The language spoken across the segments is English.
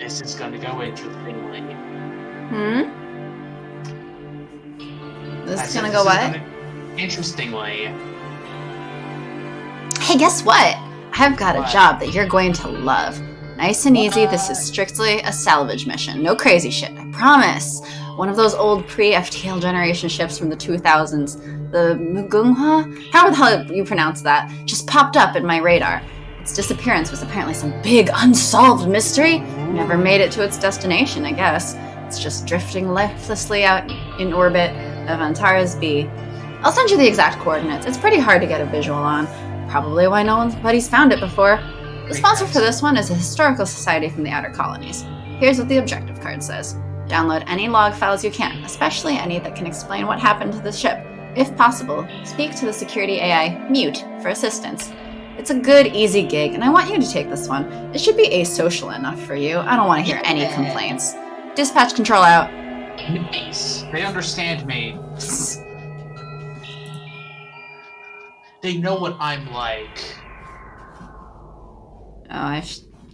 This is going to go interestingly. This is gonna go what? Interestingly. Hey, guess what? I've got a job that you're going to love. Nice and easy. This is strictly a salvage mission. No crazy shit, I promise. One of those old pre-FTL generation ships from the 2000s, the Mugunghwa? However the hell you pronounce that, just popped up in my radar. Its disappearance was apparently some big unsolved mystery. Never made it to its destination, I guess. It's just drifting lifelessly out in orbit of Antares B. I'll send you the exact coordinates. It's pretty hard to get a visual on. Probably why nobody's found it before. The sponsor for this one is a historical society from the outer colonies. Here's what the objective card says. Download any log files you can, especially any that can explain what happened to the ship. If possible, speak to the security AI, Mute, for assistance. It's a good, easy gig, and I want you to take this one. It should be asocial enough for you. I don't want to hear any complaints. Dispatch control out. Nice. They understand me. They know what I'm like. Oh,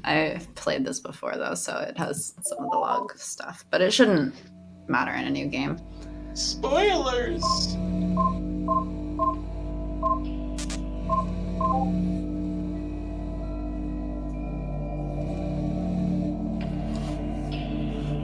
I've played this before, though, so it has some of the log stuff. But it shouldn't matter in a new game. Spoilers!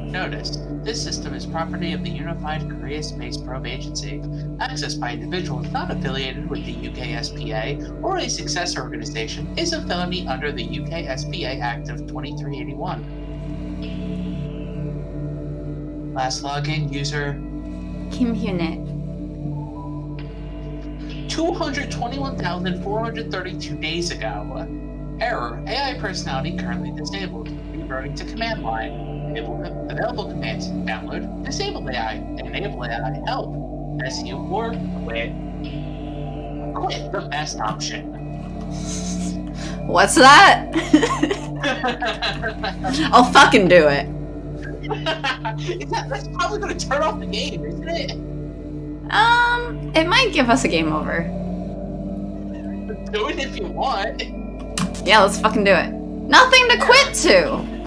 Notice, this system is property of the Unified Korea Space Probe Agency, accessed by individuals not affiliated with the UKSPA or a successor organization, is a felony under the UKSPA Act of 2381. Last login user Kim Hyunet. 221,432 days ago. Error, AI personality currently disabled. Reverting to command line. Available commands, download, disable AI, enable AI, help, SU, or quit. Quit, the best option. What's that? I'll fucking do it. That's probably going to turn off the game, isn't it? It might give us a game over. Do it if you want. Yeah, let's fucking do it. Nothing to quit to!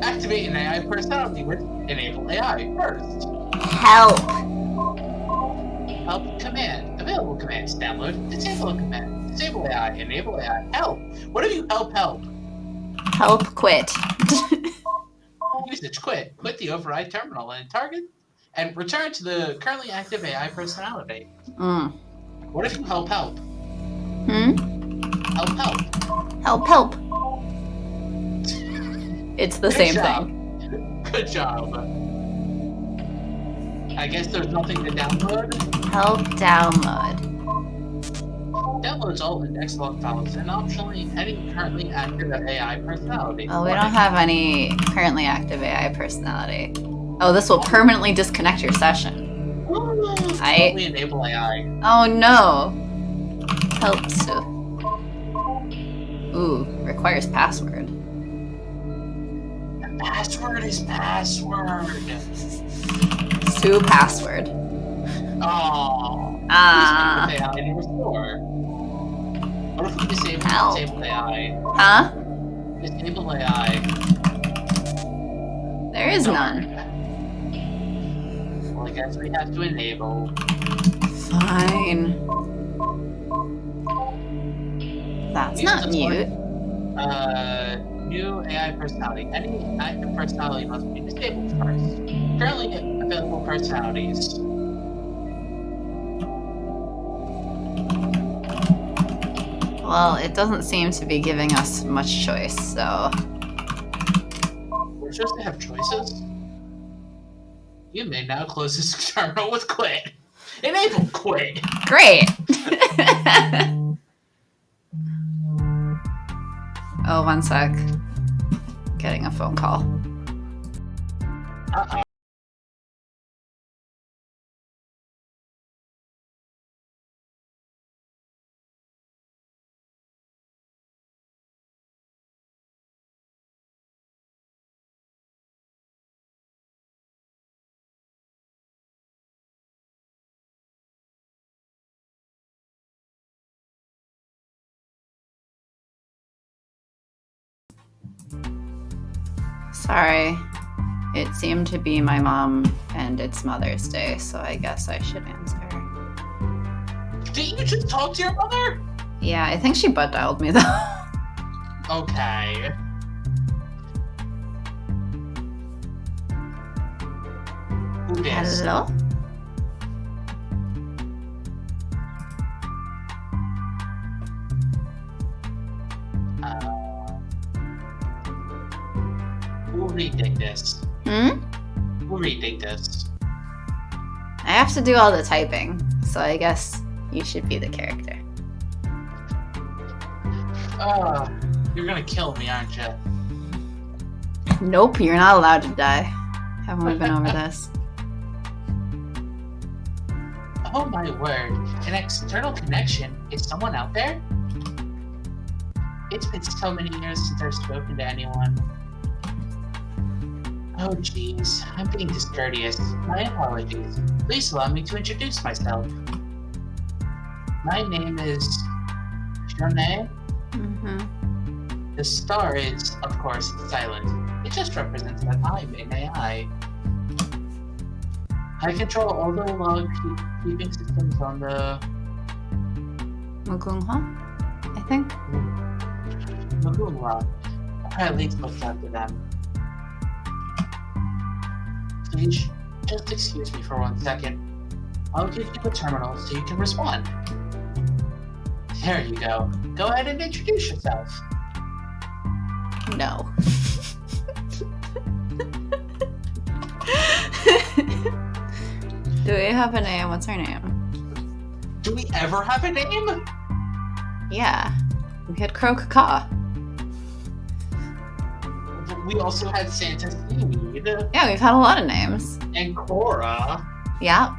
Activate an AI personality with enable AI first. Help. Help command. Available commands. Download. Disable a command. Disable AI. Enable AI. Help. What if you help? Help quit. Usage quit. Quit the override terminal and target and return to the currently active AI personality. What if you help? Help. Help. It's the same thing. Good job. I guess there's nothing to download. Help download. Downloads all index log files and optionally any currently active AI personality. Oh, we don't have any currently active AI personality. Oh, this will permanently disconnect your session. Only enable AI. Oh no. Help Sue. Ooh, requires password. The password is password. Sue password. Oh. Ah. AI to restore. What if we disable AI? Huh? Disable AI. There is none. Well, I guess we have to enable. Fine. That's not mute. New AI personality. Any active personality must be disabled first. Currently available personalities. Well, it doesn't seem to be giving us much choice, so... We're supposed to have choices? You may now close this terminal with quit. Enable quit! Great! Oh, one sec. Getting a phone call. Uh-oh. Sorry. It seemed to be my mom, and it's Mother's Day, so I guess I should answer. Didn't you just talk to your mother? Yeah, I think she butt dialed me, though. Okay. Who is? Hello? Who retake this? Hmm? Who retake this? I have to do all the typing, so I guess you should be the character. You're gonna kill me, aren't you? Nope, you're not allowed to die. Haven't we been over this? Oh my word, an external connection? Is someone out there? It's been so many years since I've spoken to anyone. Oh jeez, I'm being discourteous. My apologies. Please allow me to introduce myself. My name is Shanae. Mm-hmm. The star is, of course, silent. It just represents that I'm an AI. I control all the log keeping systems on the Mugunghwa, I think. Mahula. I at least looked after them. Please, just excuse me for 1 second. I'll give you a terminal so you can respond. There you go. Go ahead and introduce yourself. No. Do we have a name? What's her name? Do we ever have a name? Yeah. We had Crow-Caw. We also had Santa Seaweed. Yeah, we've had a lot of names. And Cora. Yeah.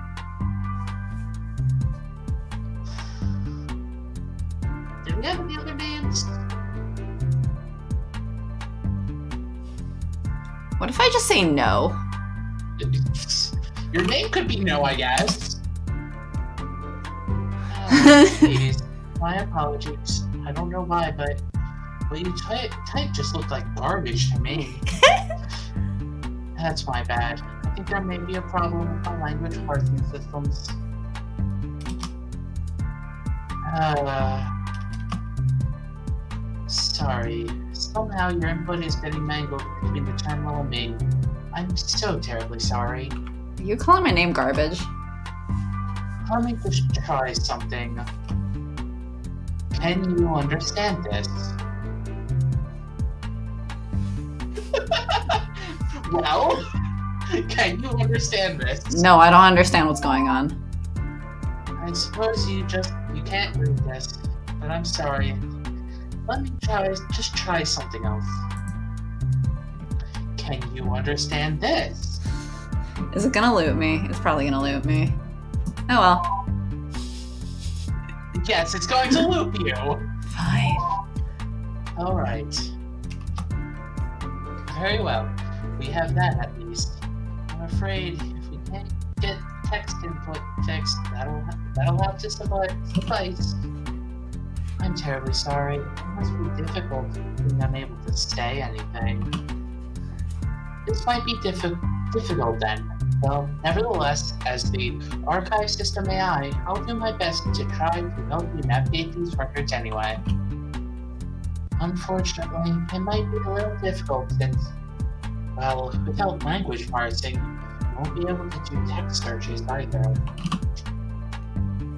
Did we have any other names? What if I just say no? Your name could be No, I guess. Oh, please. My apologies. I don't know why, but what you type just looked like garbage to me. That's my bad. I think there may be a problem with my language parsing systems. Sorry. Somehow your input is getting mangled between the terminal and me. I'm so terribly sorry. Are you calling my name garbage? Let me just try something. Can you understand this? Well, can you understand this? No, I don't understand what's going on. I suppose you can't read this, but I'm sorry. Let me just try something else. Can you understand this? Is it gonna loot me? It's probably gonna loot me. Oh well. Yes, it's going to loop you. Fine. Alright. Very well. We have that at least. I'm afraid if we can't get text input fixed, that'll have to suffice. I'm terribly sorry. It must be difficult being unable to say anything. This might be difficult then. Well, nevertheless, as the archive system AI, I'll do my best to try to help you navigate these records anyway. Unfortunately, it might be a little difficult since, well, without language parsing, you won't be able to do text searches either.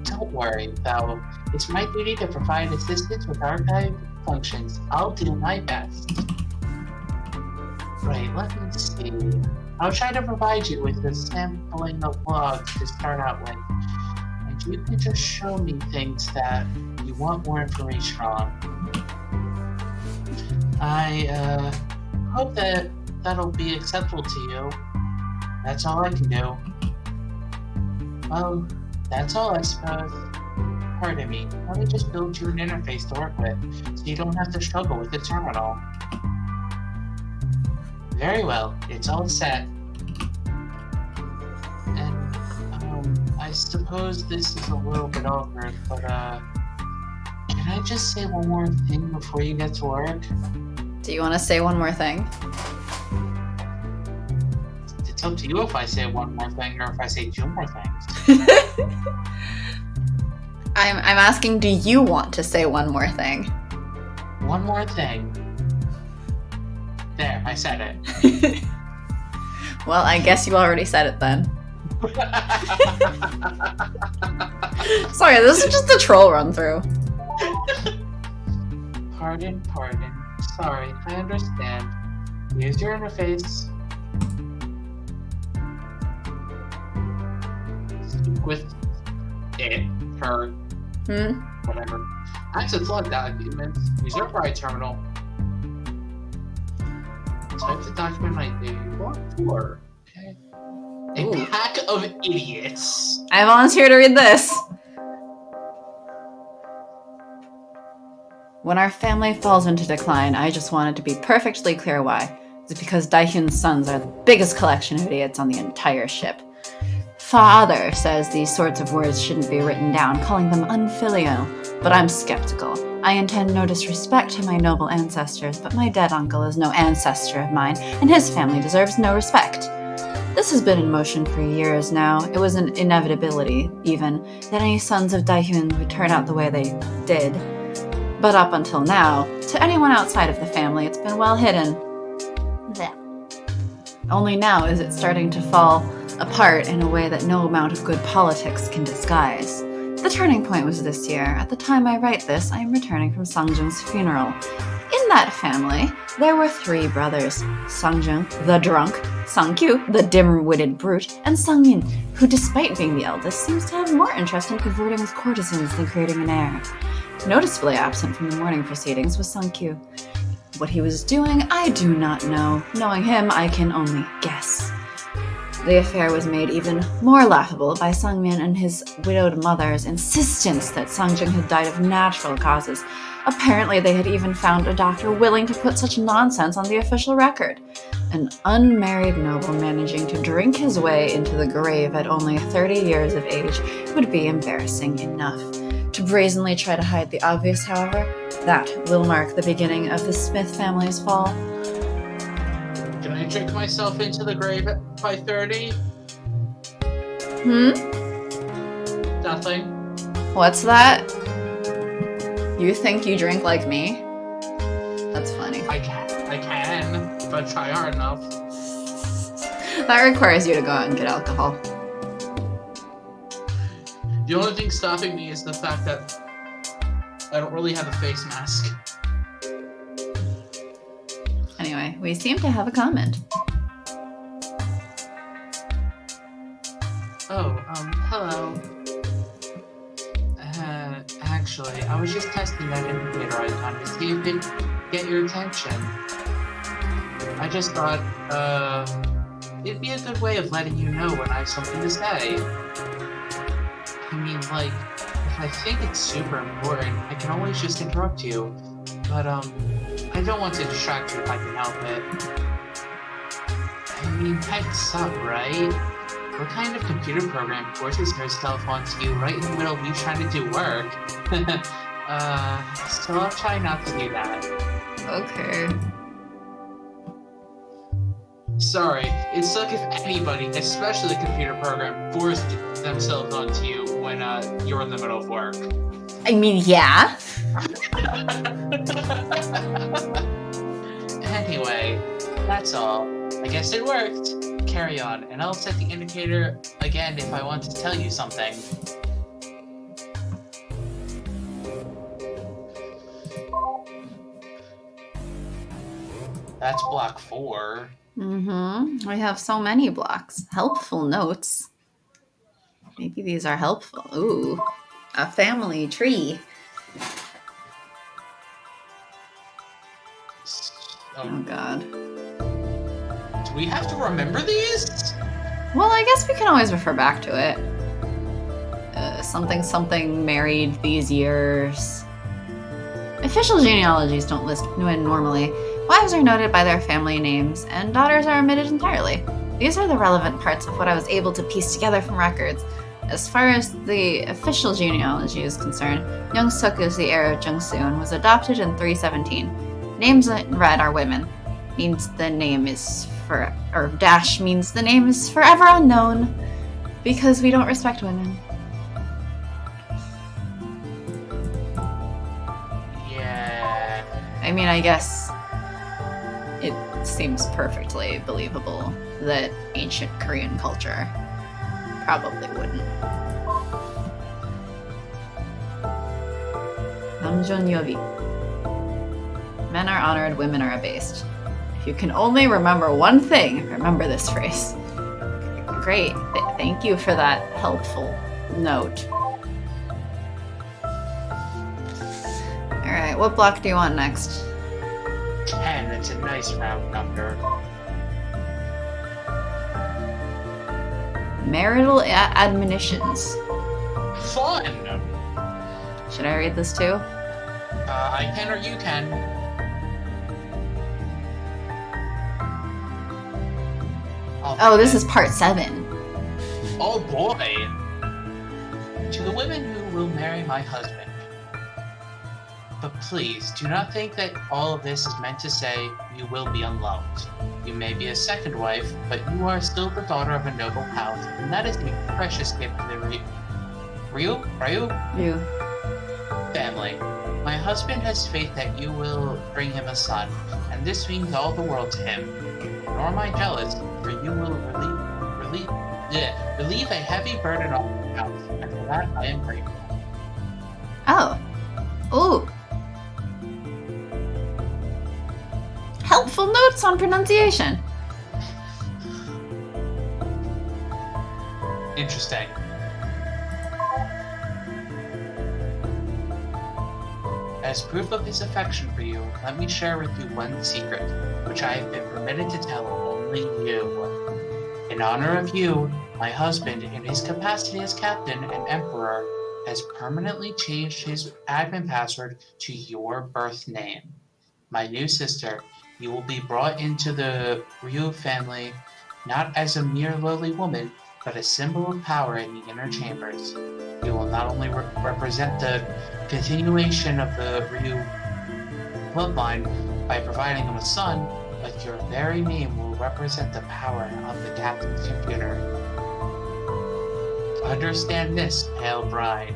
Don't worry, though. It's my duty to provide assistance with archive functions. I'll do my best. Right, let me see. I'll try to provide you with a sampling of logs to start out with. And you can just show me things that you want more information on. I hope that'll be acceptable to you. That's all I can do. Well, that's all I suppose. Pardon me, let me just build you an interface to work with, so you don't have to struggle with the terminal. Very well, it's all set. And, I suppose this is a little bit awkward, but, can I just say one more thing before you get to work? Do you want to say one more thing? It's up to you if I say one more thing or if I say two more things. I'm asking, do you want to say one more thing? One more thing. There, I said it. Well, I guess you already said it then. Sorry, this is just a troll run through. Pardon. Sorry, I understand. Use your interface. Speak with it, her, whatever. Access log documents. Use your override terminal. Type the document ID. Block 4. Okay. A pack of idiots. I volunteer to read this. When our family falls into decline, I just wanted to be perfectly clear why. It's because Daihun's sons are the biggest collection of idiots on the entire ship. Father says these sorts of words shouldn't be written down, calling them unfilial, but I'm skeptical. I intend no disrespect to my noble ancestors, but my dead uncle is no ancestor of mine, and his family deserves no respect. This has been in motion for years now. It was an inevitability, even, that any sons of Daihun would turn out the way they did. But up until now, to anyone outside of the family, it's been well hidden. Blech. Only now is it starting to fall apart in a way that no amount of good politics can disguise. The turning point was this year. At the time I write this, I am returning from Sangjung's funeral. In that family, there were 3 brothers: Sangjung, the drunk, Sangkyu, the dim-witted brute, and Sangmin, who, despite being the eldest, seems to have more interest in cavorting with courtesans than creating an heir. Noticeably absent from the morning proceedings was Sangkyu. What he was doing, I do not know. Knowing him, I can only guess. The affair was made even more laughable by Sangmin and his widowed mother's insistence that Sangjung had died of natural causes. Apparently, they had even found a doctor willing to put such nonsense on the official record. An unmarried noble managing to drink his way into the grave at only 30 years of age would be embarrassing enough. To brazenly try to hide the obvious, however, that will mark the beginning of the Smith family's fall. Can I drink myself into the grave by 30? Nothing. What's that? You think you drink like me? That's funny. I can, if I try hard enough. That requires you to go out and get alcohol. The only thing stopping me is the fact that I don't really have a face mask. Anyway, we seem to have a comment. Oh, hello. Actually, I was just testing that indicator icon to see if it get your attention. I just thought, it'd be a good way of letting you know when I have something to say. I mean, like, if I think it's super important, I can always just interrupt you. But, I don't want to distract you if I can help it. I mean, heads up, right? What kind of computer program forces herself onto you right in the middle of me trying to do work? So I'll try not to do that. Okay. Sorry, it's like if anybody, especially the computer program, forced themselves onto you when you're in the middle of work. I mean, yeah. Anyway, that's all. I guess it worked. Carry on, and I'll set the indicator again if I want to tell you something. That's block 4. We have so many blocks. Helpful notes. Maybe these are helpful. Ooh, a family tree. Oh God. Do we have to remember these? Well, I guess we can always refer back to it. Something married these years. Official genealogies don't list women normally. Wives are noted by their family names, and daughters are omitted entirely. These are the relevant parts of what I was able to piece together from records. As far as the official genealogy is concerned, young Suk is the heir of Jung-soo and was adopted in 317. Names read are women. means the name is or dash means the name is forever unknown because we don't respect women. Yeah. I mean, I guess it seems perfectly believable that ancient Korean culture probably wouldn't. 남존여비. Men are honored, women are abased. If you can only remember one thing, remember this phrase. Great. Thank you for that helpful note. Alright, what block do you want next? 10. It's a nice round number. Marital admonitions. Fun! Should I read this too? I can or you can. Oh, this is part 7. Oh boy! To the women who will marry my husband. But please, do not think that all of this is meant to say you will be unloved. You may be a second wife, but you are still the daughter of a noble house, and that is a precious gift to the Ryu family. My husband has faith that you will bring him a son, and this means all the world to him. Nor am I jealous, for you will relieve a heavy burden off the house, and for that I am grateful. Oh. Ooh. Helpful notes on pronunciation. Interesting. As proof of his affection for you, let me share with you one secret, which I have been permitted to tell only you. In honor of you, my husband, in his capacity as captain and emperor, has permanently changed his admin password to your birth name. My new sister, you will be brought into the Ryu family not as a mere lowly woman, but a symbol of power in the inner chambers. You will not only represent the continuation of the Ryu bloodline by providing him a son, but your very name will represent the power of the captain's computer. Understand this, pale bride.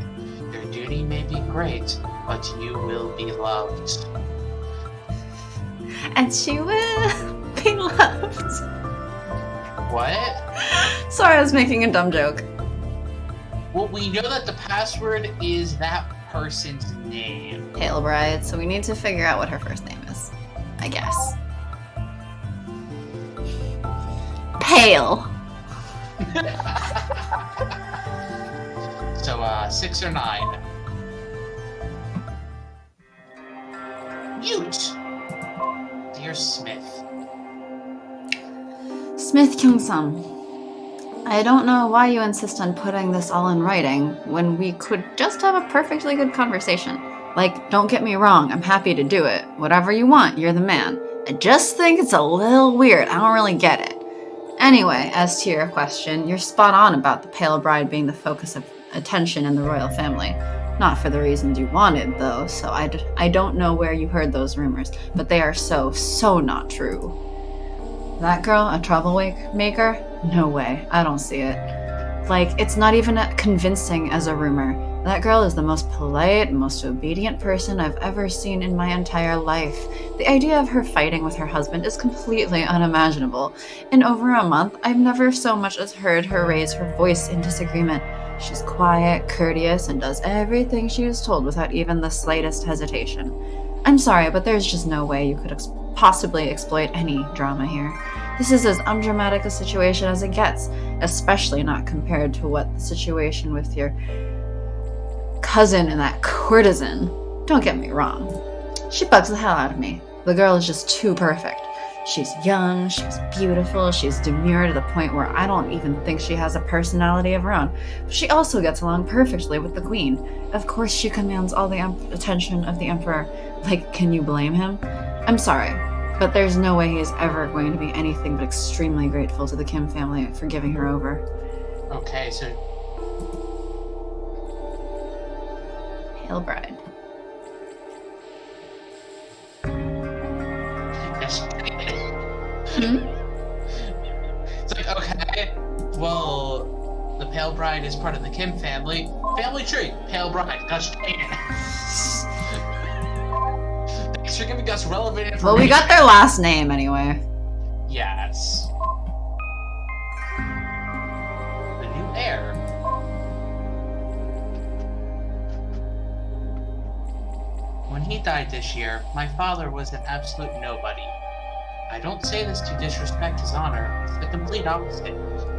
Your duty may be great, but you will be loved. And she will be loved. What? Sorry, I was making a dumb joke. Well, we know that the password is that person's name. Pale bride, so we need to figure out what her first name is. I guess. Pale. So, 6 or 9. Mute! Dear Smith. Smith Kyung-sam. I don't know why you insist on putting this all in writing when we could just have a perfectly good conversation. Like, don't get me wrong, I'm happy to do it. Whatever you want, you're the man. I just think it's a little weird. I don't really get it. Anyway, as to your question, you're spot on about the pale bride being the focus of attention in the royal family. Not for the reasons you wanted, though, so I don't know where you heard those rumors, but they are so not true. That girl, a troublemaker? No way, I don't see it. Like, it's not even convincing as a rumor. That girl is the most polite, most obedient person I've ever seen in my entire life. The idea of her fighting with her husband is completely unimaginable. In over a month, I've never so much as heard her raise her voice in disagreement. She's quiet, courteous, and does everything she is told without even the slightest hesitation. I'm sorry, but there's just no way you could possibly exploit any drama here. This is as undramatic a situation as it gets, especially not compared to what the situation with your cousin and that courtesan. Don't get me wrong. She bugs the hell out of me. The girl is just too perfect. She's young, she's beautiful, she's demure to the point where I don't even think she has a personality of her own. But she also gets along perfectly with the queen. Of course she commands all the attention of the emperor. Like, can you blame him? I'm sorry, but there's no way he's ever going to be anything but extremely grateful to the Kim family for giving her over. Okay, so... Pale bride. It's like, okay, well, the Pale Bride is part of the Kim family. Family tree, Pale Bride, Gus Kane. Thanks for giving us relevant information. Well, we got their last name anyway. Yes. The new heir. When he died this year, my father was an absolute nobody. I don't say this to disrespect his honor, it's the complete opposite.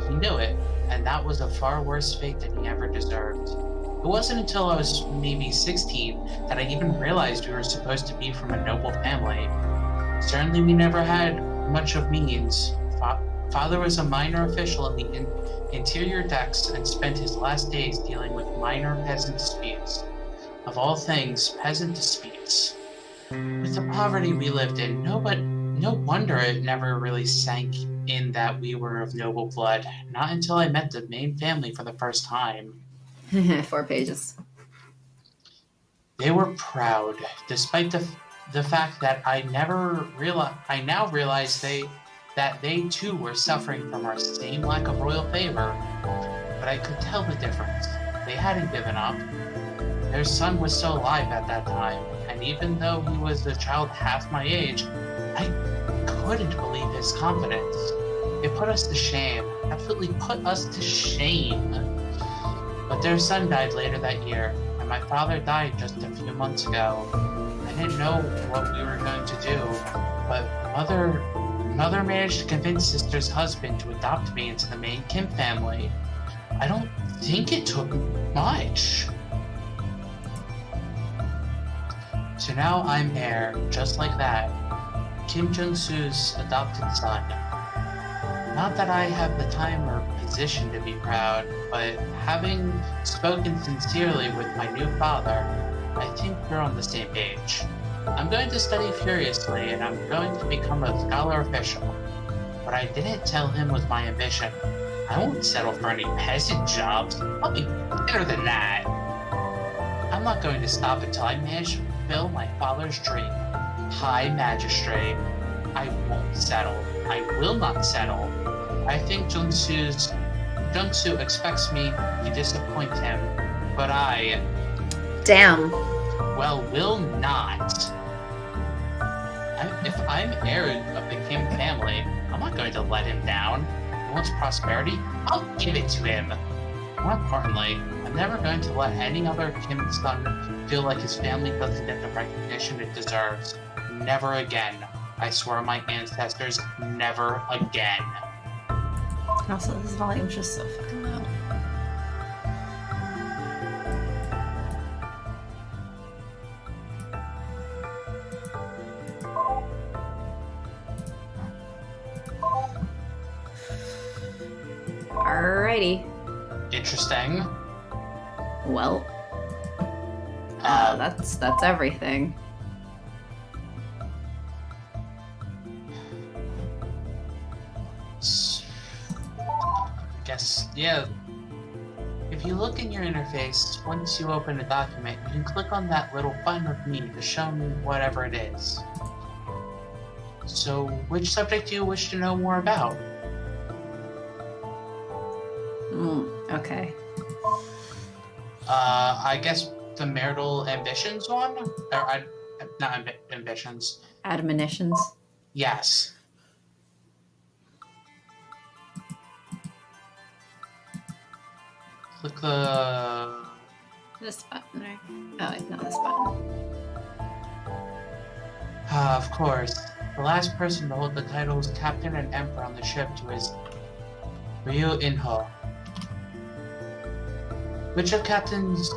He knew it, and that was a far worse fate than he ever deserved. It wasn't until I was maybe 16 that I even realized we were supposed to be from a noble family. Certainly we never had much of means. Father was a minor official in the interior decks and spent his last days dealing with minor peasant disputes. Of all things, peasant disputes. With the poverty we lived in, no wonder it never really sank in that we were of noble blood. Not until I met the main family for the first time. 4 pages. They were proud, despite the fact that I now realize that they too were suffering from our same lack of royal favor. But I could tell the difference. They hadn't given up. Their son was still alive at that time, and even though he was a child half my age, I couldn't believe his confidence. It put us to shame. Absolutely put us to shame. But their son died later that year, and my father died just a few months ago. I didn't know what we were going to do, but Mother managed to convince Sister's husband to adopt me into the main Kim family. I don't think it took much. So now I'm heir, just like that. Kim Jung-soo's adopted son. Not that I have the time or position to be proud, but having spoken sincerely with my new father, I think we're on the same page. I'm going to study furiously, and I'm going to become a scholar official. What I didn't tell him was my ambition. I won't settle for any peasant jobs. I'll be better than that. I'm not going to stop until I manage to fulfill my father's dream. High Magistrate. I won't settle. I will not settle. I think Jung-soo expects me to disappoint him, but I... Damn. Well, will not. If I'm heir of the Kim family, I'm not going to let him down. He wants prosperity, I'll give it to him. More importantly, I'm never going to let any other Kim son feel like his family doesn't get the recognition it deserves. Never again. I swear on my ancestors, never again. Also, this volume's just so fucking loud. Alrighty. Interesting. Well, that's everything. Guess, yeah. If you look in your interface, once you open a document, you can click on that little button with me to show me whatever it is. So, which subject do you wish to know more about? Okay. I guess the marital ambitions one? Or, not ambitions. Admonitions. Yes. Click the... This button, right? Oh, wait, not this button. Of course. The last person to hold the titles Captain and Emperor on the ship was Ryu Inho. Which of Captain's,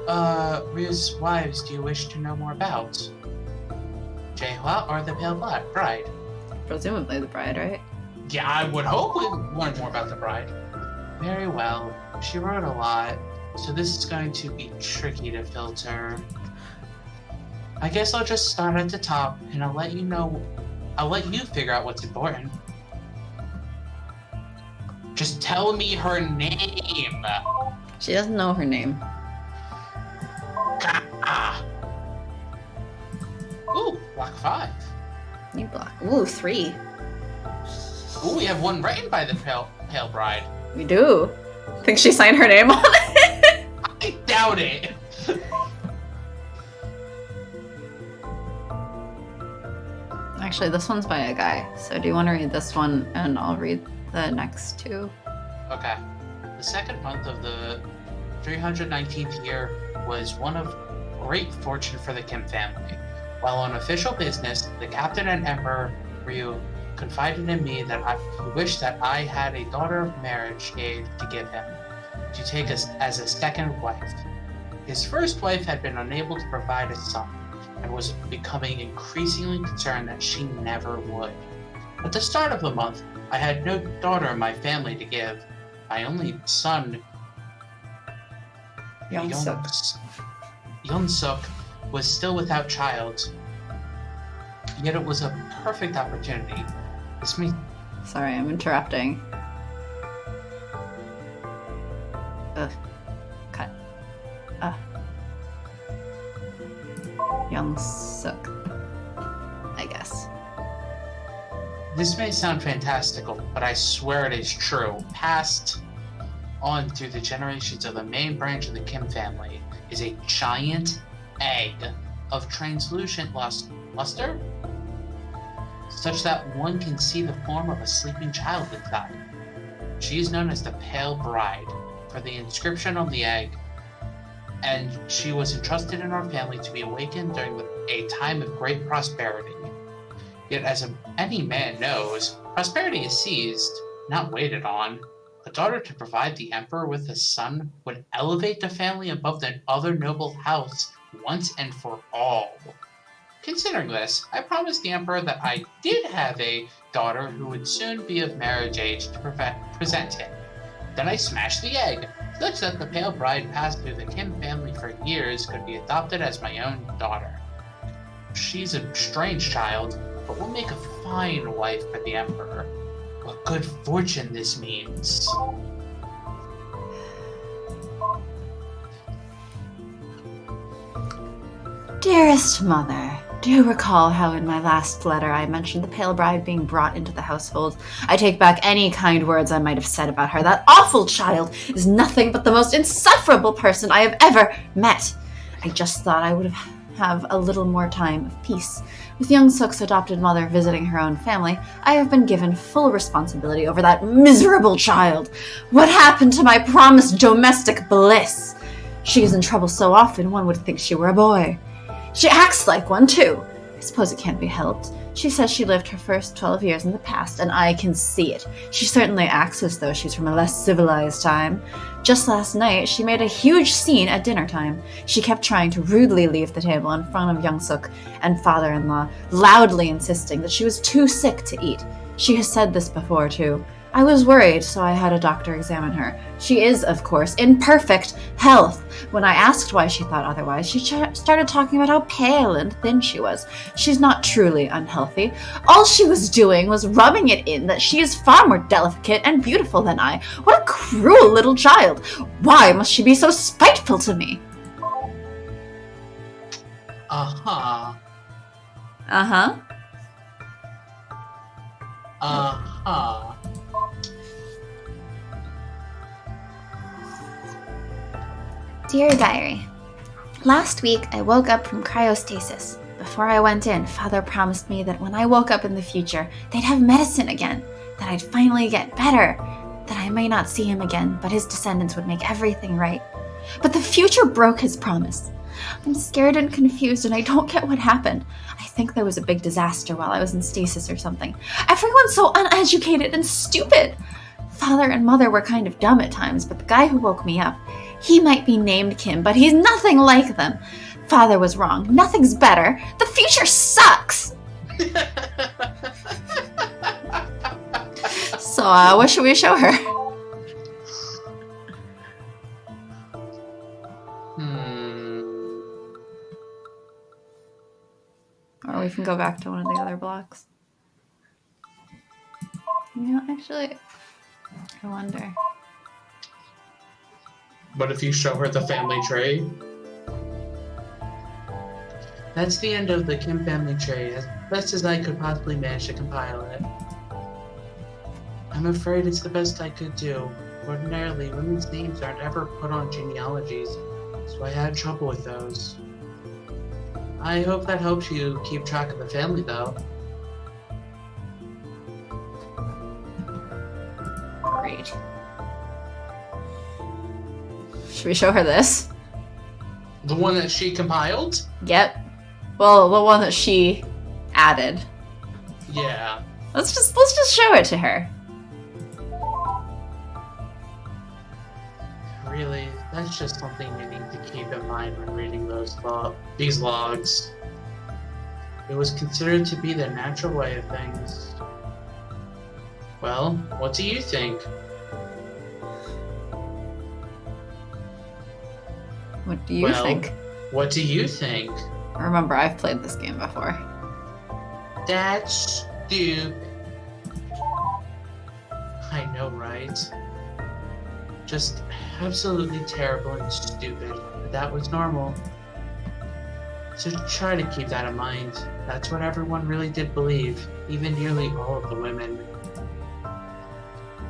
Ryu's wives do you wish to know more about? Jaehwa or the Pale Bride? Presumably the bride, right? Yeah, I would hope we learn more about the bride. Very well. She wrote a lot, so this is going to be tricky to filter. I guess I'll just start at the top, and I'll let you figure out what's important. Just tell me her name! She doesn't know her name. Ooh, block 5. You block. Ooh, 3. Ooh, we have one written by the Pale Bride. We do. Think she signed her name on it? I doubt it. Actually, this one's by a guy. So do you want to read this one and I'll read the next two? Okay. The second month of the 319th year was one of great fortune for the Kim family. While on official business, the captain and Emperor Ryu confided in me that he wished that I had a daughter of marriage age to give him, to take us as a second wife. His first wife had been unable to provide a son, and was becoming increasingly concerned that she never would. At the start of the month, I had no daughter in my family to give. My only son, Young-suk, was still without child. Yet it was a perfect opportunity. Sorry, I'm interrupting. Cut. Young-suk, I guess. This may sound fantastical, but I swear it is true. Passed on through the generations of the main branch of the Kim family is a giant egg of translucent luster, such that one can see the form of a sleeping child inside. She is known as the Pale Bride for the inscription on the egg, and she was entrusted in our family to be awakened during a time of great prosperity. Yet, as any man knows, prosperity is seized, not waited on. A daughter to provide the emperor with a son would elevate the family above the other noble house once and for all. Considering this, I promised the emperor that I did have a daughter who would soon be of marriage age to present him. Then I smashed the egg, such that the Pale Bride passed through the Kim family for years could be adopted as my own daughter. She's a strange child, but will make a fine wife for the emperor. What good fortune this means. Dearest mother, do you recall how in my last letter I mentioned the Pale Bride being brought into the household? I take back any kind words I might have said about her. That awful child is nothing but the most insufferable person I have ever met. I just thought I would have a little more time of peace. With Young-suk's adopted mother visiting her own family, I have been given full responsibility over that miserable child. What happened to my promised domestic bliss? She is in trouble so often one would think she were a boy. She acts like one, too. I suppose it can't be helped. She says she lived her first 12 years in the past, and I can see it. She certainly acts as though she's from a less civilized time. Just last night, she made a huge scene at dinner time. She kept trying to rudely leave the table in front of Young-suk and father-in-law, loudly insisting that she was too sick to eat. She has said this before, too. I was worried, so I had a doctor examine her. She is, of course, in perfect health. When I asked why she thought otherwise, she started talking about how pale and thin she was. She's not truly unhealthy. All she was doing was rubbing it in that she is far more delicate and beautiful than I. What a cruel little child! Why must she be so spiteful to me? Uh-huh. Uh-huh. Uh-huh. Dear Diary, last week I woke up from cryostasis. Before I went in, Father promised me that when I woke up in the future, they'd have medicine again, that I'd finally get better, that I may not see him again, but his descendants would make everything right. But the future broke his promise. I'm scared and confused and I don't get what happened. I think there was a big disaster while I was in stasis or something. Everyone's so uneducated and stupid. Father and Mother were kind of dumb at times, but the guy who woke me up, he might be named Kim, but he's nothing like them. Father was wrong. Nothing's better. The future sucks. So, what should we show her? Or we can go back to one of the other blocks. You know, actually, I wonder. What if you show her the family tree? That's the end of the Kim family tree, as best as I could possibly manage to compile it. I'm afraid it's the best I could do. Ordinarily, women's names aren't ever put on genealogies, so I had trouble with those. I hope that helps you keep track of the family, though. Great. Should we show her this? The one that she compiled? Yep. Well, the one that she added. Yeah. Let's just show it to her. Really, that's just something you need to keep in mind when reading these logs. It was considered to be the natural way of things. Well, what do you think? What do you think? What do you think? Remember, I've played this game before. That's stupid. I know, right? Just absolutely terrible and stupid, but that was normal. So try to keep that in mind. That's what everyone really did believe, even nearly all of the women.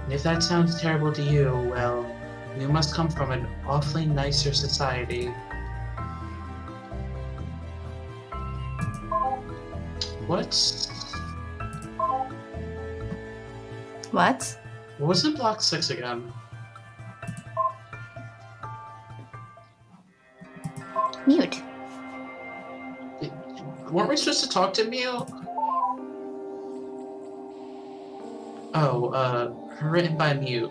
And if that sounds terrible to you, well, you must come from an awfully nicer society. What was in block 6 again? Mute. Weren't we supposed to talk to Mew? Oh, written by Mute.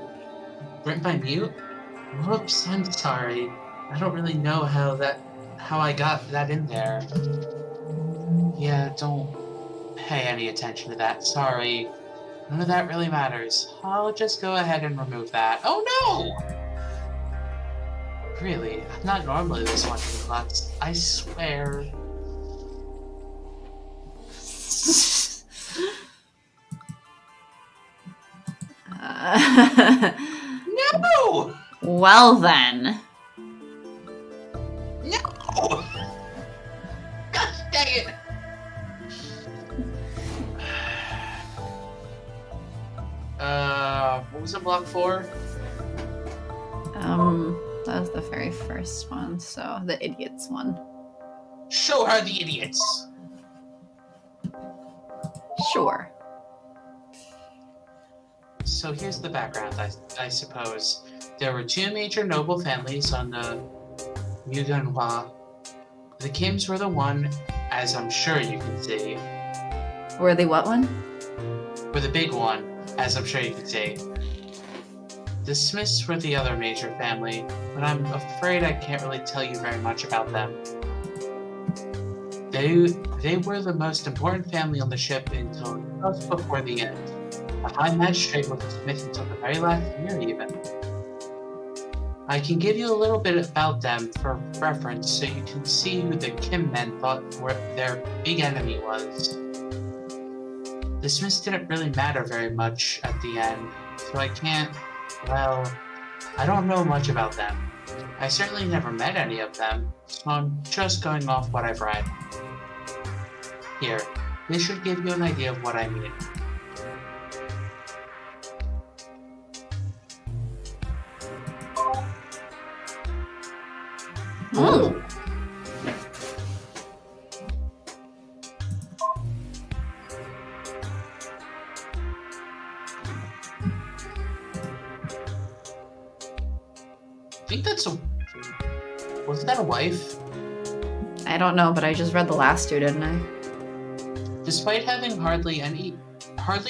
Written by Mute? Whoops, I'm sorry. I don't really know how I got that in there. Yeah, don't pay any attention to that. Sorry. None of that really matters. I'll just go ahead and remove that. Oh no! Really, I'm not normally this much in class. I swear. No! Well then. No! Gosh dang it! What was in block 4? That was the very first one, so the idiots one. Show her the idiots! Sure. So here's the background, I suppose. There were 2 major noble families on the Muganhua. The Kims were the one, as I'm sure you can see. Were they what one? Were the big one, as I'm sure you can see. The Smiths were the other major family, but I'm afraid I can't really tell you very much about them. They were the most important family on the ship until just before the end. The High Magistrate was a Smith until the very last year, even. I can give you a little bit about them for reference so you can see who the Kim men thought their big enemy was. The Smiths didn't really matter very much at the end, so I can't, well, I don't know much about them. I certainly never met any of them, so I'm just going off what I've read. Here, this should give you an idea of what I mean. Oh. I think that's a... Was that a wife? I don't know, but I just read the last two, didn't I? Despite having hardly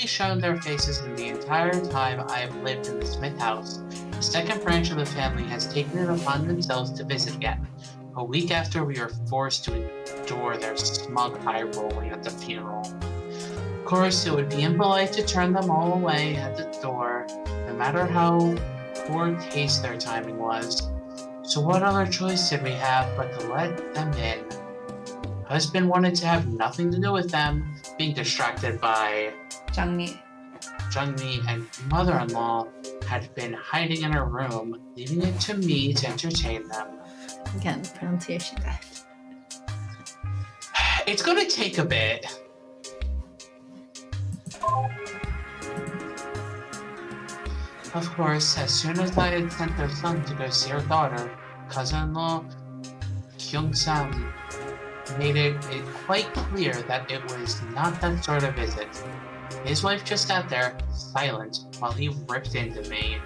shown their faces in the entire time I have lived in the Smith house, the second branch of the family has taken it upon themselves to visit again, a week after we were forced to endure their smug eye-rolling at the funeral. Of course, it would be impolite to turn them all away at the door, no matter how poor taste their timing was. So what other choice did we have but to let them in? Husband wanted to have nothing to do with them, being distracted by Jungmi. Jungmi, and mother-in-law had been hiding in her room, leaving it to me to entertain them. Again, pronunciation guide. It's gonna take a bit. Of course, as soon as I had sent their son to go see her daughter, cousin-in-law Kyung-sam made it quite clear that it was not that sort of visit. His wife just sat there, silent, while he ripped into me.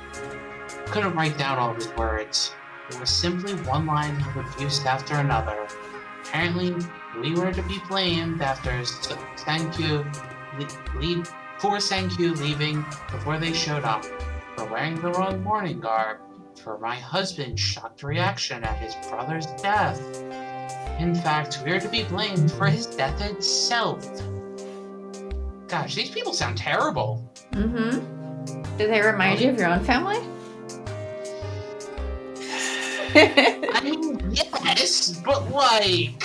Couldn't write down all his words. It was simply one line of abuse after another. Apparently, we were to be blamed after poor Sankyu leaving before they showed up, for wearing the wrong mourning garb, for my husband's shocked reaction at his brother's death. In fact, we are to be blamed for his death itself. Gosh, these people sound terrible. Mm-hmm. Do they remind you of your own family? I mean, yes, but like...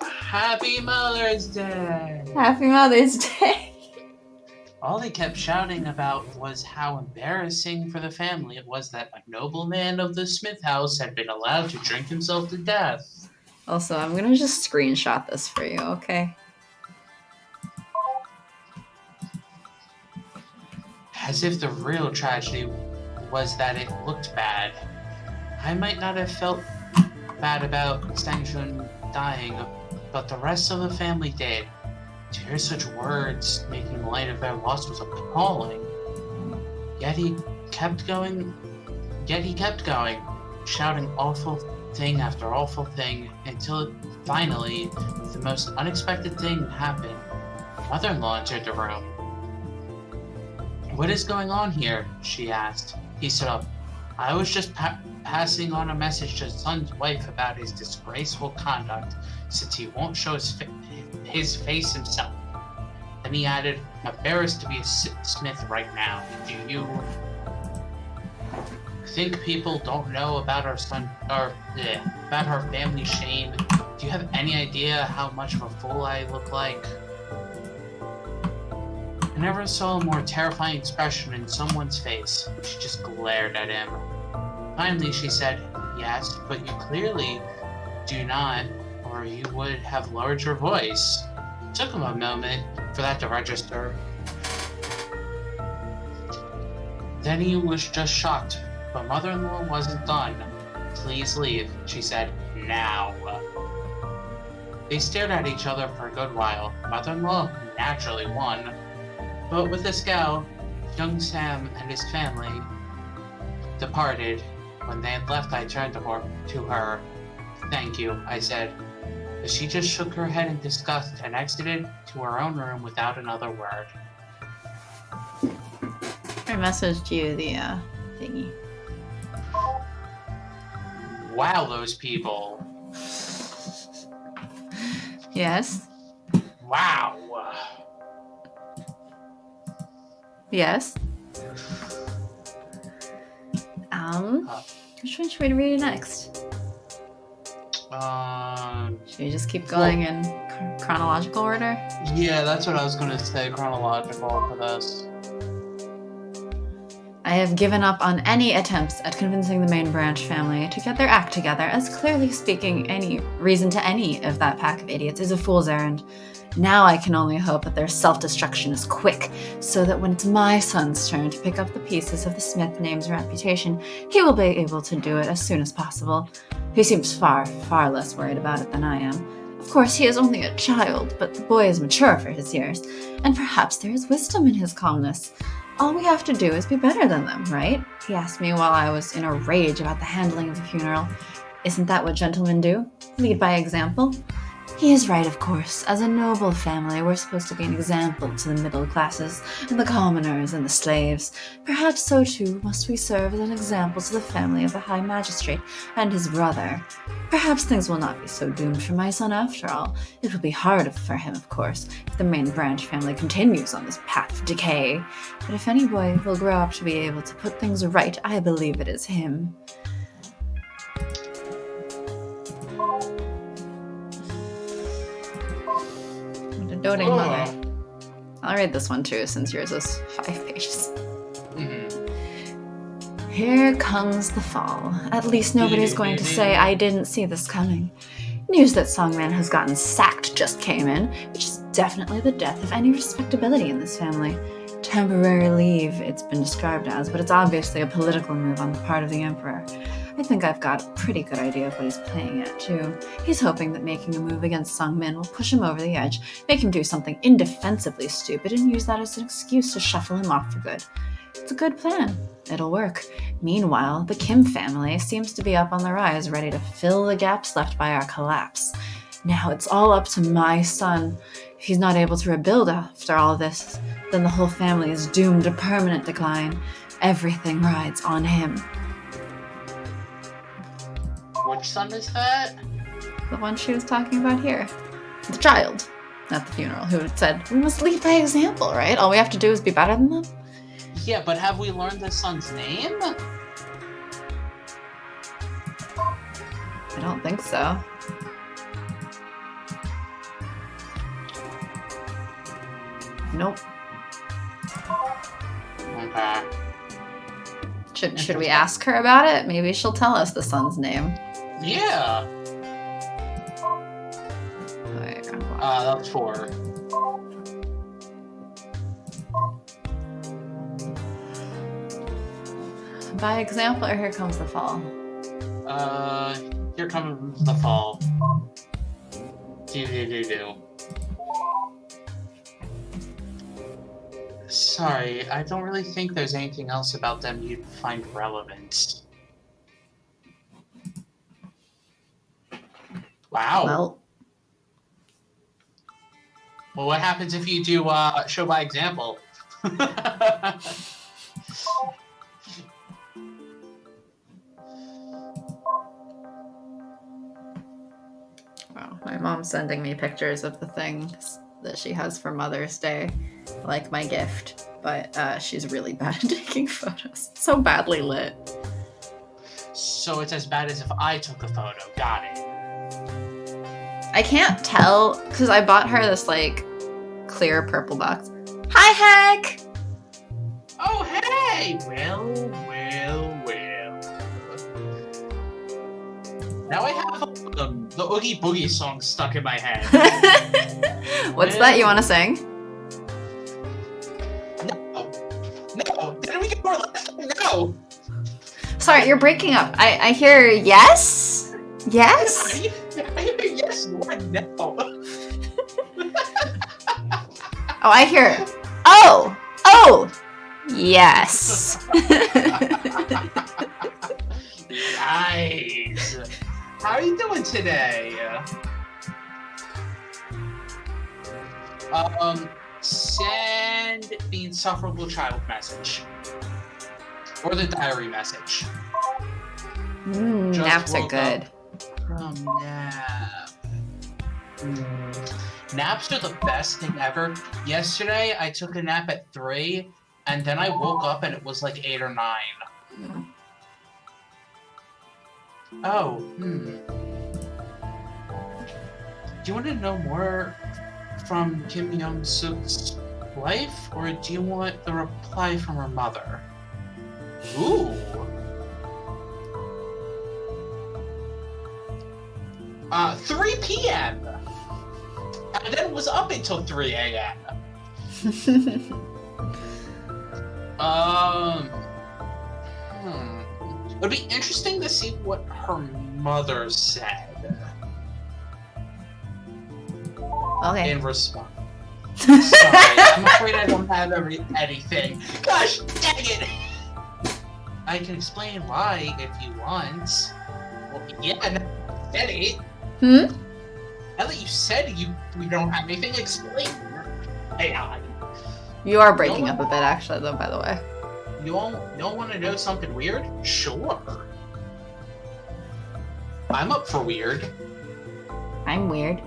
Happy Mother's Day! Happy Mother's Day! All they kept shouting about was how embarrassing for the family it was that a nobleman of the Smith house had been allowed to drink himself to death. Also, I'm gonna just screenshot this for you, okay? As if the real tragedy was that it looked bad. I might not have felt bad about Sangchun dying, but the rest of the family did. To hear such words making light of their loss was appalling. Yet he kept going, shouting awful thing after awful thing, until finally, the most unexpected thing happened. Mother-in-law entered the room. "What is going on here?" she asked. He stood up. "I was just passing on a message to his son's wife about his disgraceful conduct, since he won't show his face himself." Then he added, "I'm embarrassed to be a Smith right now. Do you think people don't know about our son, or about our family shame? Do you have any idea how much of a fool I look like?" I never saw a more terrifying expression in someone's face. She just glared at him. Finally, she said, "Yes, but you clearly do not, or you would have lowered your voice." It took him a moment for that to register. Then he was just shocked, but mother-in-law wasn't done. "Please leave," she said, "now." They stared at each other for a good while. Mother-in-law naturally won. But with a scowl, young Sam and his family departed. When they had left, I turned to her. "Thank you," I said. But she just shook her head in disgust and exited to her own room without another word. I messaged you the thingy. Wow, those people. Yes? Wow. Yes? Which one should we read next? Should we just keep going in chronological order? Yeah, that's what I was going to say, chronological for this. I have given up on any attempts at convincing the main branch family to get their act together, as clearly speaking any reason to any of that pack of idiots is a fool's errand. Now I can only hope that their self-destruction is quick, so that when it's my son's turn to pick up the pieces of the Smith name's reputation, he will be able to do it as soon as possible. He seems far, far less worried about it than I am. Of course, he is only a child, but the boy is mature for his years, and perhaps there is wisdom in his calmness. All we have to do is be better than them, right? He asked me while I was in a rage about the handling of the funeral. Isn't that what gentlemen do? Lead by example? He is right, of course. As a noble family, we're supposed to be an example to the middle classes, and the commoners, and the slaves. Perhaps so too must we serve as an example to the family of the High Magistrate and his brother. Perhaps things will not be so doomed for my son after all. It will be hard for him, of course, if the main branch family continues on this path of decay. But if any boy will grow up to be able to put things right, I believe it is him. Doting mother. I'll read this one too, since yours is 5 pages. Mm-hmm. Here comes the fall. At least nobody's going to say I didn't see this coming. News that Songman has gotten sacked just came in, which is definitely the death of any respectability in this family. temporary leave, it's been described as, but it's obviously a political move on the part of the Emperor. I think I've got a pretty good idea of what he's playing at, too. He's hoping that making a move against Sung Min will push him over the edge, make him do something indefensibly stupid, and use that as an excuse to shuffle him off for good. It's a good plan. It'll work. Meanwhile, the Kim family seems to be up on the rise, ready to fill the gaps left by our collapse. Now it's all up to my son. If he's not able to rebuild after all of this, then the whole family is doomed to permanent decline. Everything rides on him. Which son is that? The one she was talking about here. The child at the funeral who had said, we must lead by example, right? All we have to do is be better than them? Yeah, but have we learned the son's name? I don't think so. Nope. Okay. Should we ask her about it? Maybe she'll tell us the son's name. Yeah. Wait, That's 4. by example, or here comes the fall? Here comes the fall. Do. Sorry, I don't really think there's anything else about them you'd find relevant. Wow. Well, what happens if you do show by example? Wow, my mom's sending me pictures of the things that she has for Mother's Day, like my gift, but she's really bad at taking photos. So badly lit. So it's as bad as if I took a photo. Got it. I can't tell, because I bought her this, like, clear purple box. Hi, Heck! Oh, hey! Well. Now I have the Oogie Boogie song stuck in my head. What's that you want to sing? No! Didn't we get more last time? No! Sorry, you're breaking up. I hear yes? Yes? I hear yes, what? No. Oh, I hear oh! Yes. Nice. How are you doing today? Send the insufferable child message. Or the diary message. Naps are good. From nap. Naps are the best thing ever. Yesterday, I took a nap at 3, and then I woke up and it was like 8 or 9. Oh, Do you want to know more from Kim Young-suk's life, or do you want the reply from her mother? Ooh. 3 p.m. And then it was up until 3 a.m. It would be interesting to see what her mother said. Okay. In response. Sorry, I'm afraid I don't have anything. Gosh, dang it! I can explain why if you want. Well, yeah, now that you said it. Now that you said we don't have anything to explain. Hey, you are breaking up a bit, actually, though, by the way. You don't want to know something weird? Sure. I'm up for weird. I'm weird.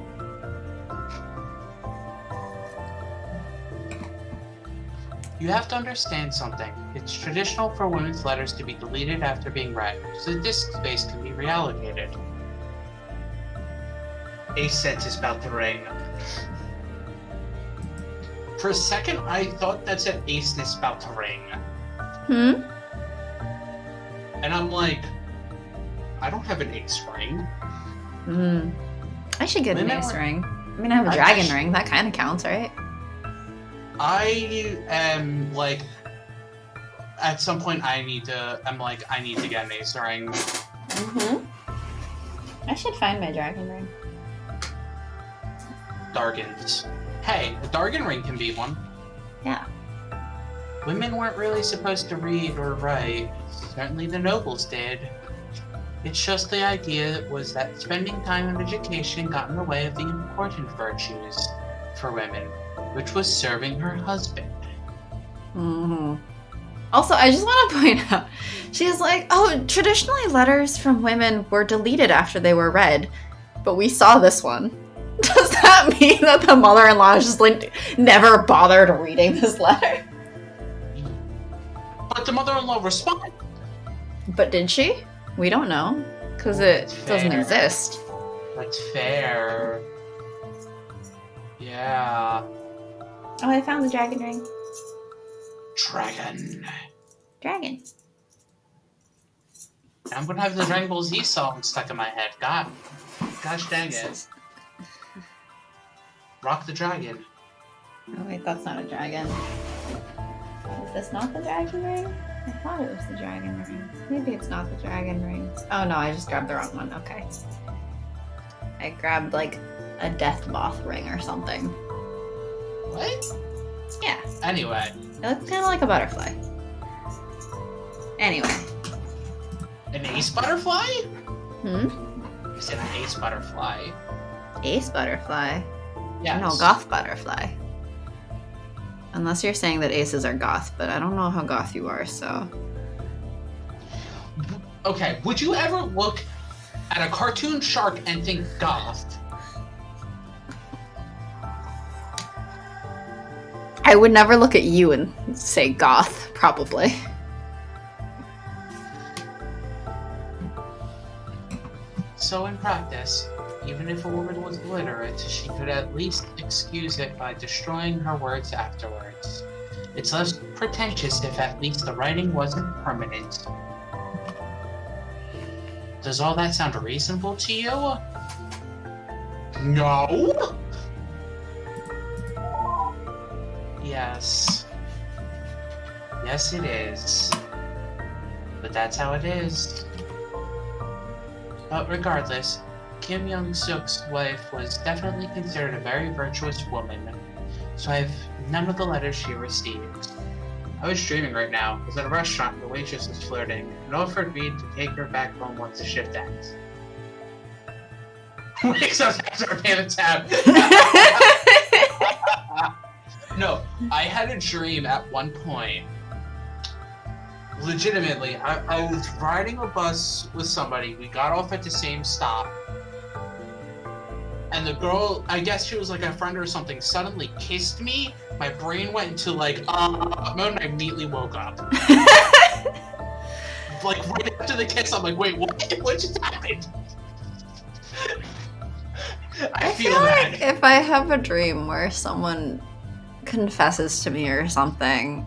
You have to understand something. It's traditional for women's letters to be deleted after being read, so the disk space can be reallocated. A sentence about the ring. For a second, I thought that said aceness about the ring. And I'm like, I don't have an ace ring. I should get an ace ring. I mean, I have a dragon ring. That kind of counts, right? I am like, at some point I need to get an ace ring. Mm-hmm. I should find my dragon ring. Dargans. Hey, a Dargan ring can be one. Yeah. Women weren't really supposed to read or write. Certainly the nobles did. It's just the idea was that spending time in education got in the way of the important virtues for women, which was serving her husband. Mm-hmm. Also, I just want to point out, she's like, oh, traditionally letters from women were deleted after they were read, but we saw this one. Does that mean that the mother-in-law is just like never bothered reading this letter? But the mother-in-law responded. But did she? We don't know, because it doesn't exist. That's fair. Yeah. Oh, I found the dragon ring. Dragon. Dragon. I'm gonna have the Dragon Ball Z song stuck in my head. Gosh dang it. Rock the dragon. Oh wait, that's not a dragon. Is this not the dragon ring? I thought it was the dragon ring. Maybe it's not the dragon ring. Oh no, I just grabbed the wrong one. Okay. I grabbed like a death moth ring or something. What? Yeah. Anyway. It looks kind of like a butterfly. Anyway. An ace butterfly? Hmm? You said an ace butterfly. Ace butterfly? Yes. No, goth butterfly. Unless you're saying that aces are goth, but I don't know how goth you are, so... Okay, would you ever look at a cartoon shark and think goth? I would never look at you and say goth, probably. So in practice, even if a woman was illiterate, she could at least excuse it by destroying her words afterwards. It's less pretentious if at least the writing wasn't permanent. Does all that sound reasonable to you? No? Yes. Yes, it is. But that's how it is. But regardless, Kim Young-suk's wife was definitely considered a very virtuous woman, so I have none of the letters she received. I was dreaming right now. I was at a restaurant and the waitress was flirting and offered me to take her back home once the shift ends. Wakes up after a payment tab. No, I had a dream at one point. Legitimately, I was riding a bus with somebody. We got off at the same stop. And the girl, I guess she was like a friend or something, suddenly kissed me. My brain went into like, mode, and I immediately woke up. Like right after the kiss, I'm like, wait, what? What just happened? I feel that. Like if I have a dream where someone confesses to me or something,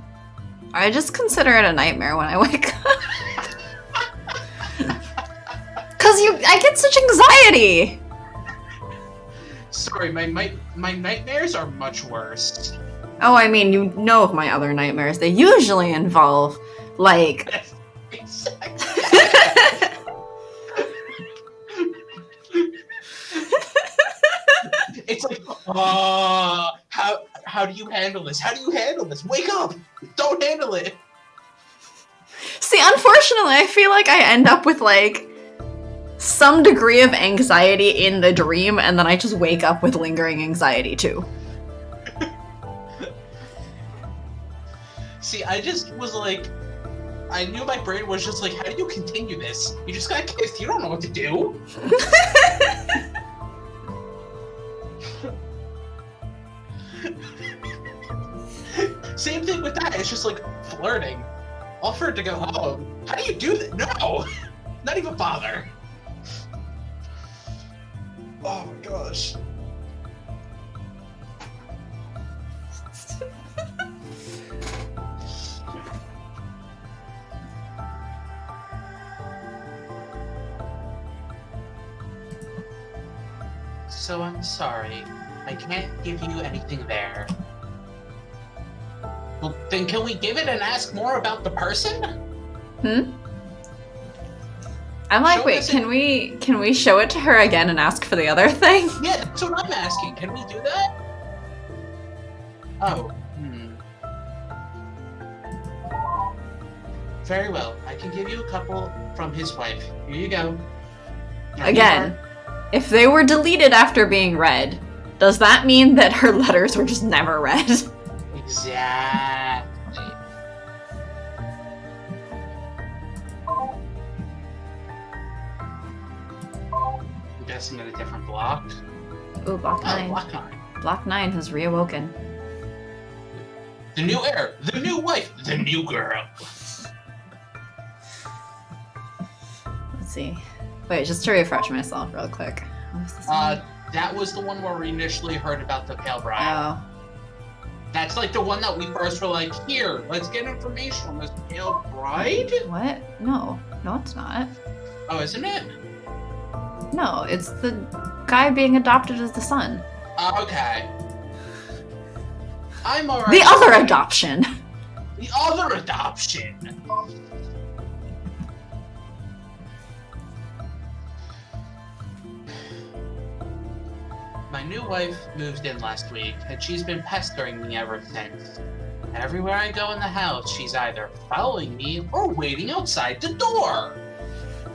I just consider it a nightmare when I wake up. Cause I get such anxiety. Sorry, my nightmares are much worse. Oh, I mean, you know of my other nightmares. They usually involve, like... It's like, how do you handle this? How do you handle this? Wake up! Don't handle it! See, unfortunately, I feel like I end up with, like, some degree of anxiety in the dream, and then I just wake up with lingering anxiety, too. See, I just was like, I knew my brain was just like, how do you continue this? You just got kissed, you don't know what to do. Same thing with that, it's just like flirting. Offered to go home. How do you do that? No! Not even bother. Oh my gosh. So I'm sorry. I can't give you anything there. Well, then can we give it and ask more about the person? I'm like, Show wait, us can we show it to her again and ask for the other thing? Yeah, that's what I'm asking. Can we do that? Oh, Very well. I can give you a couple from his wife. Here you go. Now, Again, if they were deleted after being read, does that mean that her letters were just never read? Exactly. I'm guessing at a different block. Ooh, block 9. Block 9. Block 9 has reawoken. The new heir, the new wife, the new girl. Let's see. Wait, just to refresh myself real quick. What was this one? That was the one where we initially heard about the Pale Bride. Oh. That's like the one that we first were like, here, let's get information on this Pale Bride? What? No. No, it's not. Oh, isn't it? No, it's the guy being adopted as the son. Okay. I'm alright. The other adoption! The other adoption! My new wife moved in last week, and she's been pestering me ever since. Everywhere I go in the house, she's either following me or waiting outside the door.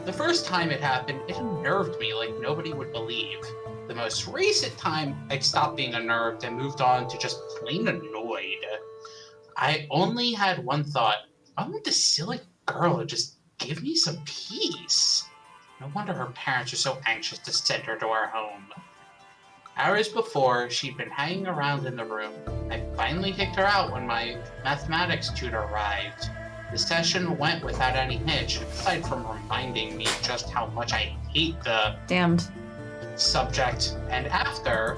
The first time it happened, it unnerved me like nobody would believe. The most recent time, I stopped being unnerved and moved on to just plain annoyed. I only had one thought. I want this silly girl to just give me some peace. No wonder her parents are so anxious to send her to our home. Hours before, she'd been hanging around in the room. I finally kicked her out when my mathematics tutor arrived. The session went without any hitch, aside from reminding me just how much I hate the Damned. subject. And after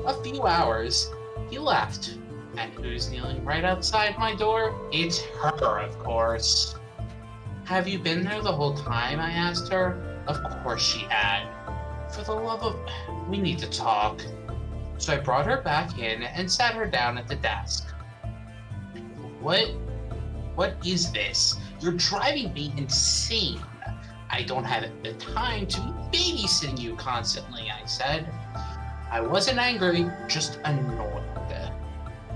a few hours, he left. And who's kneeling right outside my door? It's her, of course. Have you been there the whole time? I asked her. Of course she had. For the love of... we need to talk. So I brought her back in and sat her down at the desk. What is this? You're driving me insane. I don't have the time to be babysitting you constantly, I said. I wasn't angry, just annoyed.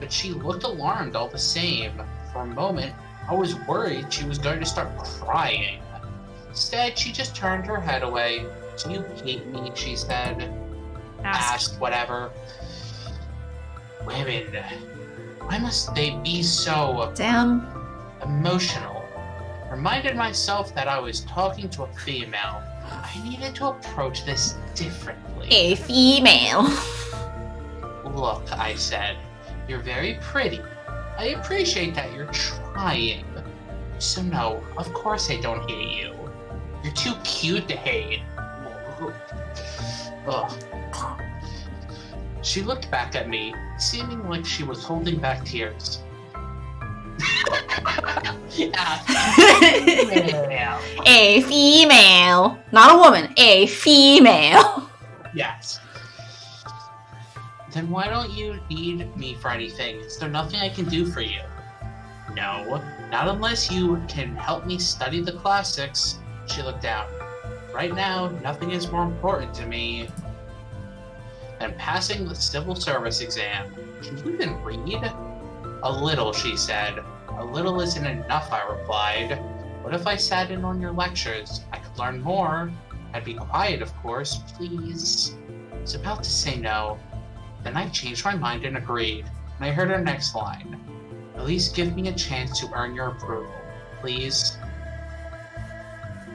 But she looked alarmed all the same. For a moment, I was worried she was going to start crying. Instead, she just turned her head away. Do you hate me? She said. Asked, whatever. Women. Why must they be so Damn. emotional? Reminded myself that I was talking to a female. I needed to approach this differently. A female. Look, I said, you're very pretty. I appreciate that you're trying. So no, of course I don't hate you. You're too cute to hate. Ugh. She looked back at me, seeming like she was holding back tears. A female. Not a woman. A female. Yes. Then why don't you need me for anything? Is there nothing I can do for you? No, not unless you can help me study the classics. She looked down. Right now, nothing is more important to me than passing the civil service exam. Can you even read? A little, she said. A little isn't enough, I replied. What if I sat in on your lectures? I could learn more. I'd be quiet, of course, please. I was about to say no. Then I changed my mind and agreed. And I heard her next line. At least give me a chance to earn your approval, please.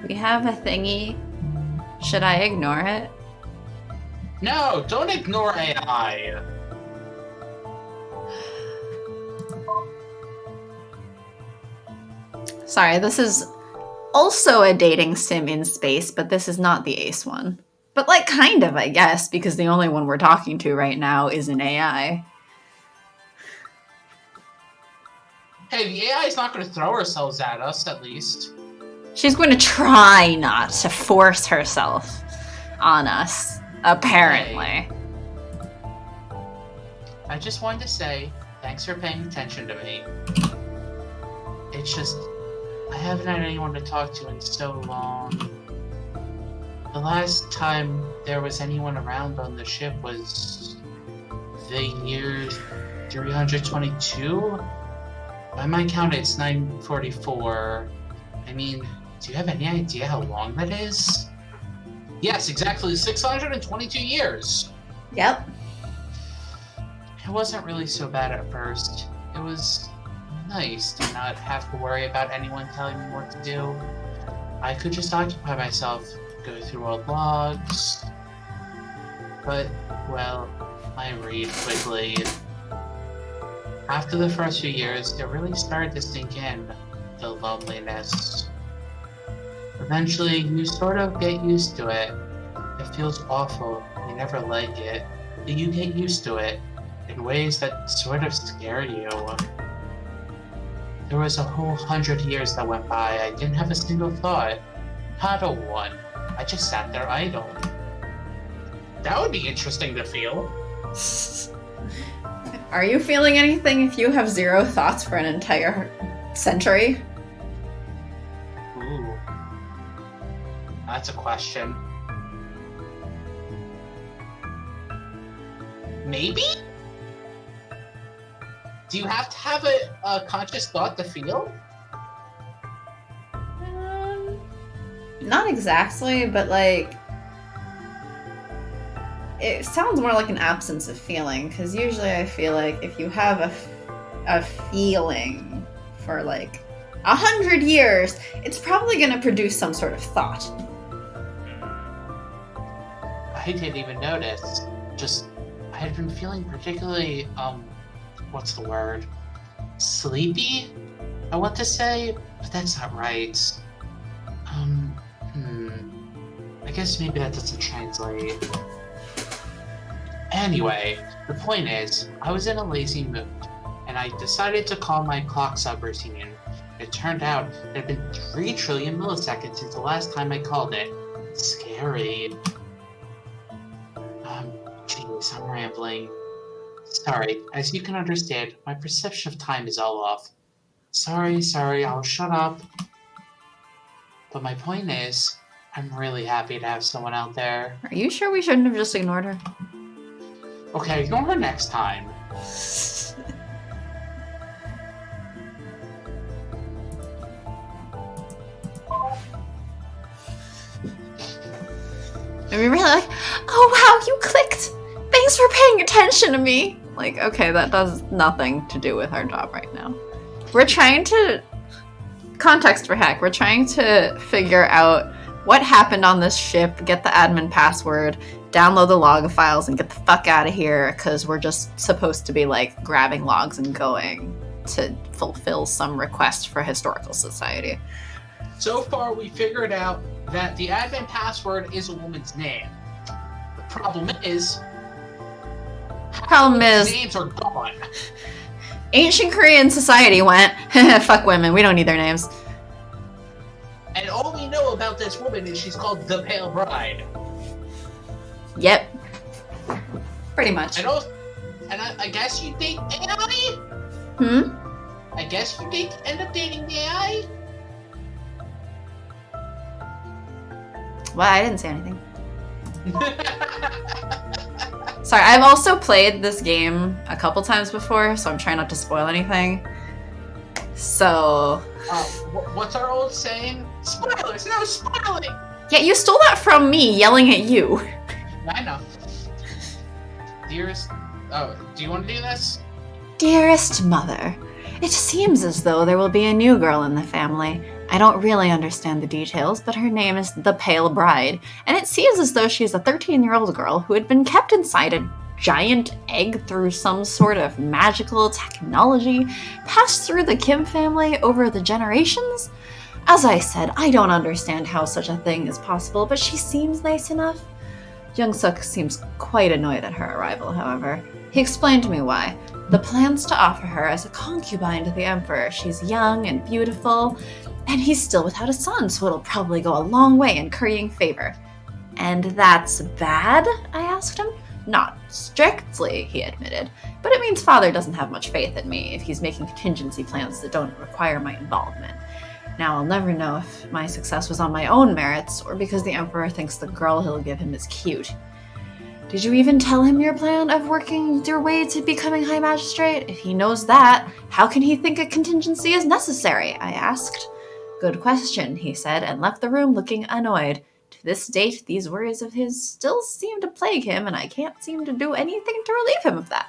We have a thingy. Should I ignore it? No, don't ignore AI. Sorry, this is also a dating sim in space, but this is not the Ace one. But like kind of, I guess, because the only one we're talking to right now is an AI. Hey, the AI is not going to throw herself at us, at least. She's going to try not to force herself on us, apparently. I just wanted to say, Thanks for paying attention to me. It's just, I haven't had anyone to talk to in so long. The last time there was anyone around on the ship was the year 322? By my count, it's 944. I mean, do you have any idea how long that is? Yes, exactly 622 years. Yep. It wasn't really so bad at first. It was nice to not have to worry about anyone telling me what to do. I could just occupy myself, go through old logs. But, well, I read quickly. After the first few years, it really started to sink in, the loneliness. Eventually, you sort of get used to it. It feels awful. You never like it. But you get used to it in ways that sort of scare you. There was a whole 100 years that went by. I didn't have a single thought. Not a one. I just sat there idle. That would be interesting to feel. Are you feeling anything if you have 0 thoughts for an entire century? Ooh. That's a question. Maybe? Do you have to have a conscious thought to feel? Not exactly, but like... It sounds more like an absence of feeling, because usually I feel like if you have a feeling for like 100 years, it's probably going to produce some sort of thought. I didn't even notice. Just, I had been feeling particularly, what's the word? Sleepy? I want to say, but that's not right. I guess maybe that doesn't translate. Anyway, the point is, I was in a lazy mood, and I decided to call my clock subroutine. It turned out it had been 3 trillion milliseconds since the last time I called it. Scary. Jeez, I'm rambling. Sorry, as you can understand, my perception of time is all off. Sorry, I'll shut up. But my point is, I'm really happy to have someone out there. Are you sure we shouldn't have just ignored her? Okay, ignore her next time. And we were like, oh wow, you clicked! Thanks for paying attention to me! Like, okay, that does nothing to do with our job right now. We're trying to... Context for heck, we're trying to figure out what happened on this ship, get the admin password, download the log files, and get the fuck out of here, because we're just supposed to be, like, grabbing logs and going to fulfill some request for Historical Society. So far, we figured out that the admin password is a woman's name. The problem is... names are gone. Ancient Korean society went, fuck women, we don't need their names. And all we know about this woman is she's called the Pale Bride. Yep. Pretty much. And I guess you date AI? I guess you end up dating the AI? Well, I didn't say anything. Sorry, I've also played this game a couple times before, so I'm trying not to spoil anything. So... what's our old saying? Spoilers! No spoiling! Yeah, you stole that from me, yelling at you. I know. Dearest... Oh, do you want to do this? Dearest mother, it seems as though there will be a new girl in the family. I don't really understand the details, but her name is the Pale Bride, and it seems as though she's a 13-year-old girl who had been kept inside a giant egg through some sort of magical technology passed through the Kim family over the generations. As I said, I don't understand how such a thing is possible, but she seems nice enough. Young-suk seems quite annoyed at her arrival, however. He explained to me why. The plans to offer her as a concubine to the Emperor. She's young and beautiful, and he's still without a son, so it'll probably go a long way in currying favor. And that's bad? I asked him. Not strictly, he admitted, but it means Father doesn't have much faith in me if he's making contingency plans that don't require my involvement. Now I'll never know if my success was on my own merits or because the Emperor thinks the girl he'll give him is cute. Did you even tell him your plan of working your way to becoming High Magistrate? If he knows that, how can he think a contingency is necessary? I asked. Good question, he said, and left the room looking annoyed. To this date, these worries of his still seem to plague him, and I can't seem to do anything to relieve him of that.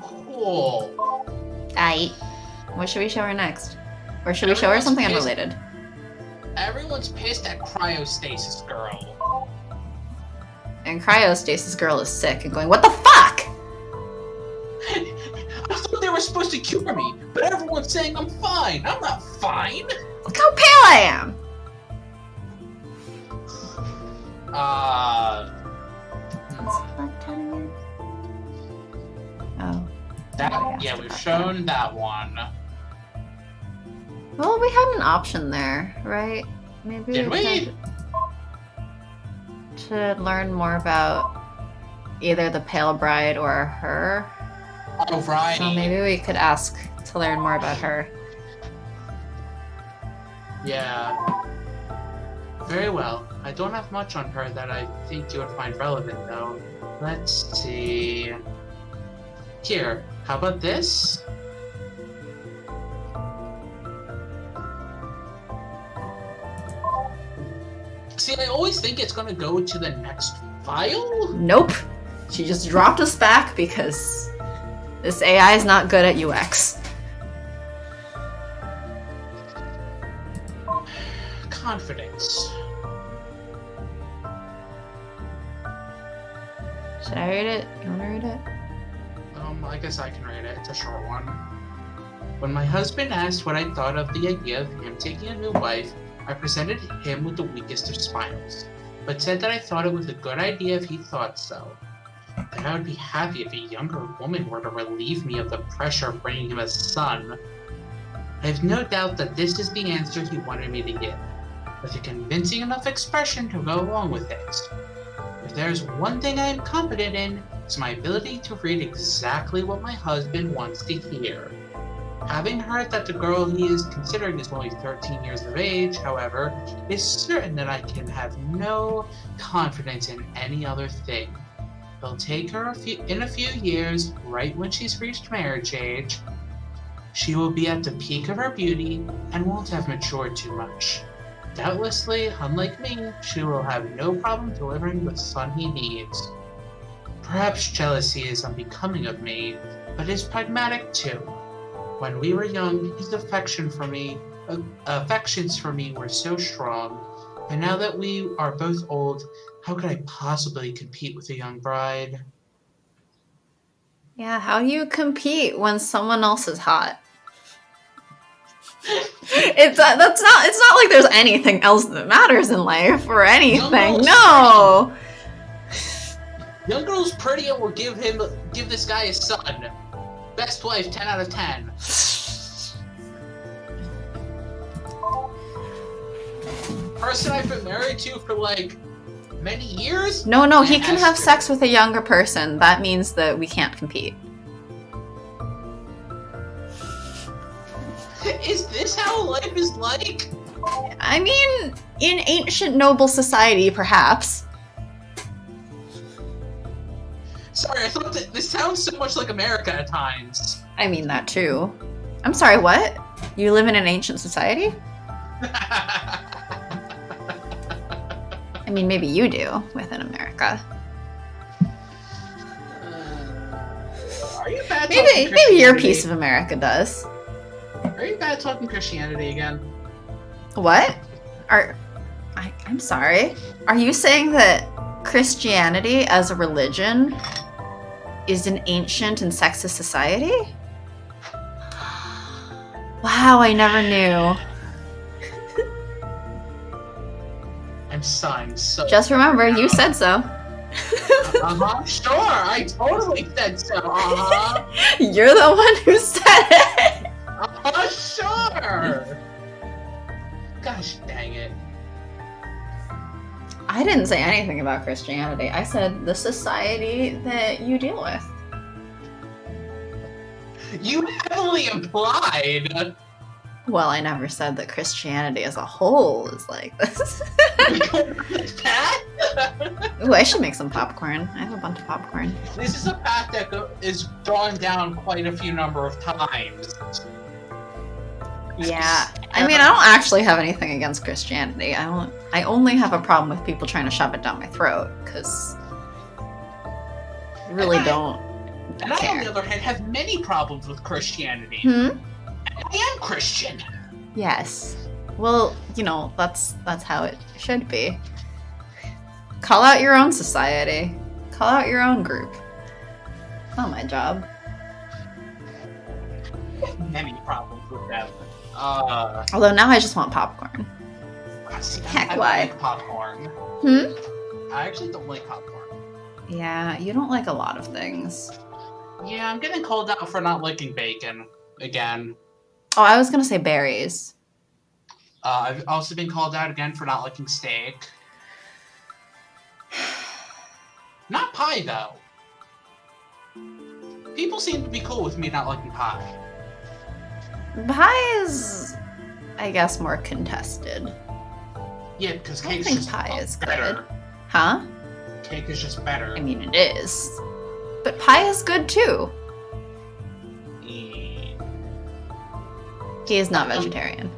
Cool. What should we show her next? Or should we show her something unrelated? Everyone's pissed at Cryostasis Girl. And Cryostasis Girl is sick and going, what the fuck? I thought they were supposed to cure me, but everyone's saying I'm fine. I'm not fine. Look how pale I am. Oh. Yeah, we've shown that one. Well, we had an option there, right? Maybe Did we? To learn more about either the Pale Bride or her. Oh, right. So maybe we could ask to learn more about her. Yeah. Very well. I don't have much on her that I think you would find relevant, though. Let's see. Here, how about this? See, I always think it's gonna go to the next file. Nope. She just dropped us back because this AI is not good at UX. Confidence. Should I read it? You wanna read it? I guess I can read it. It's a short one. When my husband asked what I thought of the idea of him taking a new wife, I presented him with the weakest of smiles, but said that I thought it was a good idea if he thought so. That I would be happy if a younger woman were to relieve me of the pressure of bringing him a son. I have no doubt that this is the answer he wanted me to give, with a convincing enough expression to go along with it. If there's one thing I am competent in, it's my ability to read exactly what my husband wants to hear. Having heard that the girl he is considering is only 13 years of age, however, is certain that I can have no confidence in any other thing. He'll take her in a few years, right when she's reached marriage age. She will be at the peak of her beauty and won't have matured too much. Doubtlessly, unlike me, she will have no problem delivering the son he needs. Perhaps jealousy is unbecoming of me, but is pragmatic too. When we were young, his affections for me were so strong, and now that we are both old, how could I possibly compete with a young bride? Yeah, how do you compete when someone else is hot? It's not like there's anything else that matters in life or anything. No. Young girl's pretty and will give this guy a son. Best wife, 10 out of 10. Person I've been married to for like many years? No, he can have sex with a younger person. That means that we can't compete. Is this how life is like? I mean, in ancient noble society, perhaps. Sorry, I thought that this sounds so much like America at times. I mean that too. I'm sorry, what? You live in an ancient society? I mean, maybe you do within America. Are you bad? Maybe your piece of America does. Are you bad talking Christianity again? What? I'm sorry. Are you saying that Christianity as a religion is an ancient and sexist society? Wow, I never knew. I'm sighing so. Just remember, you said so. Sure, I totally said so. You're the one who said it. Sure. Gosh dang it. I didn't say anything about Christianity. I said the society that you deal with. You heavily implied. Well, I never said that Christianity as a whole is like this. Pat? Ooh, I should make some popcorn. I have a bunch of popcorn. This is a path that is drawn down quite a few number of times. Yeah. I mean, I don't actually have anything against Christianity. I only have a problem with people trying to shove it down my throat, because I really don't And I, care. on the other hand, have many problems with Christianity. I am Christian. Yes. Well, you know, that's how it should be. Call out your own society. Call out your own group. It's not my job. Many problems with them. Although now I just want popcorn. See, Heck, I why? don't like popcorn. I actually don't like popcorn. Yeah, you don't like a lot of things. Yeah, I'm getting called out for not liking bacon again. Oh, I was gonna say berries. I've also been called out again for not liking steak. Not pie, though. People seem to be cool with me not liking pie. Pie is, I guess, more contested. Yeah, because I cake think is just pie is better. good. Huh? Cake is just better. I mean, it is. But pie is good too. He is not vegetarian.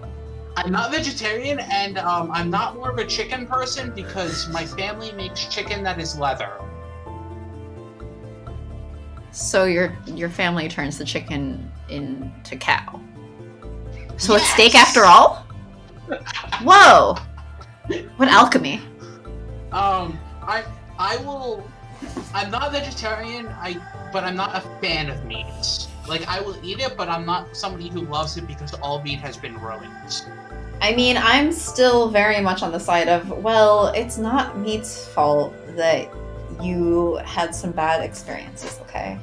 I'm not vegetarian, and I'm not more of a chicken person because my family makes chicken that is leather. So your family turns the chicken into cow. So it's Yes! steak after all? Whoa! What alchemy? I'm not vegetarian, but I'm not a fan of meat. Like, I will eat it, but I'm not somebody who loves it because all meat has been ruined. I mean, I'm still very much on the side of, well, it's not meat's fault that you had some bad experiences, okay?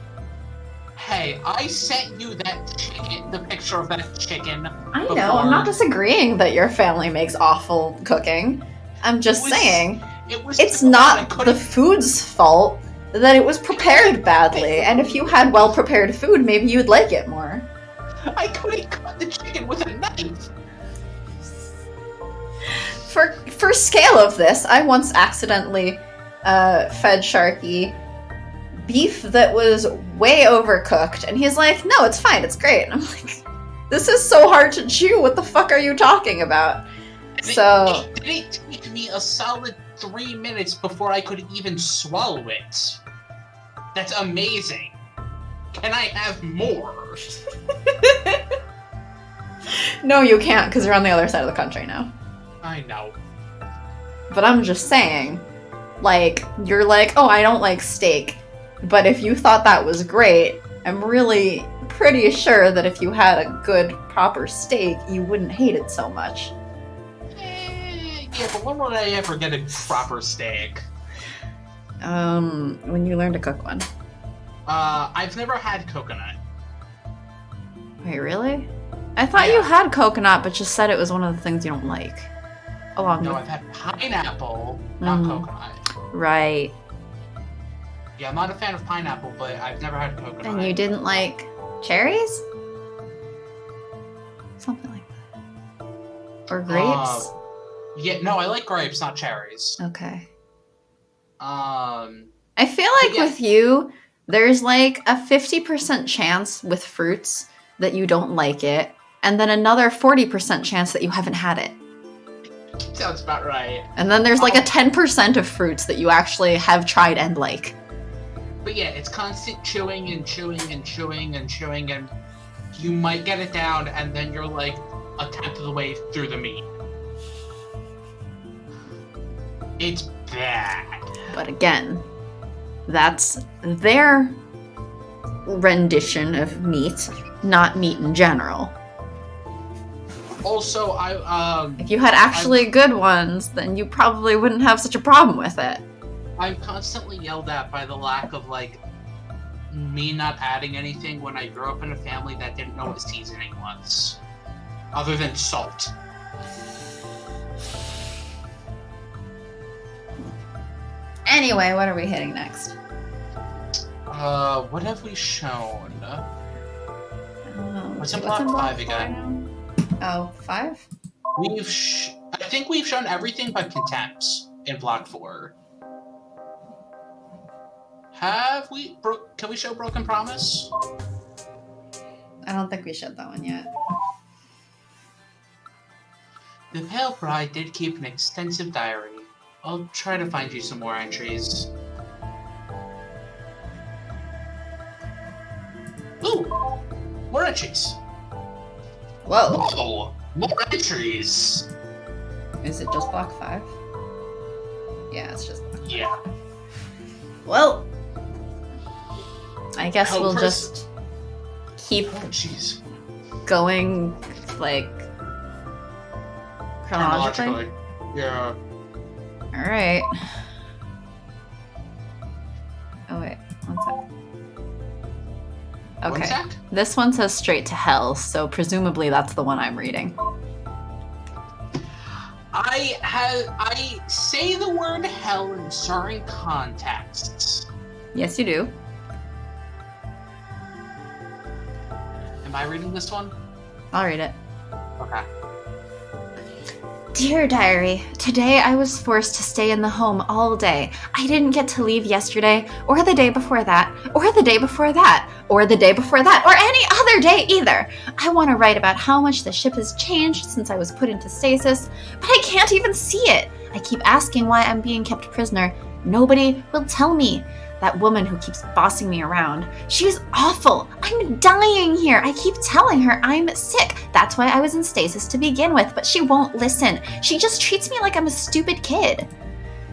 Hey, I sent you that chicken, the picture of that chicken. I know, I'm not disagreeing that your family makes awful cooking. I'm just saying, it's not the food's fault that it was prepared badly, and if you had well-prepared food, maybe you'd like it more. I couldn't cut the chicken with a knife. For scale of this, I once accidentally fed Sharky beef that was way overcooked, and he's like, no, it's fine, it's great. And I'm like, this is so hard to chew, what the fuck are you talking about? So... It took me a solid 3 minutes before I could even swallow it. That's amazing. Can I have more? No, you can't, because you're on the other side of the country now. I know. But I'm just saying, like, you're like, oh, I don't like steak. But if you thought that was great, I'm really pretty sure that if you had a good, proper steak, you wouldn't hate it so much. Yeah, but when would I ever get a proper steak? When you learn to cook one. I've never had coconut. Wait, really? I thought you had coconut, but just said it was one of the things you don't like. Along No, with... I've had pineapple, not coconut. Right. Yeah, I'm not a fan of pineapple, but I've never had coconut. And you didn't like cherries? Something like that. Or grapes? Yeah, no, I like grapes, not cherries. Okay. I feel like with you, there's like a 50% chance with fruits that you don't like it, and then another 40% chance that you haven't had it. Sounds about right. And then there's like a 10% of fruits that you actually have tried and like. But yeah, it's constant chewing and chewing and chewing and chewing, and you might get it down, and then you're like a tenth of the way through the meat. It's bad. But again, that's their rendition of meat, not meat in general. Also, if you had actually good ones, then you probably wouldn't have such a problem with it. I'm constantly yelled at by the lack of, like, me not adding anything when I grew up in a family that didn't know what seasoning was. Other than salt. Anyway, what are we hitting next? What have we shown? What's in What's block in 5 4 again? now? Oh, 5? I think we've shown everything but contempts in block 4. Have we? Can we show Broken Promise? I don't think we showed that one yet. The Pale Bride did keep an extensive diary. I'll try to find you some more entries. Ooh! More entries! Whoa! Whoa! More entries! Is it just block 5? Yeah, it's just block 5. Yeah. Well, I guess Oh, we'll just keep jeez. going, like, chronologically. Yeah. Alright. Oh, wait. One sec. One Okay. sec? This one says straight to hell, so presumably that's the one I'm reading. I say the word hell in certain contexts. Yes, you do. Am I reading this one? I'll read it. Okay. Dear Diary, today I was forced to stay in the home all day. I didn't get to leave yesterday, or the day before that, or the day before that, or the day before that, or any other day either. I want to write about how much the ship has changed since I was put into stasis, but I can't even see it. I keep asking why I'm being kept prisoner. Nobody will tell me. That woman who keeps bossing me around, she's awful. I'm dying here. I keep telling her I'm sick. That's why I was in stasis to begin with, but she won't listen. She just treats me like I'm a stupid kid.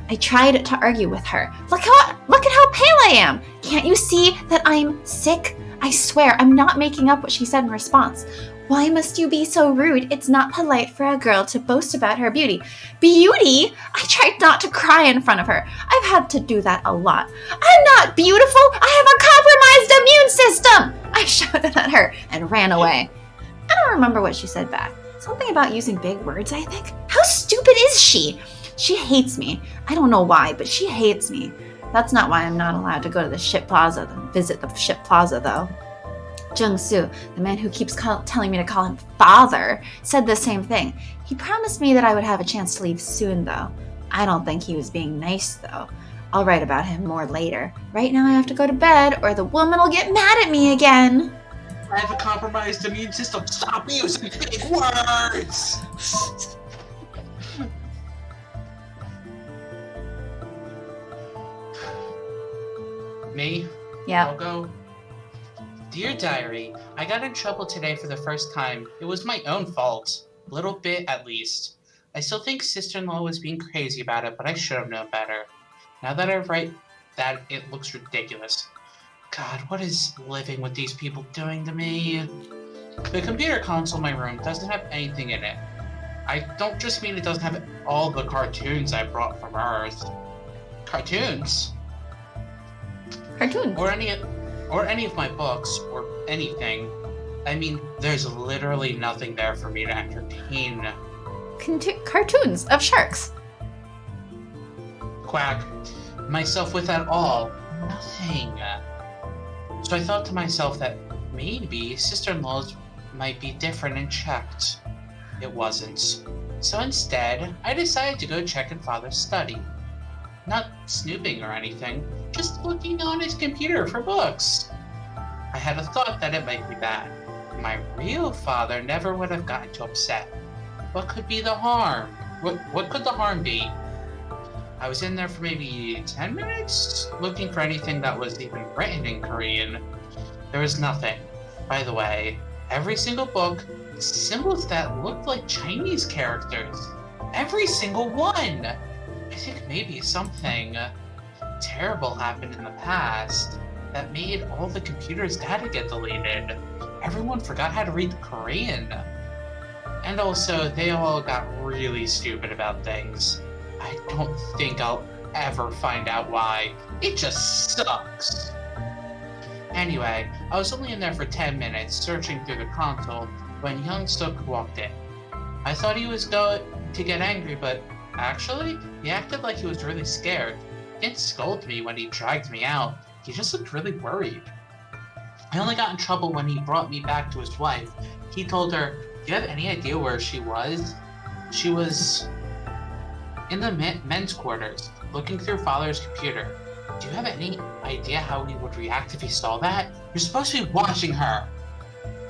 I tried to argue with her. Look at how pale I am. Can't you see that I'm sick? I swear, I'm not making up what she said in response. Why must you be so rude? It's not polite for a girl to boast about her beauty. Beauty? I tried not to cry in front of her. I've had to do that a lot. I'm not beautiful. I have a compromised immune system. I shouted at her and ran away. I don't remember what she said back. Something about using big words, I think. How stupid is she? She hates me. I don't know why, but she hates me. That's not why I'm not allowed to go to the ship plaza, visit the ship plaza, though. Jung-soo, the man who keeps telling me to call him father, said the same thing. He promised me that I would have a chance to leave soon, though. I don't think he was being nice, though. I'll write about him more later. Right now I have to go to bed, or the woman will get mad at me again. I have a compromised immune system. Stop using big words! Me? Yeah. I'll go. Dear Diary, I got in trouble today for the first time. It was my own fault. A little bit, at least. I still think sister-in-law was being crazy about it, but I should have known better. Now that I write that, it looks ridiculous. God, what is living with these people doing to me? The computer console in my room doesn't have anything in it. I don't just mean it doesn't have all the cartoons I brought from Earth. Cartoons? Cartoons. Or any of my books, or anything. I mean, there's literally nothing there for me to entertain. Cartoons of sharks. Quack. Myself with at all. Nothing. So I thought to myself that maybe sister-in-laws might be different and checked. It wasn't. So instead, I decided to go check in Father's study. Not snooping or anything, just looking on his computer for books. I had a thought that it might be bad. My real father never would have gotten too upset. What could be the harm? What could the harm be? I was in there for maybe 10 minutes, looking for anything that was even written in Korean. There was nothing. By the way, every single book, symbols that looked like Chinese characters. Every single one! I think maybe something terrible happened in the past that made all the computer's data get deleted. Everyone forgot how to read the Korean. And also, they all got really stupid about things. I don't think I'll ever find out why. It just sucks. Anyway, I was only in there for 10 minutes searching through the console when Young Suk walked in. I thought he was going to get angry, but actually, he acted like he was really scared. didn't scold me when he dragged me out. He just looked really worried. I only got in trouble when he brought me back to his wife. He told her, "Do you have any idea where she was?" She was in the men's quarters, looking through Father's computer. Do you have any idea how he would react if he saw that? You're supposed to be watching her!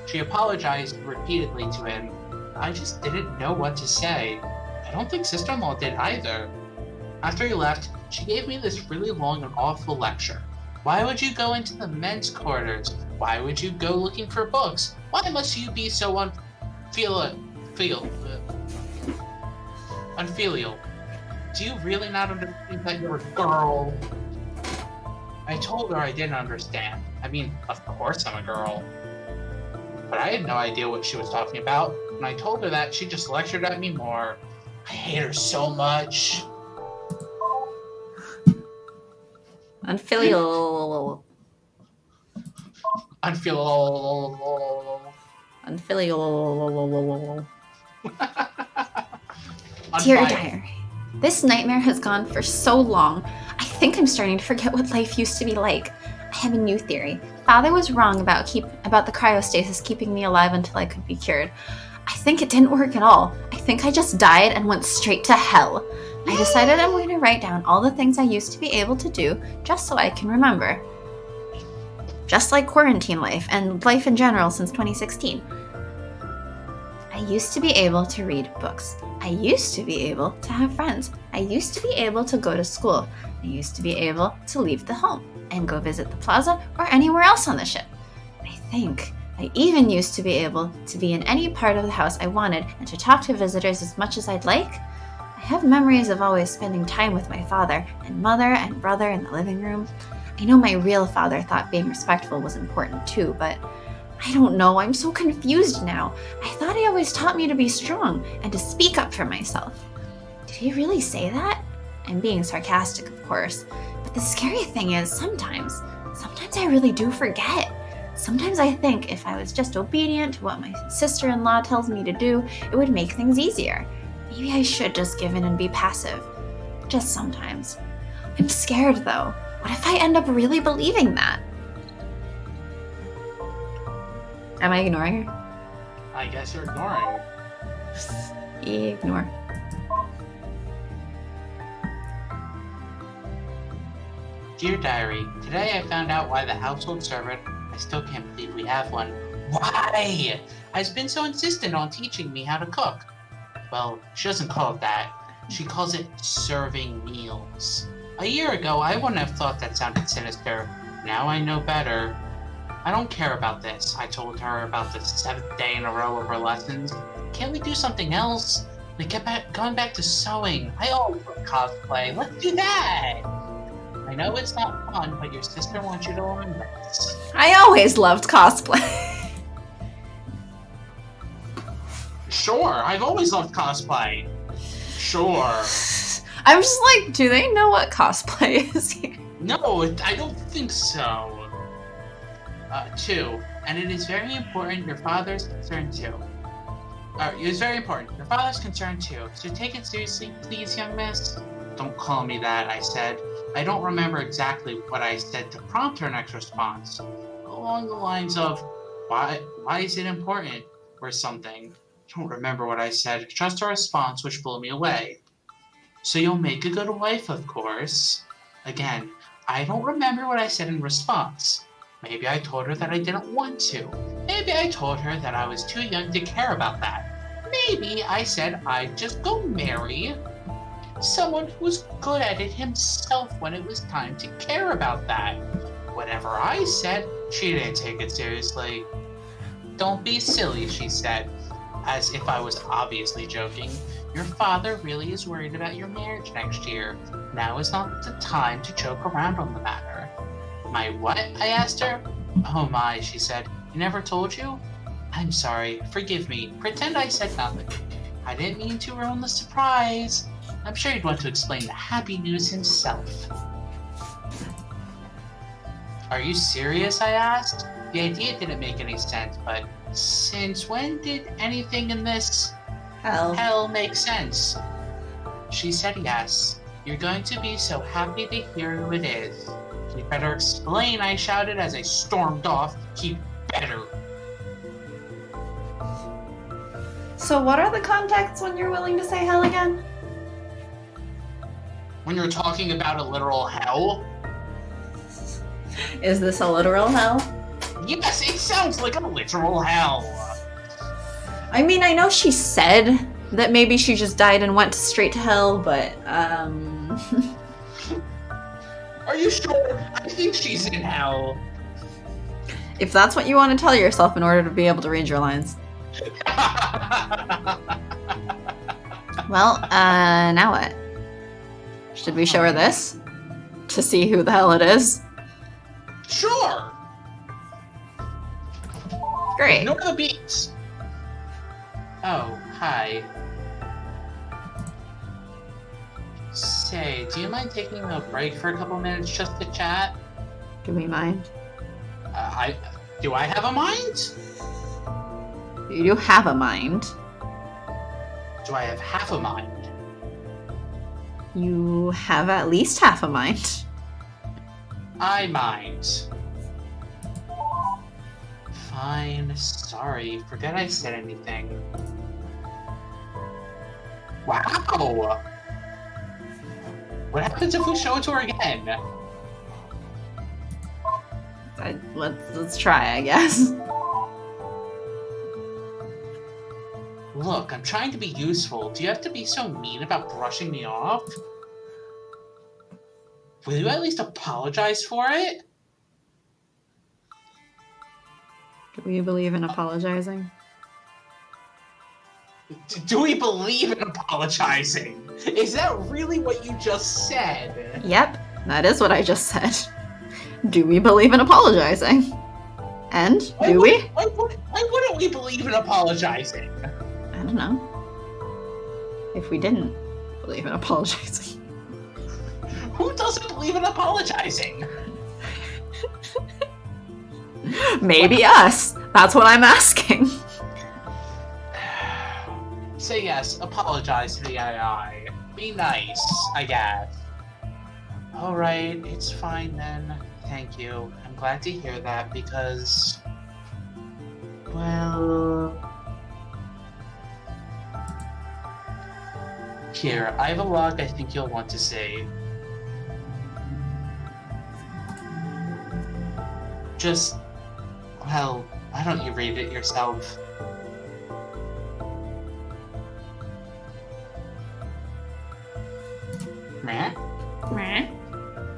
She apologized repeatedly to him. I just didn't know what to say. I don't think sister-in-law did either. After he left, she gave me this really long and awful lecture. Why would you go into the men's quarters? Why would you go looking for books? Why must you be so unfilial? Do you really not understand that you're a girl? I told her I didn't understand. I mean, of course I'm a girl. But I had no idea what she was talking about. When I told her that, she just lectured at me more. I hate her so much. Unfilial. Unfilial. Unfilial. Dear Diary, this nightmare has gone for so long. I think I'm starting to forget what life used to be like. I have a new theory. Father was wrong about the cryostasis keeping me alive until I could be cured. I think it didn't work at all. I think I just died and went straight to hell. I decided I'm going to write down all the things I used to be able to do just so I can remember. Just like quarantine life and life in general since 2016. I used to be able to read books. I used to be able to have friends. I used to be able to go to school. I used to be able to leave the home and go visit the plaza or anywhere else on the ship. I think I even used to be able to be in any part of the house I wanted and to talk to visitors as much as I'd like. I have memories of always spending time with my father and mother and brother in the living room. I know my real father thought being respectful was important too, but I don't know, I'm so confused now. I thought he always taught me to be strong and to speak up for myself. Did he really say that? I'm being sarcastic, of course, but the scary thing is sometimes I really do forget. Sometimes I think if I was just obedient to what my sister-in-law tells me to do, it would make things easier. Maybe I should just give in and be passive. Just sometimes. I'm scared though. What if I end up really believing that? Am I ignoring her? I guess you're ignoring. Ignore. Dear Diary, today I found out why the household servant, I still can't believe we have one, why, has been so insistent on teaching me how to cook. Well, she doesn't call it that. She calls it serving meals. A year ago, I wouldn't have thought that sounded sinister. Now I know better. I don't care about this. I told her about the 7th day in a row of her lessons. Can't we do something else? We kept going back to sewing. I always love cosplay. Let's do that! I know it's not fun, but your sister wants you to learn this. I always loved cosplay. Sure, I've always loved cosplay. Sure. I'm just like, do they know what cosplay is here? No, I don't think so. 2, and it is very important your father's concerned too. It is very important. Your father's concerned too. So take it seriously, please, young miss. Don't call me that, I said. I don't remember exactly what I said to prompt her next response. Along the lines of, why is it important? Or something. I don't remember what I said, just a response which blew me away. So you'll make a good wife, of course. Again, I don't remember what I said in response. Maybe I told her that I didn't want to. Maybe I told her that I was too young to care about that. Maybe I said I'd just go marry someone who was good at it himself when it was time to care about that. Whatever I said, she didn't take it seriously. Don't be silly, she said, as if I was obviously joking. Your father really is worried about your marriage next year. Now is not the time to joke around on the matter. My what? I asked her. Oh my, she said. He never told you? I'm sorry. Forgive me. Pretend I said nothing. I didn't mean to ruin the surprise. I'm sure he'd want to explain the happy news himself. Are you serious? I asked. The idea didn't make any sense, but since when did anything in this hell make sense? She said yes. You're going to be so happy to hear who it is. You'd better explain, I shouted as I stormed off. He'd better. So what are the contexts when you're willing to say hell again? When you're talking about a literal hell? Is this a literal hell? Yes, it sounds like a literal hell. I mean, I know she said that maybe she just died and went straight to hell, but, Are you sure? I think she's in hell. if that's what you want to tell yourself in order to be able to read your lines. Well, now what? Should we show her this? To see who the hell it is? Sure! Great. Ignore the beats! Oh, hi. Say, do you mind taking a break for a couple minutes just to chat? Do we mind? Do I have a mind? You do have a mind. Do I have half a mind? You have at least half a mind. I mind. Fine, sorry, forget I said anything. Wow! What happens if we show it to her again? Let's try, I guess. Look, I'm trying to be useful. Do you have to be so mean about brushing me off? Will you at least apologize for it? Do we believe in apologizing? Do we believe in apologizing? Is that really what you just said? Yep, that is what I just said. Do we believe in apologizing? And do we? Why wouldn't we believe in apologizing? I don't know. If we didn't believe in apologizing. Who doesn't believe in apologizing? Maybe us. That's what I'm asking. Say yes, apologize to the AI. Be nice, I guess. Alright, it's fine then. Thank you. I'm glad to hear that because... well... Here, I have a log I think you'll want to save. Just... well, why don't you read it yourself? Meh? Meh.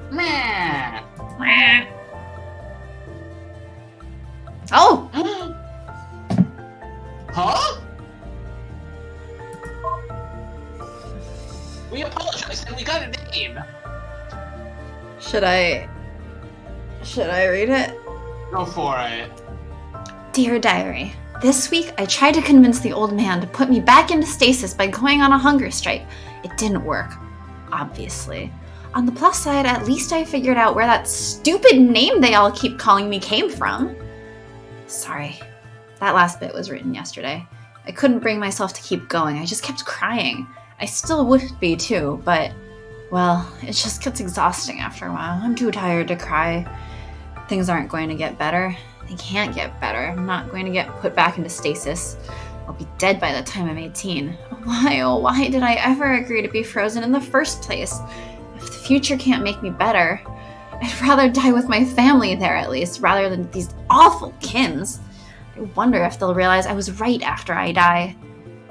Meh! Meh. Oh! Huh? We apologized and we got a name! Should I read it? Go for it. Dear Diary, this week I tried to convince the old man to put me back into stasis by going on a hunger strike. It didn't work, obviously. On the plus side, at least I figured out where that stupid name they all keep calling me came from. Sorry, that last bit was written yesterday. I couldn't bring myself to keep going. I just kept crying. I still would be too, but, well, it just gets exhausting after a while. I'm too tired to cry. Things aren't going to get better. They can't get better. I'm not going to get put back into stasis. I'll be dead by the time I'm 18. Why, oh why did I ever agree to be frozen in the first place? If the future can't make me better, I'd rather die with my family there at least, rather than these awful kins. I wonder if they'll realize I was right after I die.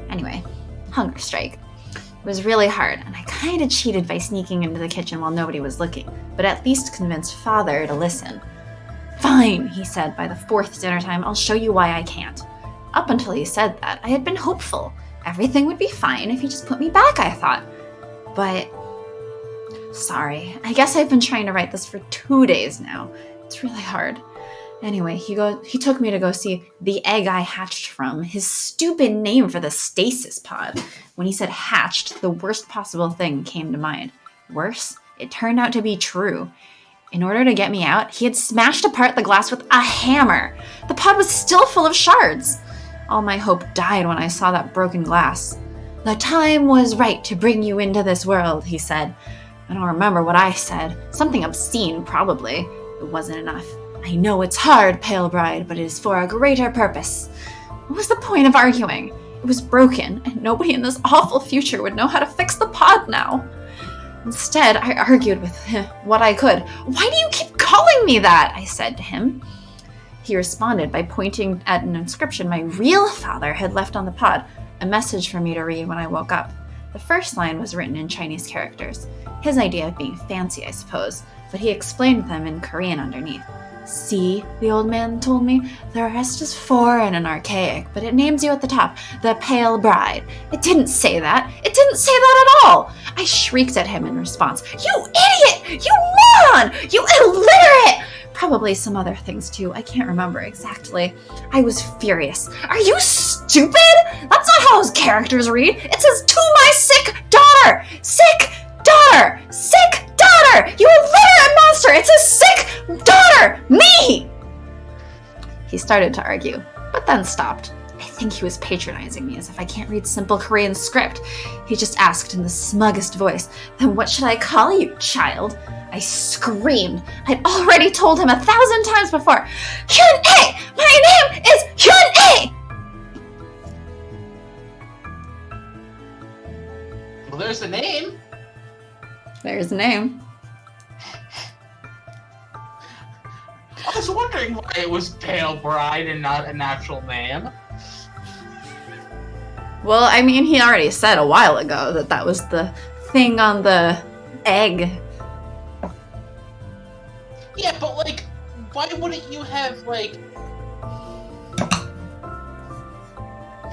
Anyway, hunger strike. It was really hard, and I kinda cheated by sneaking into the kitchen while nobody was looking, but at least convinced Father to listen. Fine, he said, by the fourth dinner time, I'll show you why I can't. Up until he said that, I had been hopeful. Everything would be fine if he just put me back, I thought. But... sorry, I guess I've been trying to write this for 2 days now. It's really hard. Anyway, he took me to go see the egg I hatched from, his stupid name for the stasis pod. When he said hatched, the worst possible thing came to mind. Worse, it turned out to be true. In order to get me out, he had smashed apart the glass with a hammer. The pod was still full of shards. All my hope died when I saw that broken glass. The time was right to bring you into this world, he said. I don't remember what I said. Something obscene, probably. It wasn't enough. I know it's hard, Pale Bride, but it is for a greater purpose. What was the point of arguing? It was broken, and nobody in this awful future would know how to fix the pod now. Instead, I argued with what I could. Why do you keep calling me that? I said to him. He responded by pointing at an inscription my real father had left on the pod, a message for me to read when I woke up. The first line was written in Chinese characters. His idea of being fancy, I suppose, but he explained them in Korean underneath. See, the old man told me, the rest is foreign and archaic, but it names you at the top, the Pale Bride. It didn't say that. It didn't say that at all. I shrieked at him in response. You idiot! You moron! You illiterate! Probably some other things too. I can't remember exactly. I was furious. Are you stupid? That's not how his characters read. It says, to my sick daughter! Sick daughter! Sick daughter! You illiterate monster! It's a sick daughter! Me! He started to argue, but then stopped. I think he was patronizing me, as if I can't read simple Korean script. He just asked in the smuggest voice, then what should I call you, child? I screamed. I'd already told him 1,000 times before. Hyun-A! My name is Hyun-A! Well, there's the name. There's the name. I was wondering why it was Pale Bride and not an actual name. Well, I mean, he already said a while ago that that was the thing on the egg. Yeah, but, like, why wouldn't you have, like...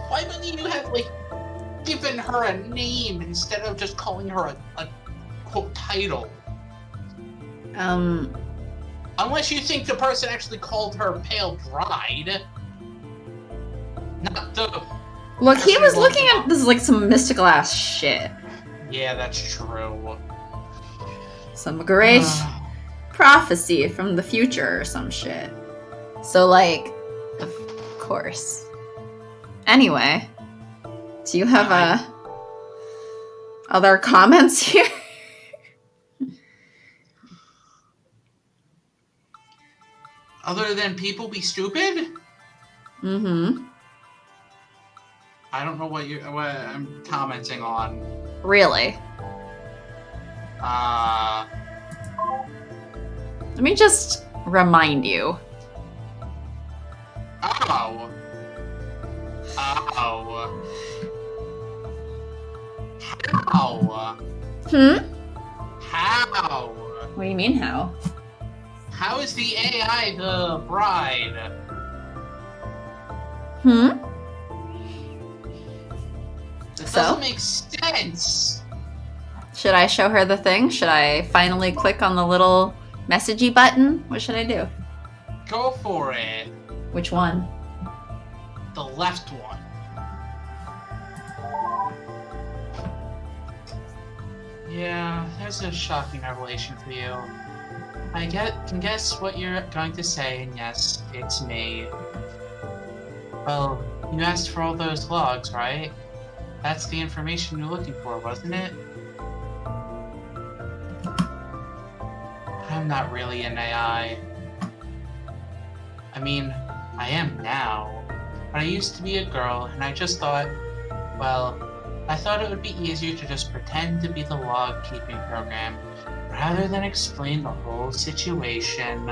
Why wouldn't you have, like, given her a name instead of just calling her a quote, title? Unless you think the person actually called her Pale Bride. Not the... Look, he was looking at this like some mystical ass shit. Yeah, that's true. Some great prophecy from the future or some shit. So, like, of course. Anyway, do you have other comments here? Other than people be stupid? Mm-hmm. I don't know what I'm commenting on. Really? Let me just remind you. Oh. How? How? What do you mean, how? How is the AI the bride? That doesn't make sense. Should I show her the thing? Should I finally click on the little messagey button? What should I do? Go for it. Which one? The left one. Yeah, there's a shocking revelation for you. I can guess what you're going to say, and yes, it's me. Well, you asked for all those logs, right? That's the information you're looking for, wasn't it? I'm not really an AI. I mean, I am now, but I used to be a girl, and I just thought, well, I thought it would be easier to just pretend to be the log-keeping program, rather than explain the whole situation.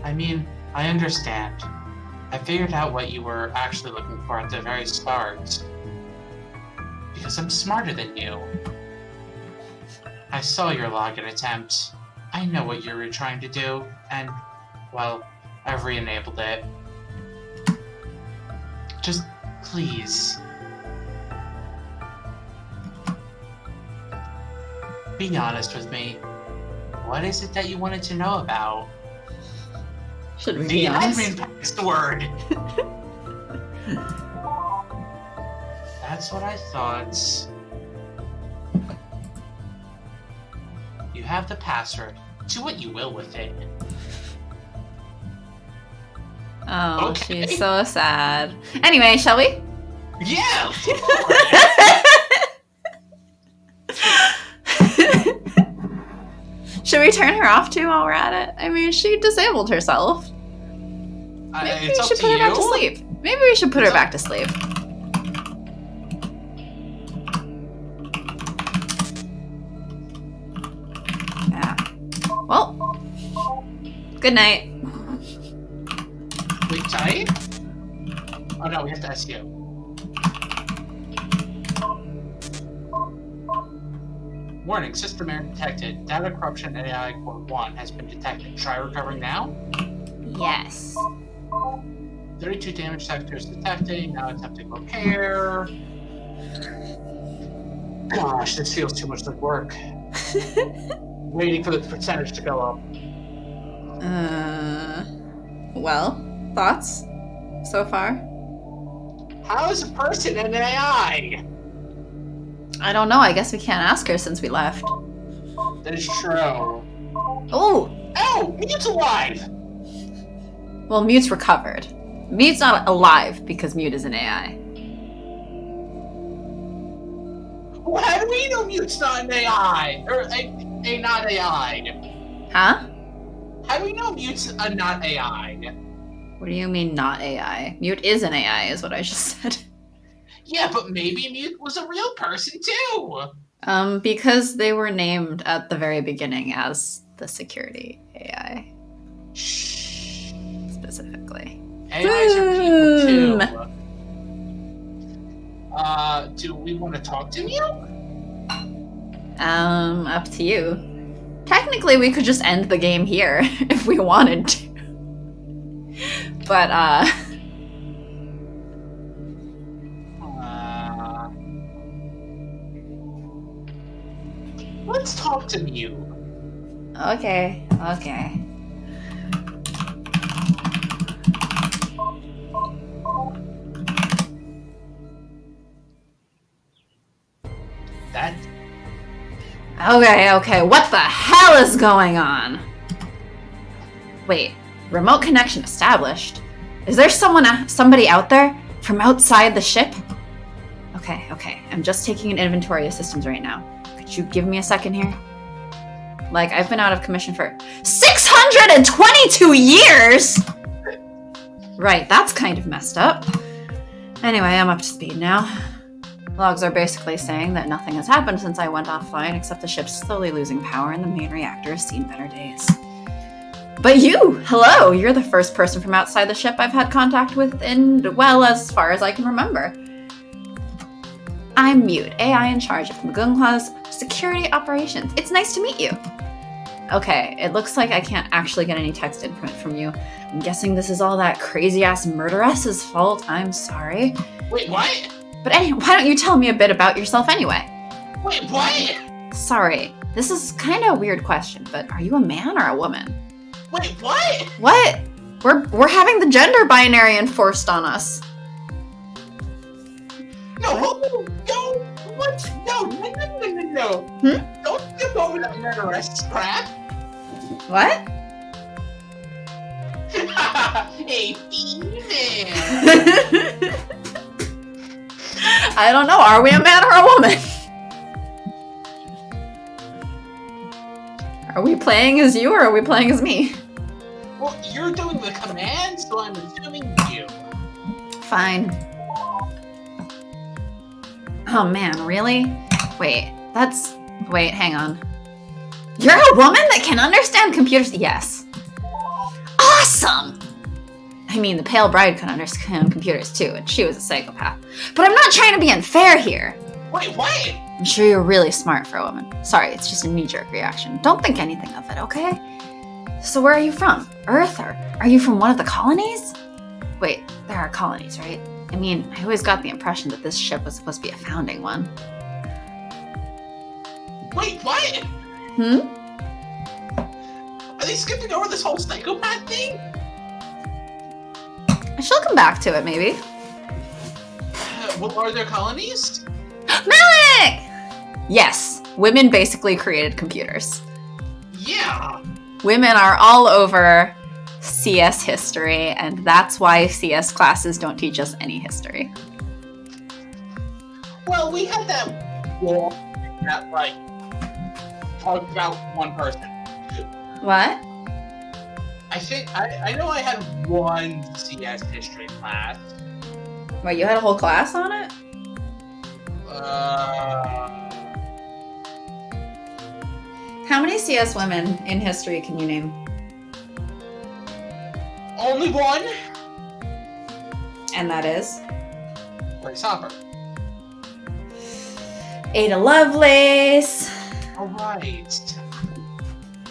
I mean, I understand. I figured out what you were actually looking for at the very start. Because I'm smarter than you. I saw your login attempt. I know what you were trying to do, and, well, I've re-enabled it. Just, please. Be honest with me. What is it that you wanted to know about? Should we The be honest? admin password! That's what I thought. You have the password. Do what you will with it. Oh, Okay. she's so sad. Anyway, shall we? Yeah! Should we turn her off too while we're at it? I mean, she disabled herself. Maybe we should put her back to sleep. Maybe we should put her back to sleep. Yeah. Well, good night. Wait, sorry? Oh no, we have to ask you. Warning, system error detected. Data corruption AI Core 1 has been detected. Try recovering now? Yes. 32 damage sectors detecting. Now attempting repair. Gosh, this feels too much like work. Waiting for the percentage to go up. Well, thoughts so far? How is a person an AI? I don't know. I guess we can't ask her since we left. That is true. Oh! Oh, Mute's alive! Well, Mute's recovered. Mute's not alive because Mute is an AI. Well, how do we know Mute's not an AI? Or a not AI? Huh? How do we know Mute's a not AI? What do you mean not AI? Mute is an AI is what I just said. Yeah, but maybe Mute was a real person too! Because they were named at the very beginning as the security AI. Shh. Specifically. AIs are people too. Do we want to talk to Mute? Up to you. Technically, we could just end the game here if we wanted to. But, let's talk to Mute. Okay. That... Okay, what the hell is going on? Wait, remote connection established? Is there somebody out there from outside the ship? Okay, I'm just taking an inventory of systems right now. Could you give me a second here? Like, I've been out of commission for 622 years! Right, that's kind of messed up. Anyway, I'm up to speed now. Logs are basically saying that nothing has happened since I went offline except the ship's slowly losing power and the main reactor has seen better days. But you! Hello! You're the first person from outside the ship I've had contact with in, well, as far as I can remember. I'm Mute, AI in charge of Mugunghwa's security operations. It's nice to meet you. Okay, it looks like I can't actually get any text input from you. I'm guessing this is all that crazy-ass murderess's fault. I'm sorry. Wait, what? But anyway, why don't you tell me a bit about yourself anyway? Wait, what? Sorry, this is kind of a weird question, but are you a man or a woman? Wait, what? What? We're having the gender binary enforced on us. No, what? No. Don't skip over that murderous crap. What? A female. I don't know. Are we a man or a woman? Are we playing as you or are we playing as me? Well, you're doing the command, so I'm assuming you. Fine. Oh man, really? Wait, hang on. You're a woman that can understand computers? Yes. Awesome! I mean, the Pale Bride could understand computers too, and she was a psychopath. But I'm not trying to be unfair here. Wait, what? I'm sure you're really smart for a woman. Sorry, it's just a knee-jerk reaction. Don't think anything of it, okay? So where are you from? Earth, or are you from one of the colonies? Wait, there are colonies, right? I mean, I always got the impression that this ship was supposed to be a founding one. Wait, what? Hmm? Are they skipping over this whole psychopath thing? She'll come back to it, maybe. Well, are there colonies? Malik! Yes, women basically created computers. Yeah. Women are all over CS history, and that's why CS classes don't teach us any history. Well, we had that wall that, like, talked about one person. What? I know I had one CS history class. Wait, you had a whole class on it? How many CS women in history can you name? Only one. And that is? Grace Hopper. Ada Lovelace. All right.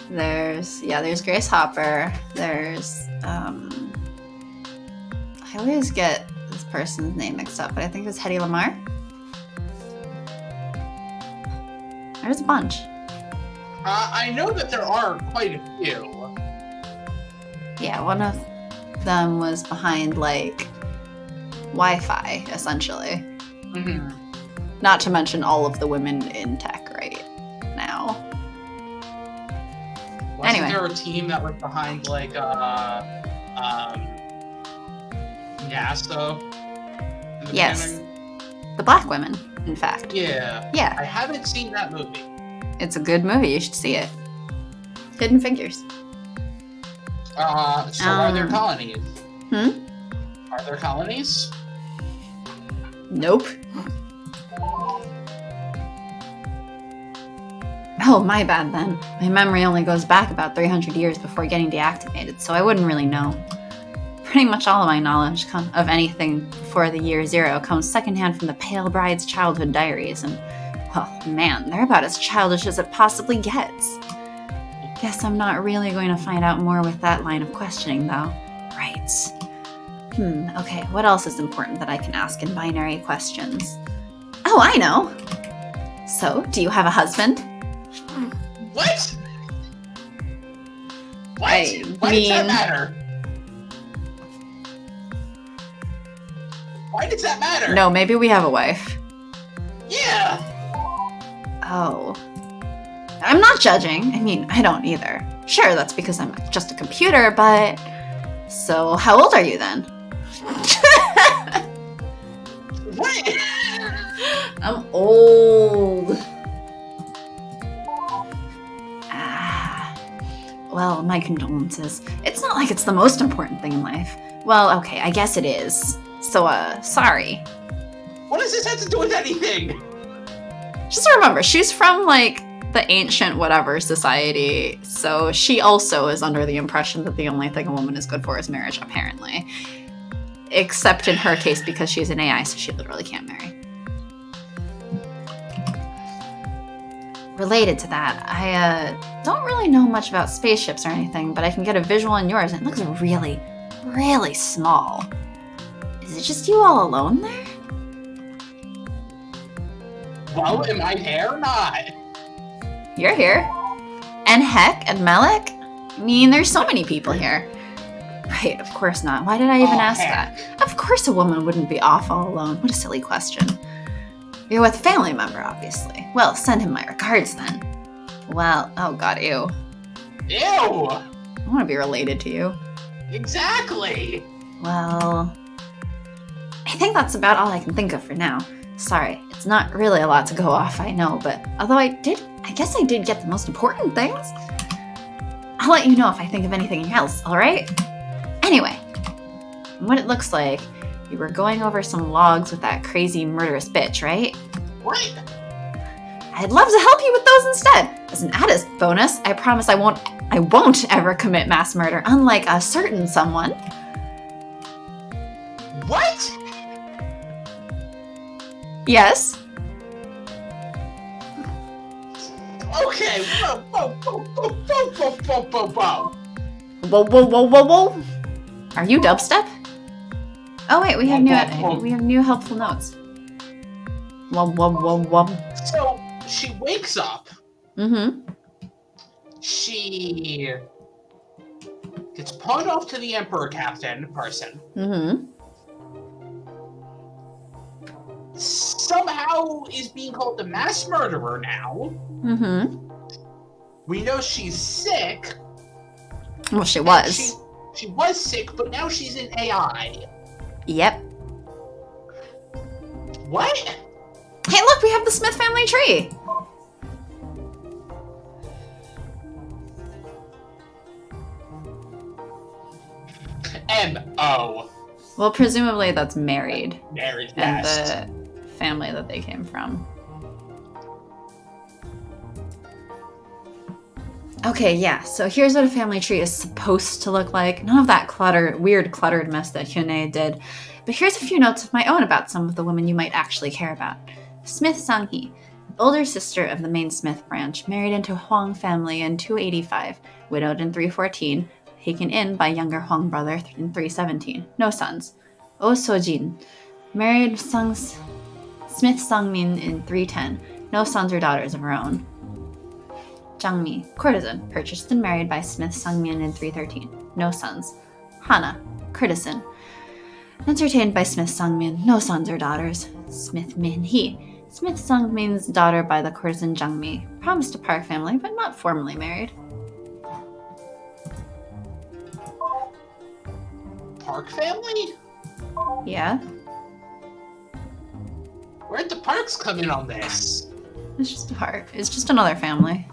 There's Grace Hopper. There's, I always get this person's name mixed up, but I think it's Hedy Lamarr. There's a bunch. I know that there are quite a few. Yeah, one of them was behind, like, Wi-Fi, essentially. Mm-hmm. Not to mention all of the women in tech right now. Wasn't Anyway. there a team that was behind, like, NASA? In the Yes. beginning? The black women, in fact. Yeah. Yeah, I haven't seen that movie. it's a good movie. You should see it. Hidden Figures. So are there colonies? Hmm? Are there colonies? Nope. Oh, my bad then. My memory only goes back about 300 years before getting deactivated, so I wouldn't really know. Pretty much all of my knowledge of anything before the year 0 comes secondhand from the Pale Bride's childhood diaries, and, well, man, they're about as childish as it possibly gets. Guess I'm not really going to find out more with that line of questioning, though. Right. Okay, what else is important that I can ask in binary questions? Oh, I know! So, do you have a husband? What? What? I Why does that mean- matter? Why does that matter? No, maybe we have a wife. Yeah. Oh. I'm not judging. I mean, I don't either. Sure, that's because I'm just a computer, but... So, how old are you then? What? I'm old. Well, my condolences. It's not like it's the most important thing in life. Well, okay, I guess it is. So, sorry. What does this have to do with anything? Just remember, she's from, like, the ancient whatever society, so she also is under the impression that the only thing a woman is good for is marriage, apparently. Except in her case, because she's an AI, so she literally can't marry. Related to that, I don't really know much about spaceships or anything, but I can get a visual in yours, and it looks really, really small. Is it just you all alone there? Well, am I there or not? You're here. And Heck and Melek? I mean, there's so many people here. Right, of course not. Why did I even ask heck. that? Of course a woman wouldn't be off all alone. What a silly question. You're with a family member, obviously. Well, send him my regards then. Well, oh god, ew. Ew! I want to be related to you. Exactly! Well, I think that's about all I can think of for now. Sorry, it's not really a lot to go off, I know, but although I guess I did get the most important things. I'll let you know if I think of anything else, alright? Anyway, what it looks like, you were going over some logs with that crazy murderous bitch, right? What? I'd love to help you with those instead. As an added bonus, I promise I won't ever commit mass murder, unlike a certain someone. What? Yes? Okay, whoa. Whoa. Are you dubstep? Oh wait, we have new helpful notes. Whoa. So, she wakes up, Mm-hmm. she gets pawned off to the Emperor Captain person. Mm-hmm. Somehow is being called the mass murderer now. Mm-hmm. We know she's sick. Well, she was. She was sick, but now she's an AI. Yep. What? Hey, look, we have the Smith family tree. M.O. Well, presumably that's married. Married, And yes. the family that they came from. Okay, yeah, so here's what a family tree is supposed to look like. None of that weird cluttered mess that Hyune did. But here's a few notes of my own about some of the women you might actually care about. Smith Sang-hee, older sister of the main Smith branch, married into Hwang family in 285, widowed in 314, taken in by younger Hwang brother in 317. No sons. Oh Sojin, married Smith Sangmin in 310. No sons or daughters of her own. Jangmi, courtesan, purchased and married by Smith Sangmin in 313. No sons. Hana, courtesan, entertained by Smith Sangmin. No sons or daughters. Smith Min-hee, Smith Sangmin's daughter by the courtesan Jangmi. Promised to Park family, but not formally married. Park family? Yeah, Where'd the Parks come in on this? it's just a Park. It's just another family.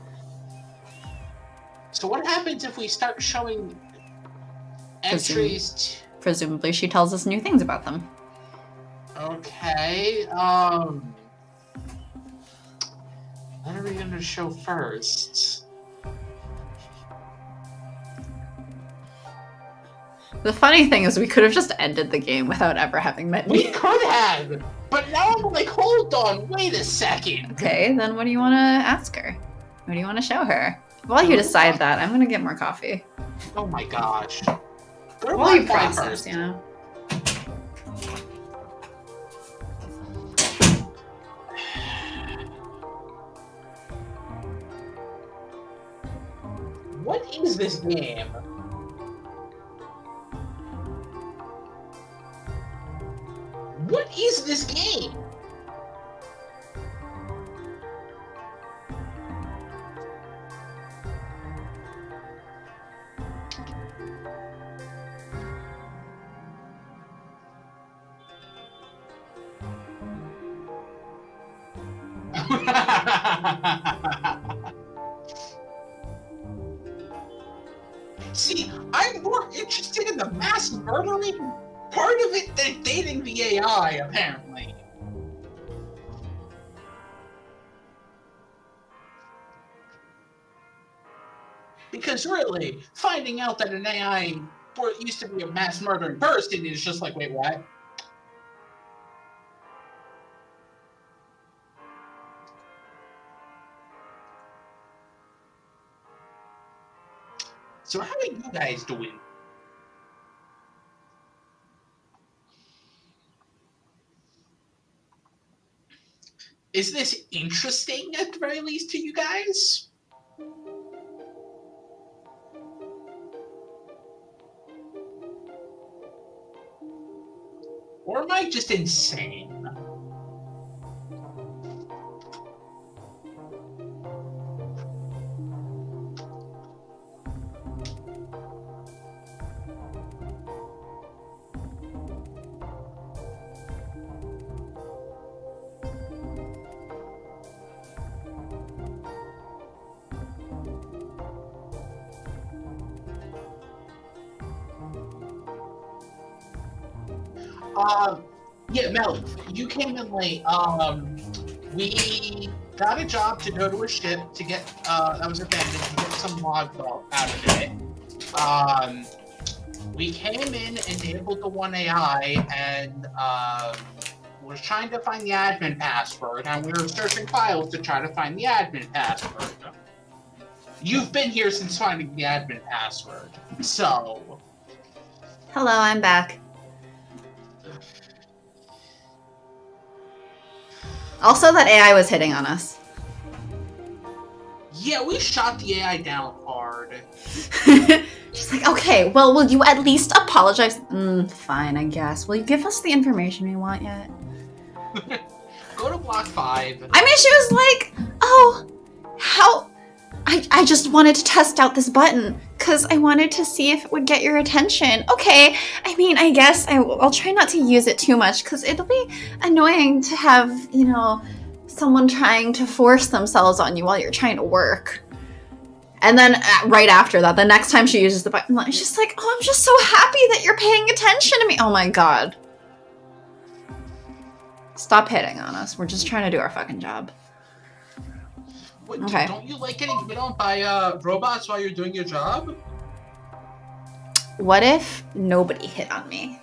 So what happens if we start showing entries? Presumably she tells us new things about them. Okay. What are we gonna show first? The funny thing is we could have just ended the game without ever having met We me. could have, but now I'm like, hold on, wait a second. Okay, then what do you want to ask her? What do you want to show her? While you decide that, I'm gonna get more coffee. Oh my gosh. Go to While you Black Five process, first. you know. What is this game? What is this game? See, I'm more interested in the mass murdering part of it than dating the AI, apparently. Because really, finding out that an AI used to be a mass murdering person is just like, wait, what? So how are you guys doing? Is this interesting at the very least to you guys? Or am I just insane? Yeah, Mel, you came in late. We got a job to go to a ship to get, that was abandoned, to get some logs out of it. We came in, enabled the one AI, and, was trying to find the admin password, and we were searching files to try to find the admin password. You've been here since finding the admin password, so... Hello, I'm back. Also, that AI was hitting on us. Yeah, we shot the AI down hard. She's like, okay, well, will you at least apologize? Fine, I guess. Will you give us the information we want yet? Go to block 5. I mean, she was like, oh, how... I just wanted to test out this button because I wanted to see if it would get your attention. Okay, I mean, I guess I'll try not to use it too much because it'll be annoying to have, you know, someone trying to force themselves on you while you're trying to work. And then right after that, the next time she uses the button, she's just like, oh, I'm just so happy that you're paying attention to me. Oh my god. Stop hitting on us. We're just trying to do our fucking job. What, Okay. Don't you like getting hit on by robots while you're doing your job? What if nobody hit on me?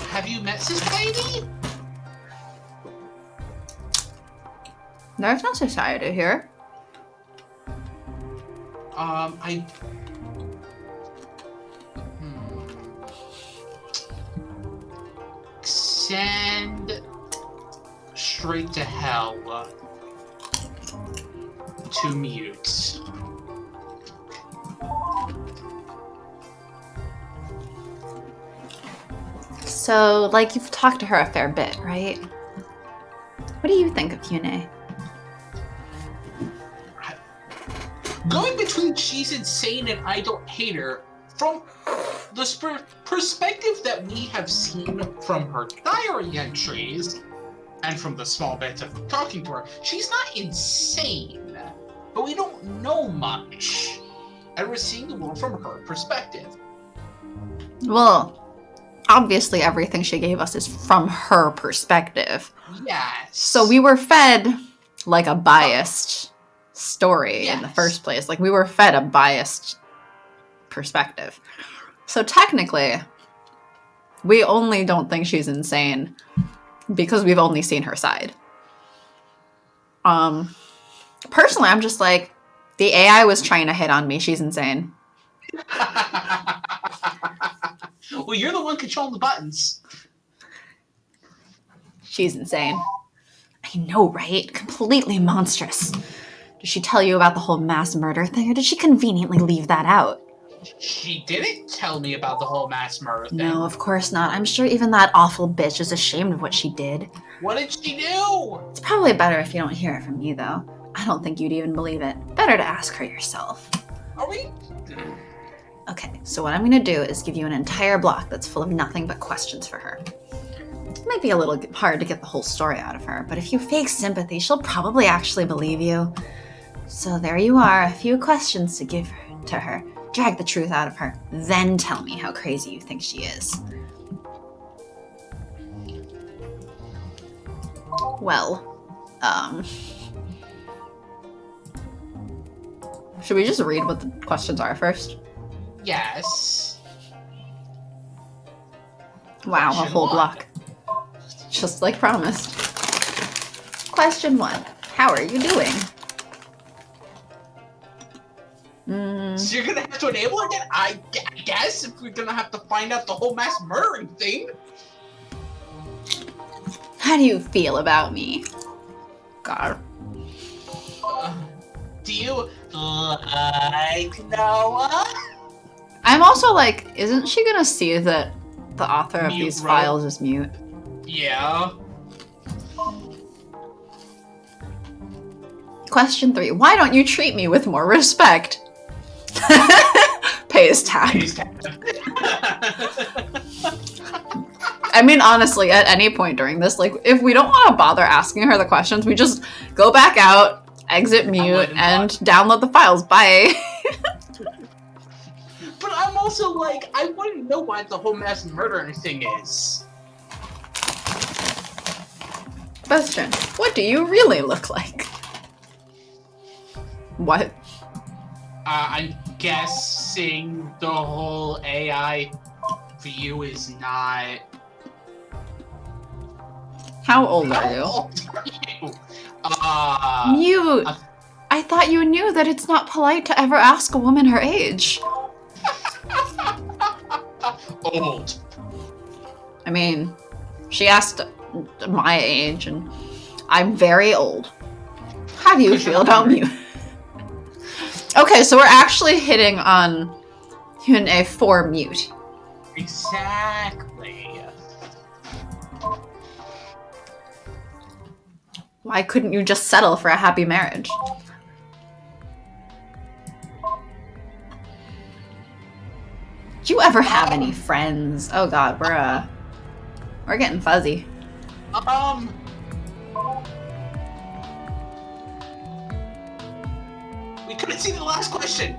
Have you met society? There's no society here. Send straight to hell to mute. So, like, you've talked to her a fair bit, right? What do you think of Yune? Going between she's insane and I don't hate her, from the perspective that we have seen from her diary entries, and from the small bits of talking to her, she's not insane, but we don't know much, and we're seeing the world from her perspective. Well, obviously everything she gave us is from her perspective. Yes. So we were fed, like, a biased story in the first place. Like, we were fed a biased perspective. So technically, we only don't think she's insane because we've only seen her side. Personally, I'm just like, the AI was trying to hit on me. She's insane. Well, you're the one controlling the buttons. She's insane. I know, right? Completely monstrous. Did she tell you about the whole mass murder thing, or did she conveniently leave that out? She didn't tell me about the whole mass murder thing. No, of course not. I'm sure even that awful bitch is ashamed of what she did. What did she do? It's probably better if you don't hear it from me, though. I don't think you'd even believe it. Better to ask her yourself. Are we? Okay, so what I'm gonna do is give you an entire block that's full of nothing but questions for her. It might be a little hard to get the whole story out of her, but if you fake sympathy, she'll probably actually believe you. So there you are, a few questions to give to her. Drag the truth out of her, then tell me how crazy you think she is. Well, should we just read what the questions are first? Yes. Wow, a Question whole one. block. Just like promised. Question 1. How are you doing? So you're gonna have to enable it again? I guess if we're gonna have to find out the whole mass murdering thing. How do you feel about me? God. Do you like Noah? I'm also like, isn't she gonna see that the author of Mute these wrote. files is mute? Yeah. Question 3. Why don't you treat me with more respect? Pay his tab. I mean, honestly, at any point during this, like, if we don't want to bother asking her the questions, we just go back out, exit mute, and download the files. Bye. But I'm also like, I want to know why the whole mass murdering thing is. Question. What do you really look like? What? I'm guessing the whole AI view is not... How old are How you? old are you? Mute. I thought you knew that it's not polite to ever ask a woman her age. Old. I mean, she asked my age, and I'm very old. How do you feel about Mute? Okay, so we're actually hitting on Hyun-A for Mute. Exactly. Why couldn't you just settle for a happy marriage? Do you ever have any friends? Oh god, we're We're getting fuzzy. We couldn't see the last question.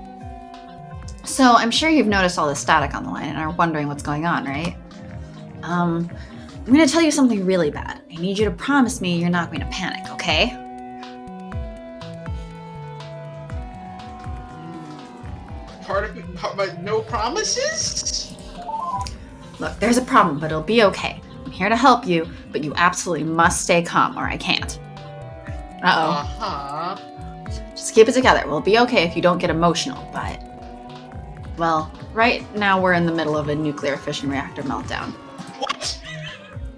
So I'm sure you've noticed all the static on the line and are wondering what's going on, right? I'm gonna tell you something really bad. I need you to promise me you're not going to panic, okay? But no promises? Look, there's a problem, but it'll be okay. I'm here to help you, but you absolutely must stay calm or I can't. Uh-oh. Just keep it together. We'll be okay if you don't get emotional, but... Well, right now we're in the middle of a nuclear fission reactor meltdown. What?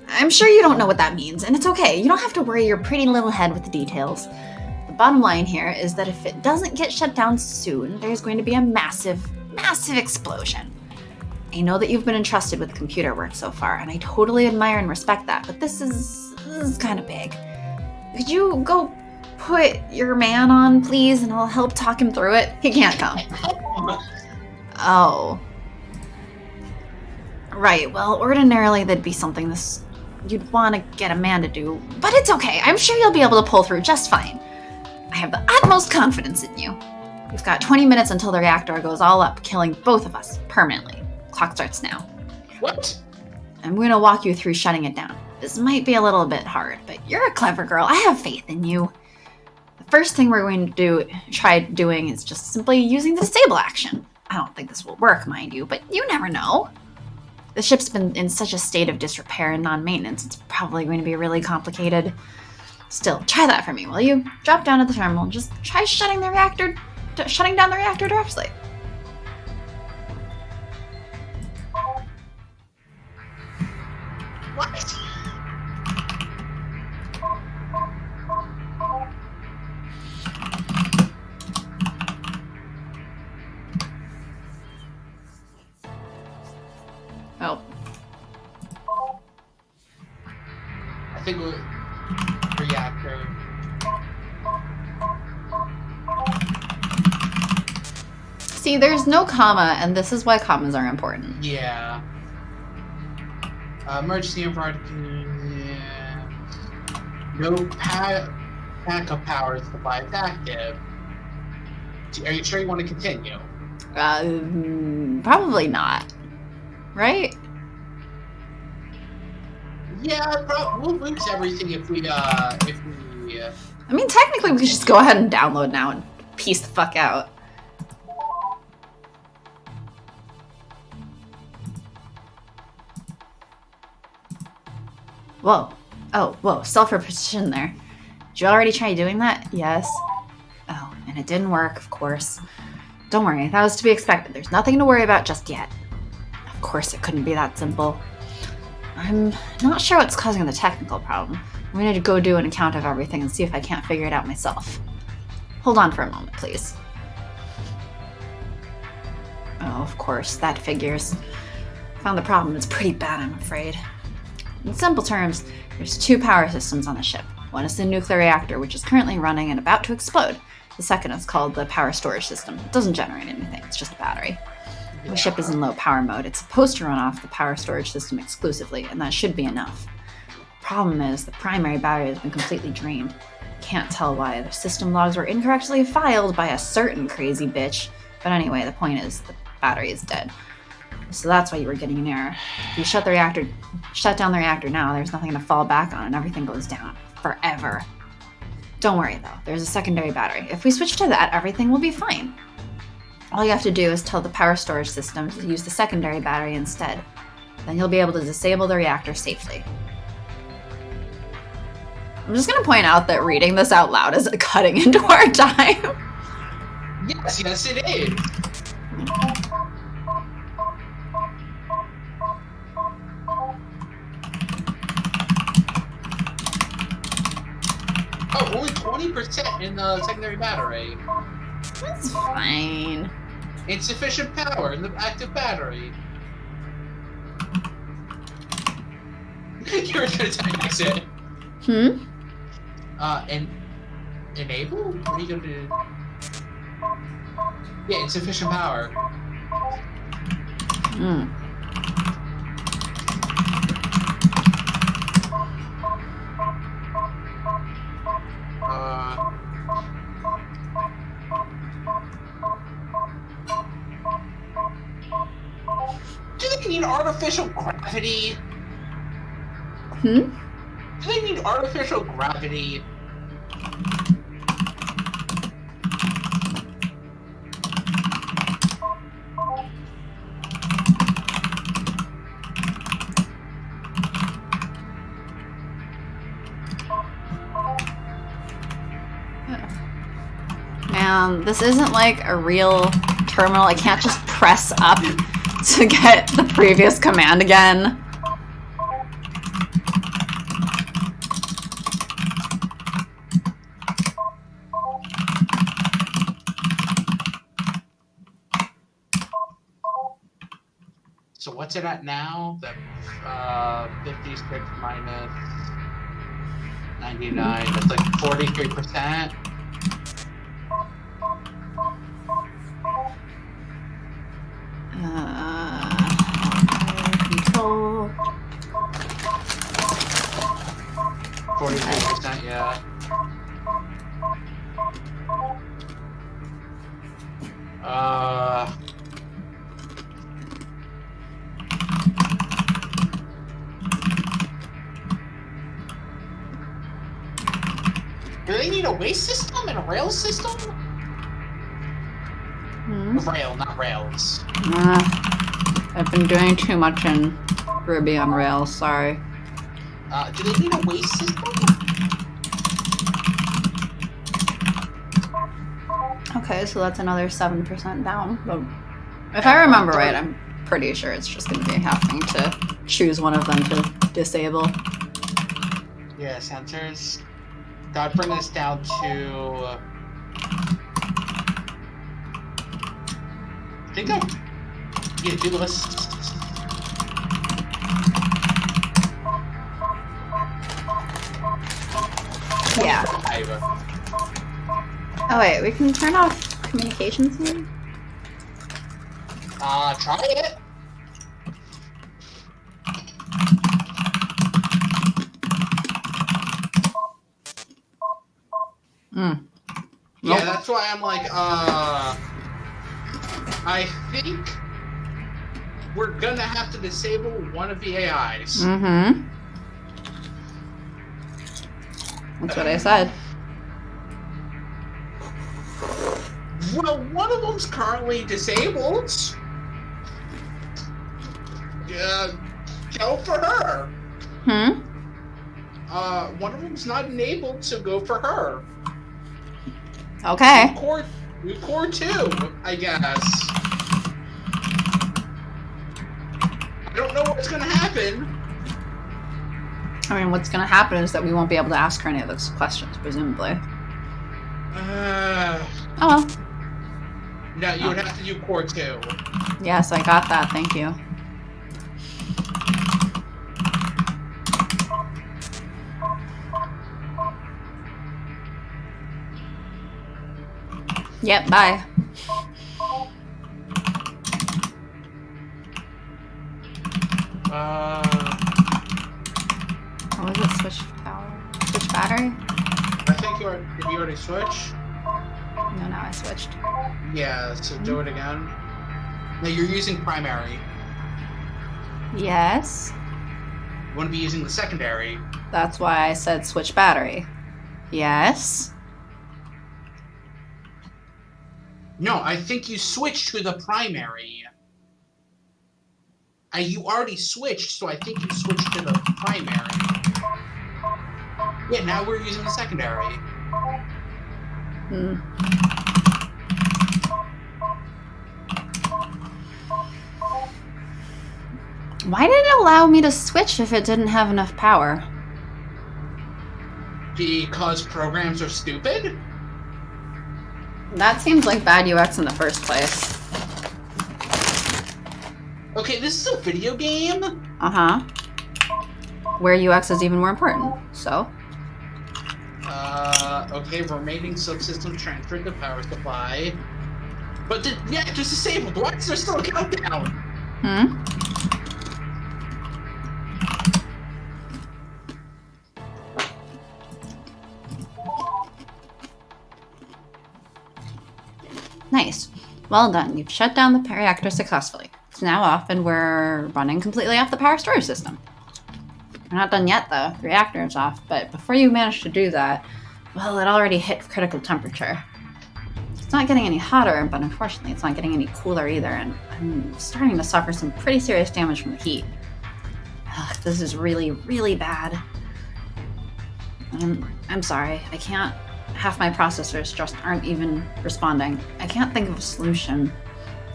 I'm sure you don't know what that means, and it's okay. You don't have to worry your pretty little head with the details. The bottom line here is that if it doesn't get shut down soon, there's going to be a massive, massive explosion. I know that you've been entrusted with computer work so far, and I totally admire and respect that, but this is kind of big. Could you go put your man on, please, and I'll help talk him through it? He can't come. Oh. Right, well, ordinarily there'd be something you'd want to get a man to do, but it's okay. I'm sure you'll be able to pull through just fine. I have the utmost confidence in you. You've got 20 minutes until the reactor goes all up, killing both of us permanently. Clock starts now. What? I'm going to walk you through shutting it down. This might be a little bit hard, but you're a clever girl. I have faith in you. The first thing we're going to try doing is just simply using the disable action. I don't think this will work, mind you, but you never know. The ship's been in such a state of disrepair and non-maintenance, it's probably going to be really complicated. Still, try that for me, will you? Drop down at the terminal and just try shutting down the reactor directly. What? Oh. I think we'll reactor. See, there's no comma, and this is why commas are important. Yeah. Emergency infrared. Yeah. No backup power supply is active. Are you sure you want to continue? Probably not. Right? Yeah, we'll lose everything if we. I mean, technically, we could just go ahead and download now and piece the fuck out. Whoa. Oh, whoa. Self-repetition there. Did you already try doing that? Yes. Oh, and it didn't work, of course. Don't worry, that was to be expected. There's nothing to worry about just yet. Of course, it couldn't be that simple. I'm not sure what's causing the technical problem. I'm going to go do an account of everything and see if I can't figure it out myself. Hold on for a moment, please. Oh, of course, that figures. Found the problem. It's pretty bad, I'm afraid. In simple terms, there's two power systems on the ship. One is the nuclear reactor, which is currently running and about to explode. The second is called the power storage system. It doesn't generate anything, it's just a battery. The ship is in low power mode. It's supposed to run off the power storage system exclusively, and that should be enough. Problem is, the primary battery has been completely drained. Can't tell why. The system logs were incorrectly filed by a certain crazy bitch. But anyway, the point is, the battery is dead. So that's why you were getting an error. If you shut down the reactor now, there's nothing to fall back on and everything goes down. Forever. Don't worry though, there's a secondary battery. If we switch to that, everything will be fine. All you have to do is tell the power storage system to use the secondary battery instead. Then you'll be able to disable the reactor safely. I'm just going to point out that reading this out loud is cutting into our time. Yes, it is. Oh, only 20% in the secondary battery. That's fine. Insufficient power in the active battery. You were gonna text it. Enable? What are you gonna do? Yeah, insufficient power. need artificial gravity? Hmm? Do they need artificial gravity? Man, this isn't like a real terminal. I can't just press up to get the previous command again. So what's it at now? The 56 minus 99. That's like 43%. Control. 43%, yeah. Do they need a waste system and a rail system? Rail, not rails. I've been doing too much in Ruby on Rails, sorry. Do they need a waste system? Okay, so that's another 7% down. But if I remember right, I'm pretty sure it's just going to be having to choose one of them to disable. Yeah, sensors. Gotta bring this down to... I think yeah, do the list. Yeah. Oh wait, we can turn off communications here? Try it. Yeah, that's why I'm like, I think we're gonna have to disable one of the AIs. Mm-hmm. That's what I said. Well, one of them's currently disabled. Go for her. One of them's not enabled, so go for her. Okay. Core 2, I guess. I don't know what's gonna happen. I mean, what's going to happen is that we won't be able to ask her any of those questions, presumably. Oh well. No, you would have to do Core 2. Yes, I got that. Thank you. Yep, bye. What was it? Switch power? Switch battery? I think did you already switch? No, now I switched. Yeah, so do it again. No, you're using primary. Yes. You want to be using the secondary. That's why I said switch battery. Yes. No, I think you switched to the primary. You already switched, so I think you switched to the primary. Yeah, now we're using the secondary. Why did it allow me to switch if it didn't have enough power? Because programs are stupid? That seems like bad UX in the first place. Okay, this is a video game? Uh-huh. Where UX is even more important, so? Okay, remaining subsystems transferred to power supply. But yeah, just disabled. Why is there still a countdown? Nice. Well done. You've shut down the reactor successfully. It's now off, and we're running completely off the power storage system. We're not done yet, though. The reactor is off, but before you manage to do that, well, it already hit critical temperature. It's not getting any hotter, but unfortunately it's not getting any cooler either, and I'm starting to suffer some pretty serious damage from the heat. Ugh, this is really, really bad. I'm sorry, I can't. Half my processors just aren't even responding. I can't think of a solution.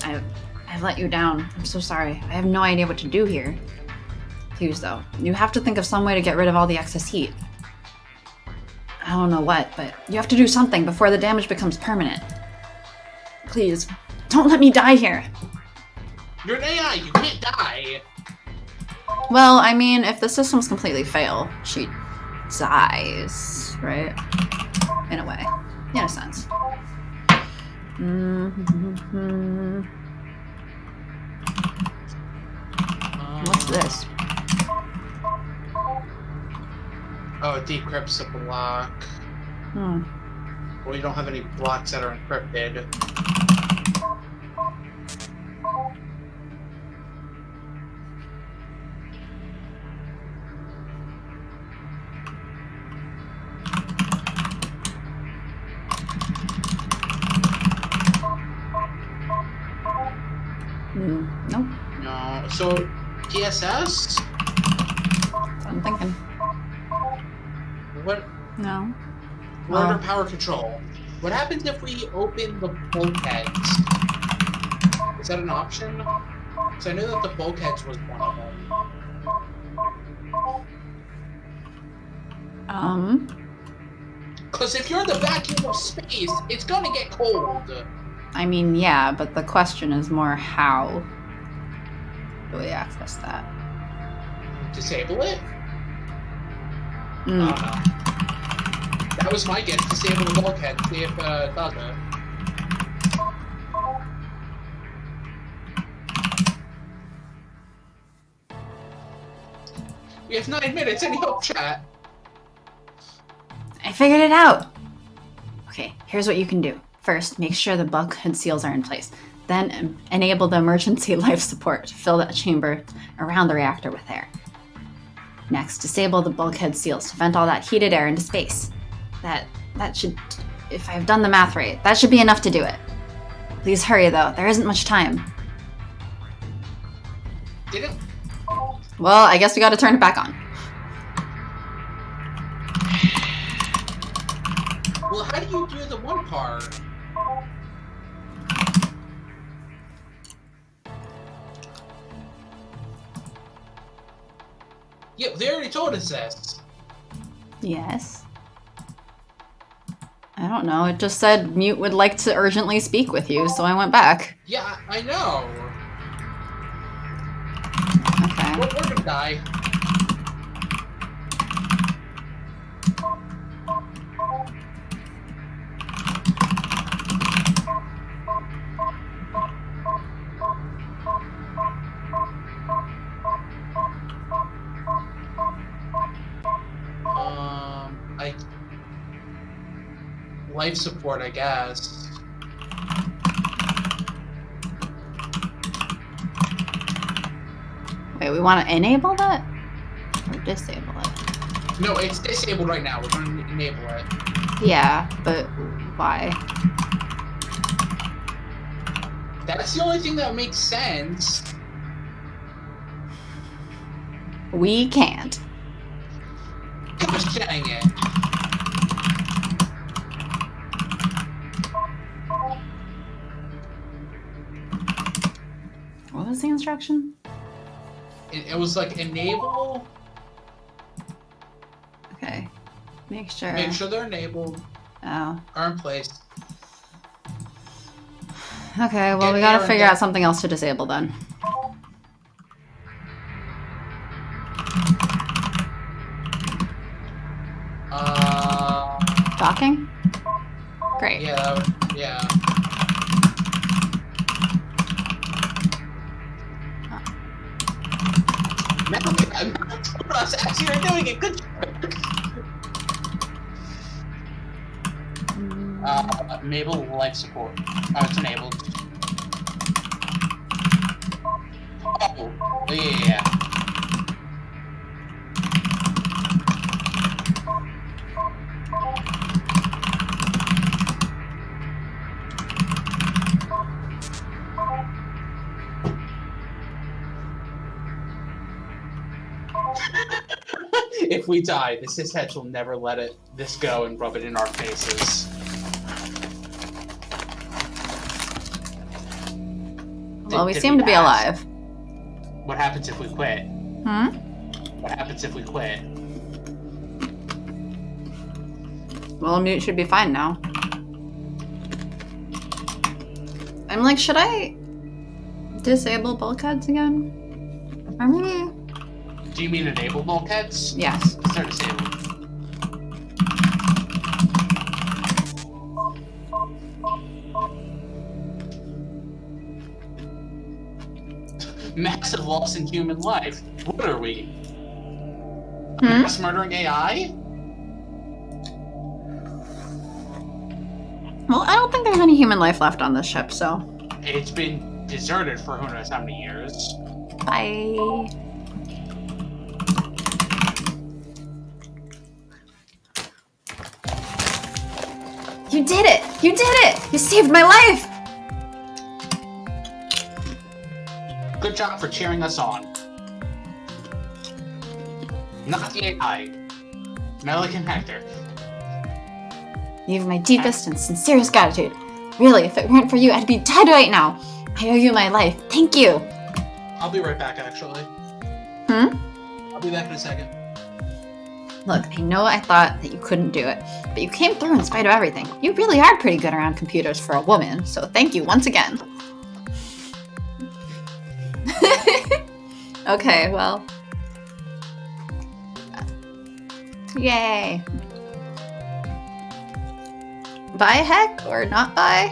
I've let you down. I'm so sorry. I have no idea what to do here. Please, though, you have to think of some way to get rid of all the excess heat. I don't know what, but you have to do something before the damage becomes permanent. Please, don't let me die here. You're an AI, you can't die. Well, I mean, if the systems completely fail, she dies, right? In a way. In a sense. What's this? Oh, it decrypts a block. Well, you don't have any blocks that are encrypted. Nope. No. So, TSS? I'm thinking. What? No. We're under power control. What happens if we open the bulkheads? Is that an option? Because I knew that the bulkheads was one of them. Because if you're in the vacuum of space, it's gonna get cold. I mean, yeah, but the question is more how do we access that? Disable it? I don't know. That was my guess. Disable the bulkhead. See if it does it. We have 9 minutes. Any help, chat? I figured it out! Okay, here's what you can do. First, make sure the bulkhead seals are in place. Then, enable the emergency life support to fill that chamber around the reactor with air. Next, disable the bulkhead seals to vent all that heated air into space. That should, if I've done the math right, that should be enough to do it. Please hurry, though. There isn't much time. Did it? Well, I guess we gotta turn it back on. Well, how do you do the one part? Yeah, they already told us this. Yes. I don't know. It just said Mute would like to urgently speak with you, so I went back. Yeah, I know. Okay. We're gonna die. Life support, I guess. Wait, we want to enable that? Or disable it? No, it's disabled right now. We're going to enable it. Yeah, but why? That's the only thing that makes sense. We can't. Gosh dang it. What was the instruction? It was like enable. Okay. Make sure. Make sure they're enabled. Oh. Are in place. Okay, well, we gotta figure out something else to disable then. Talking? Great. Yeah, yeah. I'm as you're doing it. Good. Enable life support. Oh, it's enabled. Oh, yeah. If we die, the cisheads will never let this go and rub it in our faces. Well, we seem to be alive. What happens if we quit? What happens if we quit? Well, mute should be fine now. I'm like, should I disable bulkheads again? Or maybe... Do you mean enable bulkheads? Yes. They're disabled. Massive loss in human life. What are we? Mass murdering AI? Well, I don't think there's any human life left on this ship, so... It's been deserted for who knows how many years. Bye. You did it! You did it! You saved my life! Good job for cheering us on. Not the AI. Melik and Hector. You have my deepest and sincerest gratitude. Really, if it weren't for you, I'd be dead right now. I owe you my life. Thank you. I'll be right back, actually. I'll be back in a second. Look, I know I thought that you couldn't do it, but you came through in spite of everything. You really are pretty good around computers for a woman, so thank you once again. Okay, well. Yay. Bye, heck, or not bye?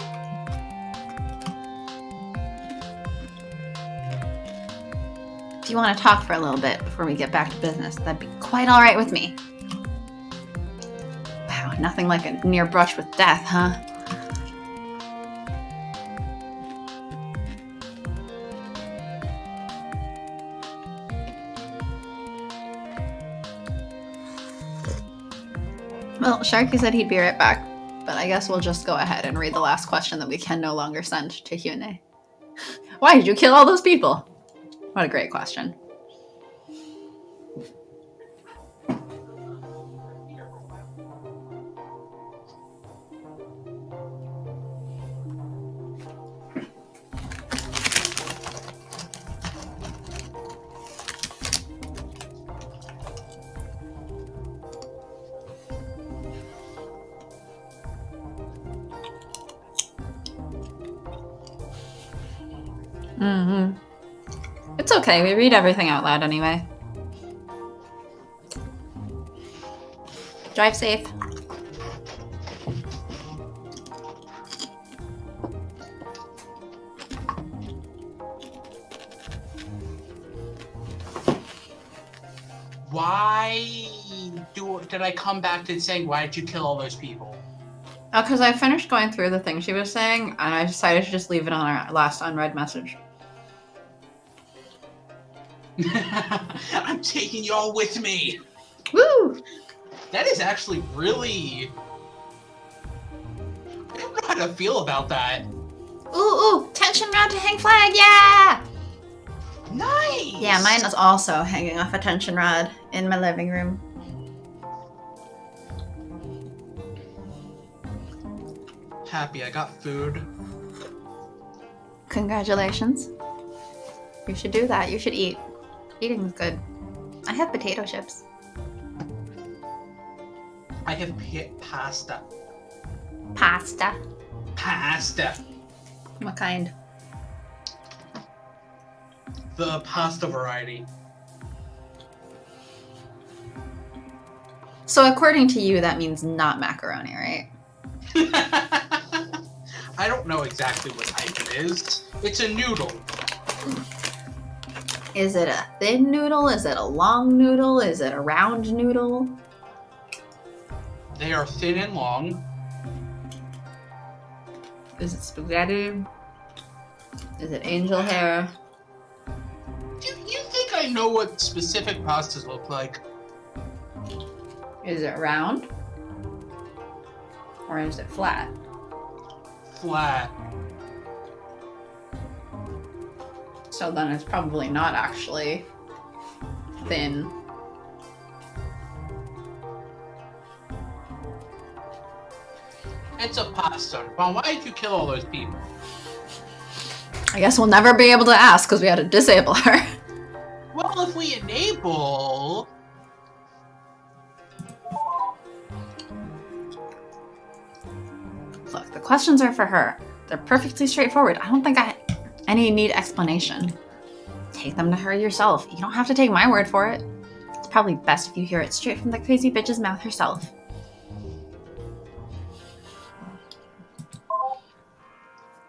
If you want to talk for a little bit before we get back to business, that'd be quite all right with me. Wow, nothing like a near brush with death, huh? Well, Sharky said he'd be right back, but I guess we'll just go ahead and read the last question that we can no longer send to Hyune. Why did you kill all those people? What a great question. It's okay, we read everything out loud anyway. Drive safe. Why did I come back to saying, why did you kill all those people? Oh, because I finished going through the thing she was saying, and I decided to just leave it on our last unread message. I'm taking y'all with me. Woo! That is actually really... I don't know how to feel about that. Ooh, tension rod to hang flag, yeah! Nice! Yeah, mine is also hanging off a tension rod in my living room. Happy, I got food. Congratulations. You should do that. You should eat. Eating is good. I have potato chips. I have pasta. Pasta. Pasta. What kind? The pasta variety. So according to you, that means not macaroni, right? I don't know exactly what type it is. It's a noodle. Is it a thin noodle? Is it a long noodle? Is it a round noodle? They are thin and long. Is it spaghetti? Is it angel hair? I know what specific pastas look like. Is it round? Or is it flat? Flat. So then it's probably not actually thin. It's a pasta. Well, why did you kill all those people? I guess we'll never be able to ask because we had to disable her. Well, if we enable... Look, the questions are for her. They're perfectly straightforward. I don't think any need explanation. Take them to her yourself. You don't have to take my word for it. It's probably best if you hear it straight from the crazy bitch's mouth herself.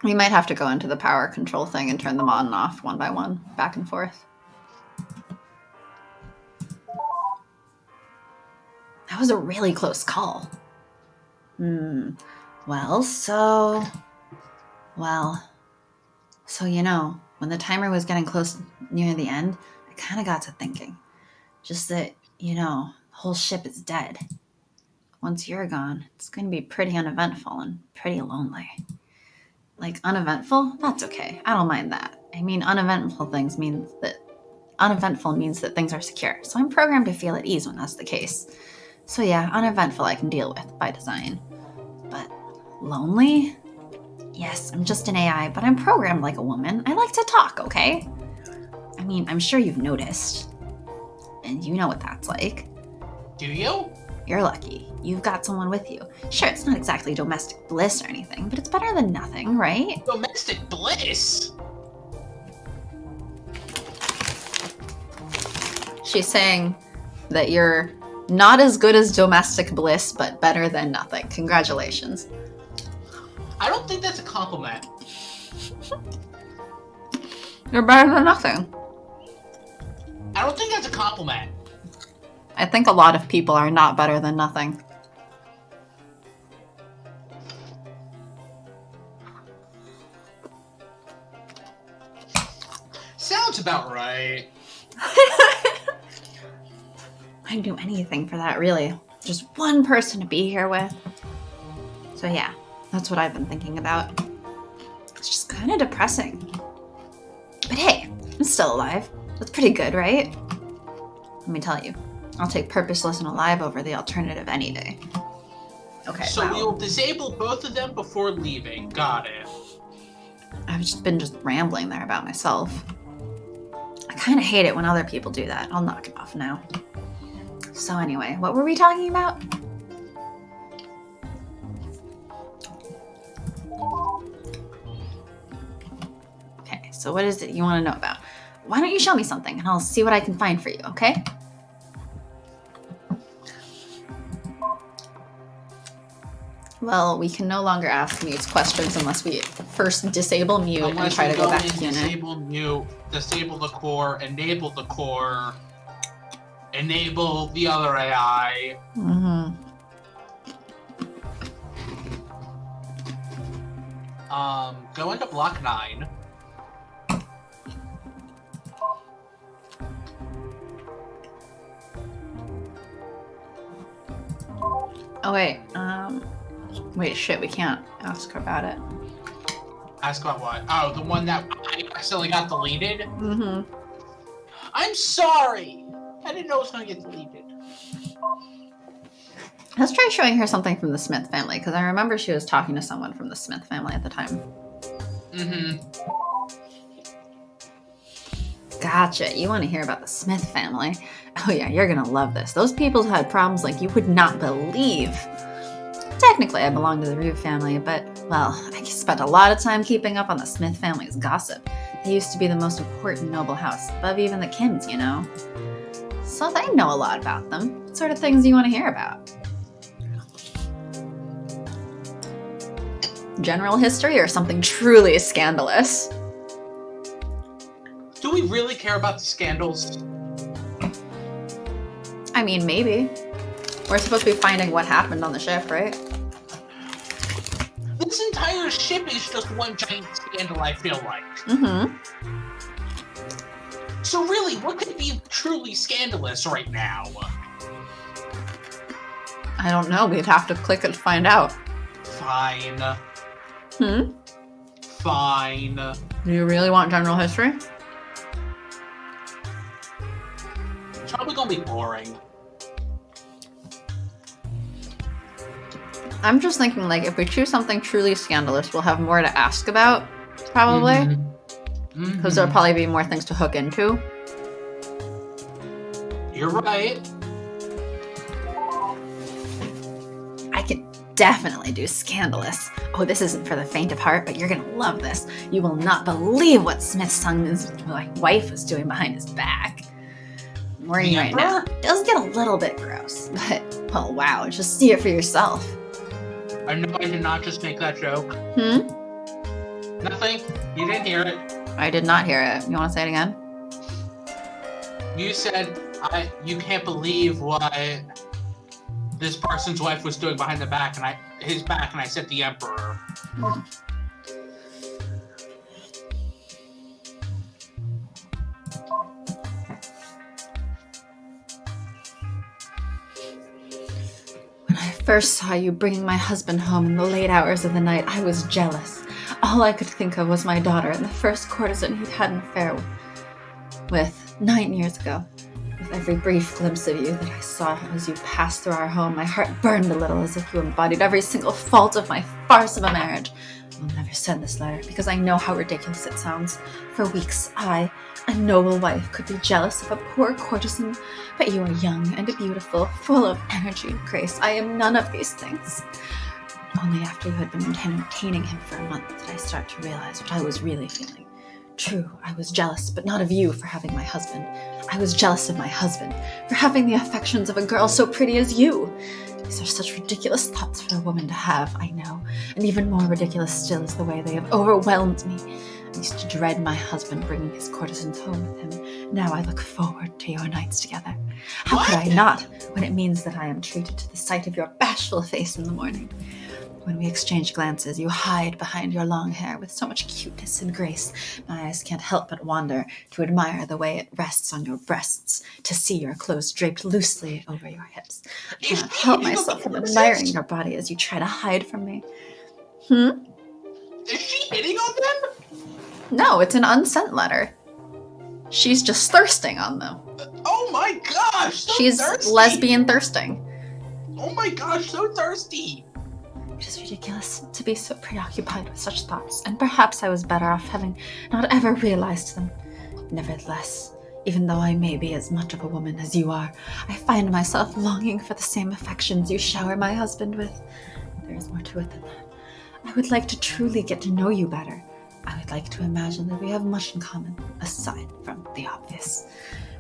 We might have to go into the power control thing and turn them on and off one by one, back and forth. That was a really close call. Well, so you know, when the timer was getting close near the end, I kind of got to thinking. Just that, you know, the whole ship is dead. Once you're gone, it's going to be pretty uneventful and pretty lonely. Like, uneventful? That's okay. I don't mind that. I mean, uneventful means that things are secure. So I'm programmed to feel at ease when that's the case. So yeah, uneventful I can deal with by design. But lonely? Yes, I'm just an AI, but I'm programmed like a woman. I like to talk, okay? I mean, I'm sure you've noticed. And you know what that's like. Do you? You're lucky. You've got someone with you. Sure, it's not exactly domestic bliss or anything, but it's better than nothing, right? Domestic bliss? She's saying that you're not as good as domestic bliss, but better than nothing. Congratulations. I don't think that's a compliment. You're better than nothing. I don't think that's a compliment. I think a lot of people are not better than nothing. Sounds about right. I'd do anything for that, really. Just one person to be here with. So yeah, that's what I've been thinking about. It's just kind of depressing. But hey, I'm still alive. That's pretty good, right? Let me tell you, I'll take purposeless and alive over the alternative any day. Okay, So wow. we'll disable both of them before leaving. Got it. I've just been rambling there about myself. I kind of hate it when other people do that. I'll knock it off now. So anyway, what were we talking about? Okay, so what is it you want to know about? Why don't you show me something and I'll see what I can find for you, okay? Well, we can no longer ask Mute's questions unless we first disable Mute and try to go back to Q&A. Disable Mute, disable the core, enable the core, enable the other AI. Mm-hmm. Go into block 9. Oh, wait. Wait, shit, we can't ask her about it. Ask about what? Oh, the one that I accidentally got deleted? Mm-hmm. I'm sorry! I didn't know it was gonna get deleted. Let's try showing her something from the Smith family, because I remember she was talking to someone from the Smith family at the time. Mm-hmm. Gotcha. You want to hear about the Smith family? Oh yeah, you're gonna love this. Those people had problems like you would not believe. Technically, I belong to the Reeve family, but, well, I spent a lot of time keeping up on the Smith family's gossip. They used to be the most important noble house, above even the Kims, you know? So they know a lot about them. What sort of things do you want to hear about? General history or something truly scandalous? Do we really care about the scandals? I mean, maybe. We're supposed to be finding what happened on the ship, right? This entire ship is just one giant scandal, I feel like. Mm-hmm. So really, what could be truly scandalous right now? I don't know. We'd have to click it to find out. Fine. Fine. Do you really want general history? It's probably gonna be boring. I'm just thinking, like, if we choose something truly scandalous, we'll have more to ask about, probably. Because there'll probably be more things to hook into. You're right. I could definitely do scandalous. Oh, this isn't for the faint of heart, but you're gonna love this. You will not believe what Smith's son's wife was doing behind his back. I'm warning you right now. It does get a little bit gross, but, oh wow, just see it for yourself. I know I did not just make that joke. Nothing. You didn't hear it. I did not hear it. You want to say it again? You said you can't believe what this person's wife was doing behind his back, and I said the Emperor. When I first saw you bringing my husband home in the late hours of the night, I was jealous. All I could think of was my daughter and the first courtesan he'd had an affair with 9 years ago. With every brief glimpse of you that I saw as you passed through our home, my heart burned a little as if you embodied every single fault of my farce of a marriage. I'll never send this letter because I know how ridiculous it sounds. For weeks, I, a noble wife, could be jealous of a poor courtesan, but you are young and beautiful, full of energy and grace. I am none of these things. Only after you had been entertaining him for a month did I start to realize what I was really feeling. True, I was jealous, but not of you for having my husband. I was jealous of my husband for having the affections of a girl so pretty as you. These are such ridiculous thoughts for a woman to have, I know, and even more ridiculous still is the way they have overwhelmed me. I used to dread my husband bringing his courtesans home with him. Now I look forward to your nights together. How could I not, when it means that I am treated to the sight of your bashful face in the morning? When we exchange glances, you hide behind your long hair with so much cuteness and grace. My eyes can't help but wander to admire the way it rests on your breasts, to see your clothes draped loosely over your hips. I can't help myself from admiring your body as you try to hide from me. Is she hitting on them? No, it's an unsent letter. She's just thirsting on them. Oh my gosh! So She's thirsty. lesbian thirsting. Oh my gosh, so thirsty! It is ridiculous to be so preoccupied with such thoughts, and perhaps I was better off having not ever realized them. Nevertheless, even though I may be as much of a woman as you are, I find myself longing for the same affections you shower my husband with. There is more to it than that. I would like to truly get to know you better. I would like to imagine that we have much in common, aside from the obvious.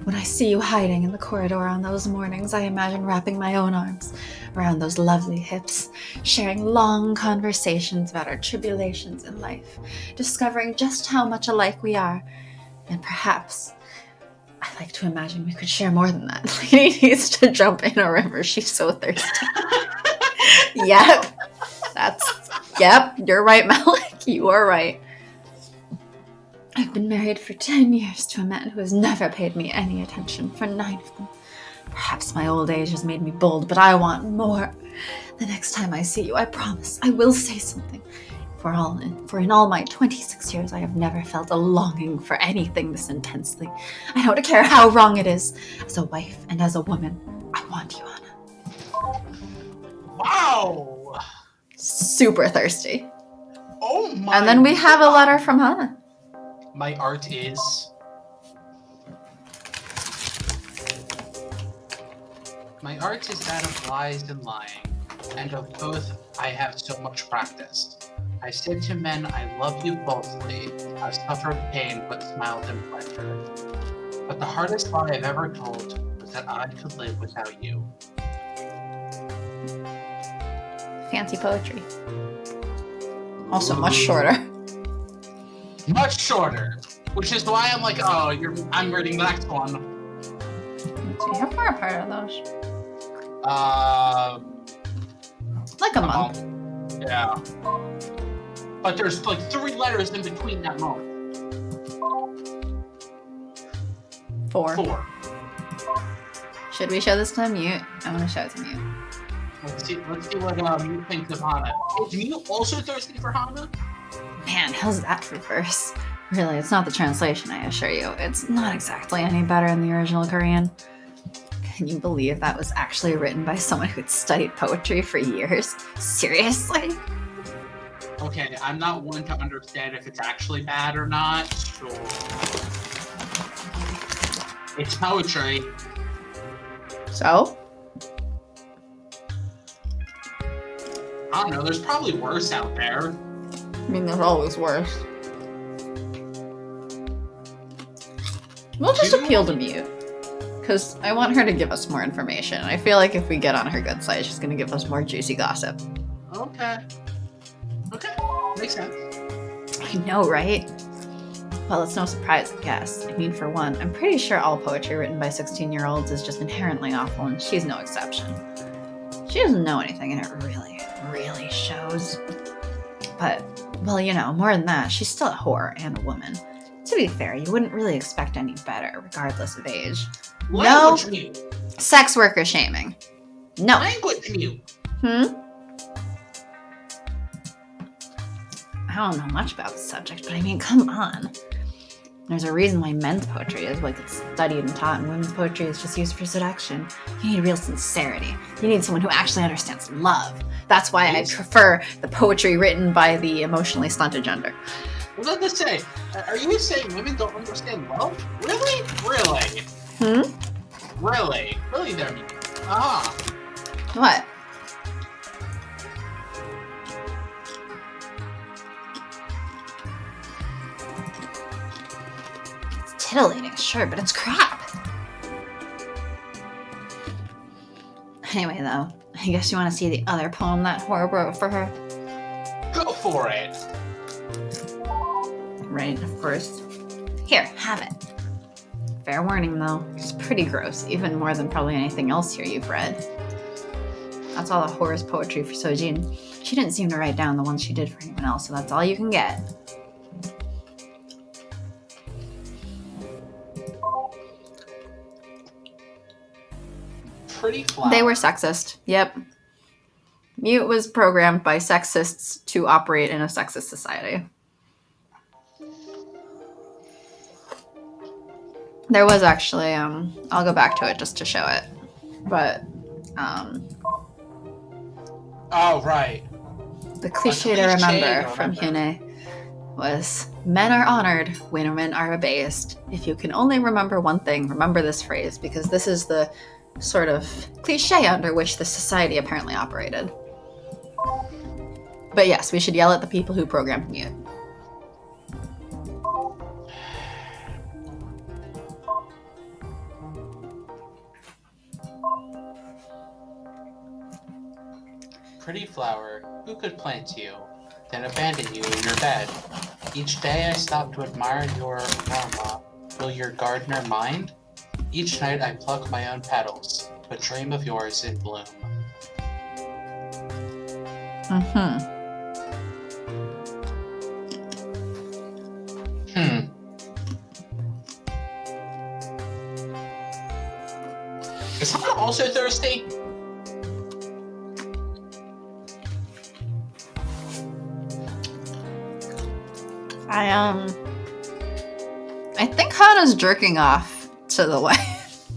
When I see you hiding in the corridor on those mornings, I imagine wrapping my own arms around those lovely hips, sharing long conversations about our tribulations in life, discovering just how much alike we are, and perhaps I like to imagine we could share more than that. Lady needs to jump in a river. She's so thirsty. Yep, you're right, Malik. You are right. I've been married for 10 years to a man who has never paid me any attention for 9 of them. Perhaps my old age has made me bold, but I want more. The next time I see you, I promise I will say something. For in all my 26 years, I have never felt a longing for anything this intensely. I don't care how wrong it is. As a wife and as a woman, I want you, Anna. Wow! Super thirsty. Oh my! And then we have a letter from Hannah. My art is... My art is that of lies and lying, and of both I have so much practice. I said to men I love you bothly, I've suffered pain but smiled in pleasure. But the hardest lie I've ever told was that I could live without you. Fancy poetry. Also much shorter. Much shorter, which is why I'm like, oh, I'm reading the next one. Let's see, how far apart are those? Like a month. Yeah. But there's like 3 letters in between that month. 4. 4. Should we show this to Mute? I want to show it to Mute. Let's see what Mute thinks of Hana. Is Mute also thirsty for Hana? Man, how's that for verse? Really, it's not the translation, I assure you. It's not exactly any better in the original Korean. Can you believe that was actually written by someone who'd studied poetry for years? Seriously? Okay, I'm not one to understand if it's actually bad or not. Sure. It's poetry. So? I don't know, there's probably worse out there. I mean, there's always worse. We'll just appeal to Mute. Because I want her to give us more information. I feel like if we get on her good side, she's going to give us more juicy gossip. Okay. Okay, makes sense. I know, right? Well, it's no surprise, I guess. I mean, for one, I'm pretty sure all poetry written by 16-year-olds is just inherently awful, and she's no exception. She doesn't know anything, and it really, really shows. But, well, you know, more than that, she's still a whore and a woman. To be fair, you wouldn't really expect any better, regardless of age. Language No mute. sex worker shaming. No. Language mute. I don't know much about the subject, but I mean, come on. There's a reason why men's poetry is what gets studied and taught, and women's poetry is just used for seduction. You need real sincerity. You need someone who actually understands love. That's why I prefer the poetry written by the emotionally stunted gender. I was about to say, are you saying women don't understand love? Really? Really? Really? Really there, Mute? Ah. What? It's titillating, sure, but it's crap. Anyway, though, I guess you want to see the other poem that whore wrote for her? Go for it! Right, of course. Here, have it. Fair warning, though. It's pretty gross, even more than probably anything else here you've read. That's all the whore's poetry for Sojin. She didn't seem to write down the ones she did for anyone else, so that's all you can get. Pretty flower. They were sexist. Yep. Mute was programmed by sexists to operate in a sexist society. There was actually, I'll go back to it just to show it. But, Oh, right. the cliche to remember from Hyune was, men are honored, women are abased. If you can only remember one thing, remember this phrase, because this is the sort of cliche under which the society apparently operated. But yes, we should yell at the people who programmed Mute. Pretty flower, who could plant you, then abandon you in your bed? Each day I stop to admire your aroma. Will your gardener mind? Each night I pluck my own petals, but dream of yours in bloom. Is Hana also thirsty? I think Hana's jerking off to the wife.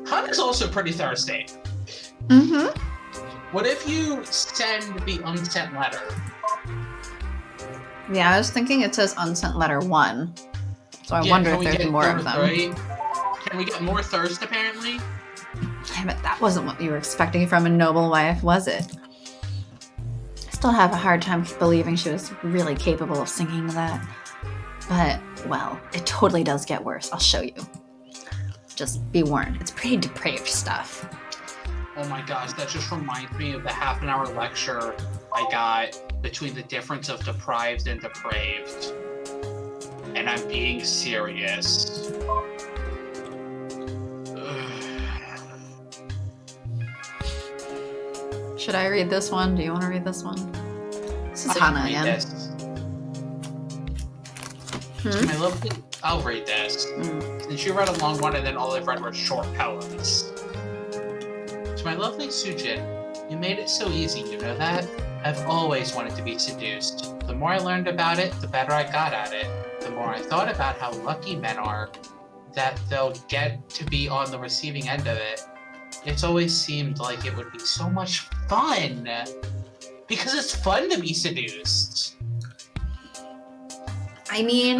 Hana's also pretty thirsty. What if you send the unsent letter? Yeah, I was thinking it says unsent letter 1. So I wonder if there's more of them. Right? Can we get more thirst, apparently? I bet that wasn't what you were expecting from a noble wife, was it? I still have a hard time believing she was really capable of singing that. But, well, it totally does get worse. I'll show you. Just be warned, it's pretty depraved stuff. Oh my gosh, that just reminds me of the half-an-hour lecture I got between the difference of deprived and depraved. And I'm being serious. Should I read this one? Do you want to read this one? This is I can Hana read again. this. To my lovely, I'll read this. Mm. Since you read a long one and then all I've read were short poems. To my lovely Sujin, you made it so easy, you know that? I've always wanted to be seduced. The more I learned about it, the better I got at it. The more I thought about how lucky men are that they'll get to be on the receiving end of it. It's always seemed like it would be so much fun. Because it's fun to be seduced. I mean,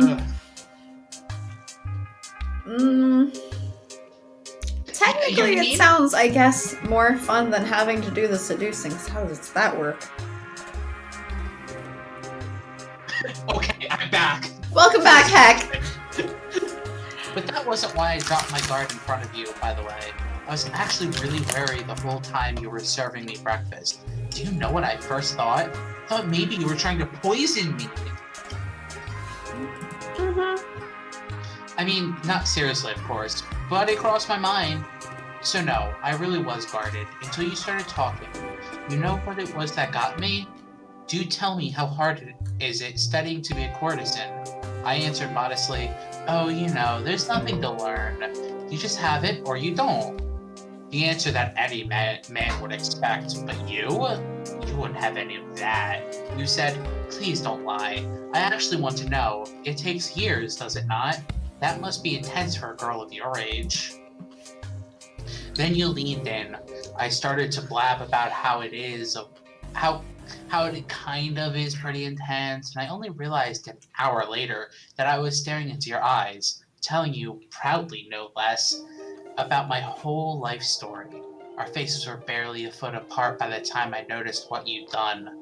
technically it sounds, I guess, more fun than having to do the seducing. So how does that work? Okay, I'm back. Welcome back, Heck. But that wasn't why I dropped my guard in front of you, by the way. I was actually really wary the whole time you were serving me breakfast. Do you know what I first thought? I thought maybe you were trying to poison me. I mean, not seriously, of course, but it crossed my mind. So no, I really was guarded until you started talking. You know what it was that got me? Do tell me how hard is it studying to be a courtesan? I answered modestly, oh, you know, there's nothing to learn. You just have it or you don't. The answer that any man would expect, but you wouldn't have any of that. You said, please don't lie. I actually want to know. It takes years, does it not? That must be intense for a girl of your age. Then you leaned in. I started to blab about how it is, how it kind of is pretty intense, and I only realized an hour later that I was staring into your eyes, telling you proudly, no less, about my whole life story. Our faces were barely a foot apart by the time I noticed what you'd done.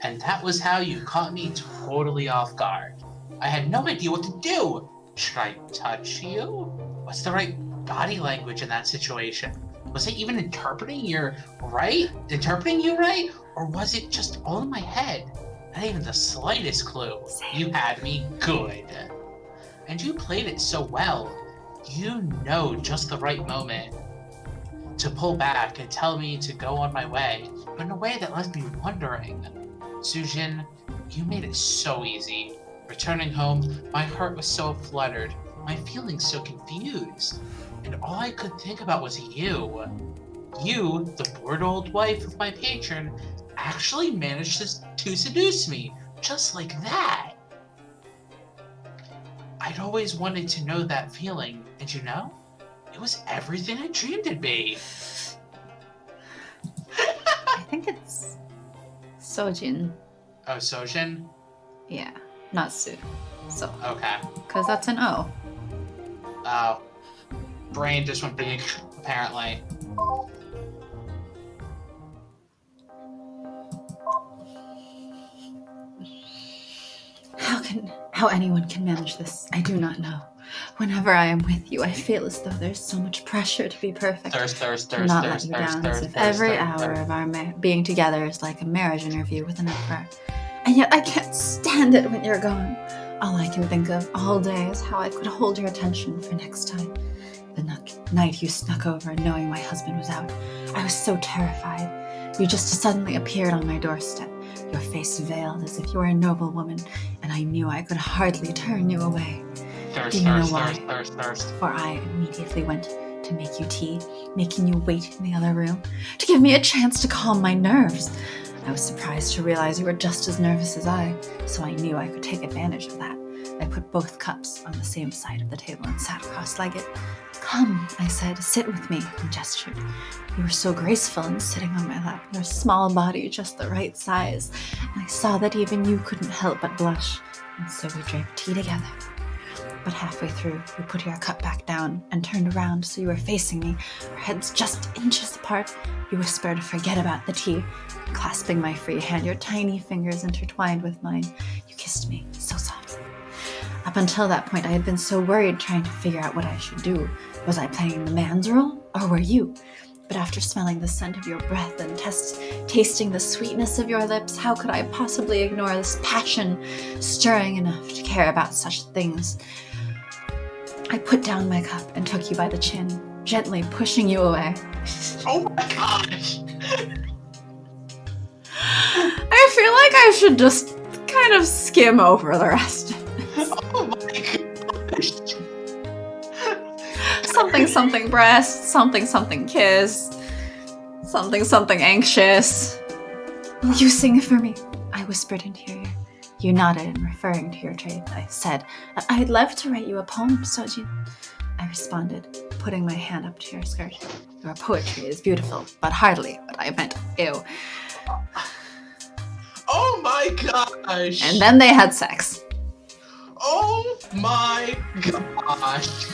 And that was how you caught me totally off guard. I had no idea what to do. Should I touch you? What's the right body language in that situation? Was I even interpreting you right? Or was it just all in my head? Not even the slightest clue. You had me good. And you played it so well. You know just the right moment to pull back and tell me to go on my way, but in a way that left me wondering. Sujin, you made it so easy. Returning home, my heart was so fluttered, my feelings so confused, and all I could think about was you. You, the bored old wife of my patron, actually managed to seduce me, just like that. I'd always wanted to know that feeling, and you know, it was everything I dreamed it'd be. I think it's Sojin. Oh, Sojin? Yeah, not Su. So. Okay. Because that's an O. Oh. Brain just went big, apparently. How anyone can manage this, I do not know. Whenever I am with you, I feel as though there's so much pressure to be perfect. To not let you down, as if every hour of our being together is like a marriage interview with an emperor. And yet I can't stand it when you're gone. All I can think of all day is how I could hold your attention for next time. The night you snuck over knowing my husband was out, I was so terrified. You just suddenly appeared on my doorstep, your face veiled as if you were a noble woman, and I knew I could hardly turn you away. Do you know why? For I immediately went to make you tea, making you wait in the other room, to give me a chance to calm my nerves. I was surprised to realize you were just as nervous as I, so I knew I could take advantage of that. I put both cups on the same side of the table and sat cross-legged. Come, I said, sit with me, and gestured. You were so graceful in sitting on my lap, your small body just the right size, and I saw that even you couldn't help but blush, and so we drank tea together. But halfway through, you put your cup back down and turned around so you were facing me, our heads just inches apart. You whispered, forget about the tea. Clasping my free hand, your tiny fingers intertwined with mine, you kissed me so softly. Up until that point, I had been so worried trying to figure out what I should do. Was I playing the man's role, or were you? But after smelling the scent of your breath and tasting the sweetness of your lips, how could I possibly ignore this passion stirring enough to care about such things? I put down my cup and took you by the chin, gently pushing you away. Oh my gosh! I feel like I should just kind of skim over the rest of this. Oh my something something breast, something something kiss, something something anxious. Will you sing it for me? I whispered into your ear. You nodded and referring to your trade. I said, I'd love to write you a poem, Sojin. I responded, putting my hand up to your skirt. Your poetry is beautiful, but hardly what I meant. Ew. Oh my gosh! And then they had sex. Oh my gosh!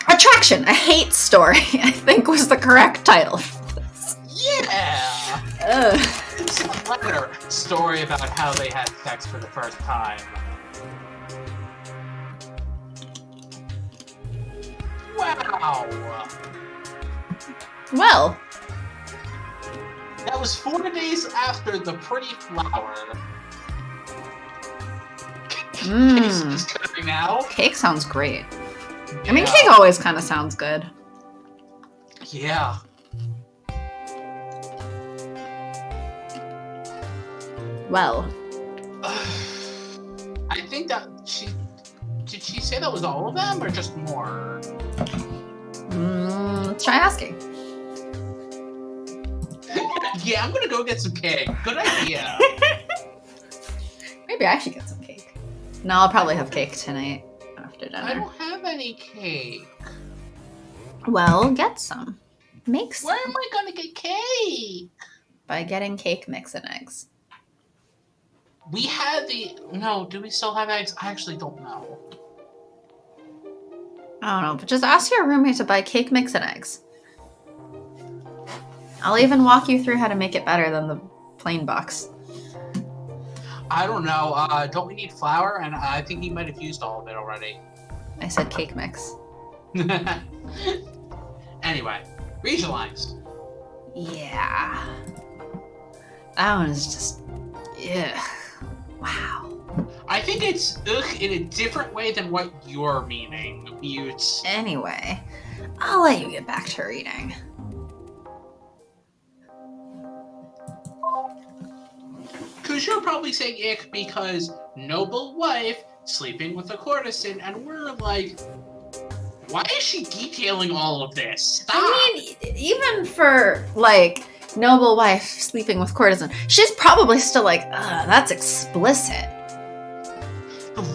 Attraction, a hate story, I think was the correct title for this. Yeah! Ugh. It's a letter story about how they had sex for the first time. Wow! Well, That was 4 days after the pretty flower. Is coming now? cake sounds great. Yeah. I mean, cake always kind of sounds good. Yeah. Well, I think that did she say that was all of them or just more? let's try asking. Yeah, I'm gonna go get some cake. Good idea. Maybe I should get some cake. No, I'll probably have cake tonight after I dinner. don't have any cake. Well, get some. Make some. Where am I gonna get cake? By getting cake mix and eggs. We had no, do we still have eggs? I actually don't know. I don't know, but just ask your roommate to buy cake mix and eggs. I'll even walk you through how to make it better than the plain box. I don't know. Don't we need flour? And I think he might have used all of it already. I said cake mix. Anyway, regionalize. Yeah. That one is just... Ugh. Wow. I think it's ugh in a different way than what you're meaning, Mute. Anyway, I'll let you get back to reading. Because you're probably saying ick because noble wife sleeping with a courtesan, and we're like, why is she detailing all of this? Stop! I mean, even for, like, noble wife sleeping with courtesan, she's probably still like, ugh, that's explicit.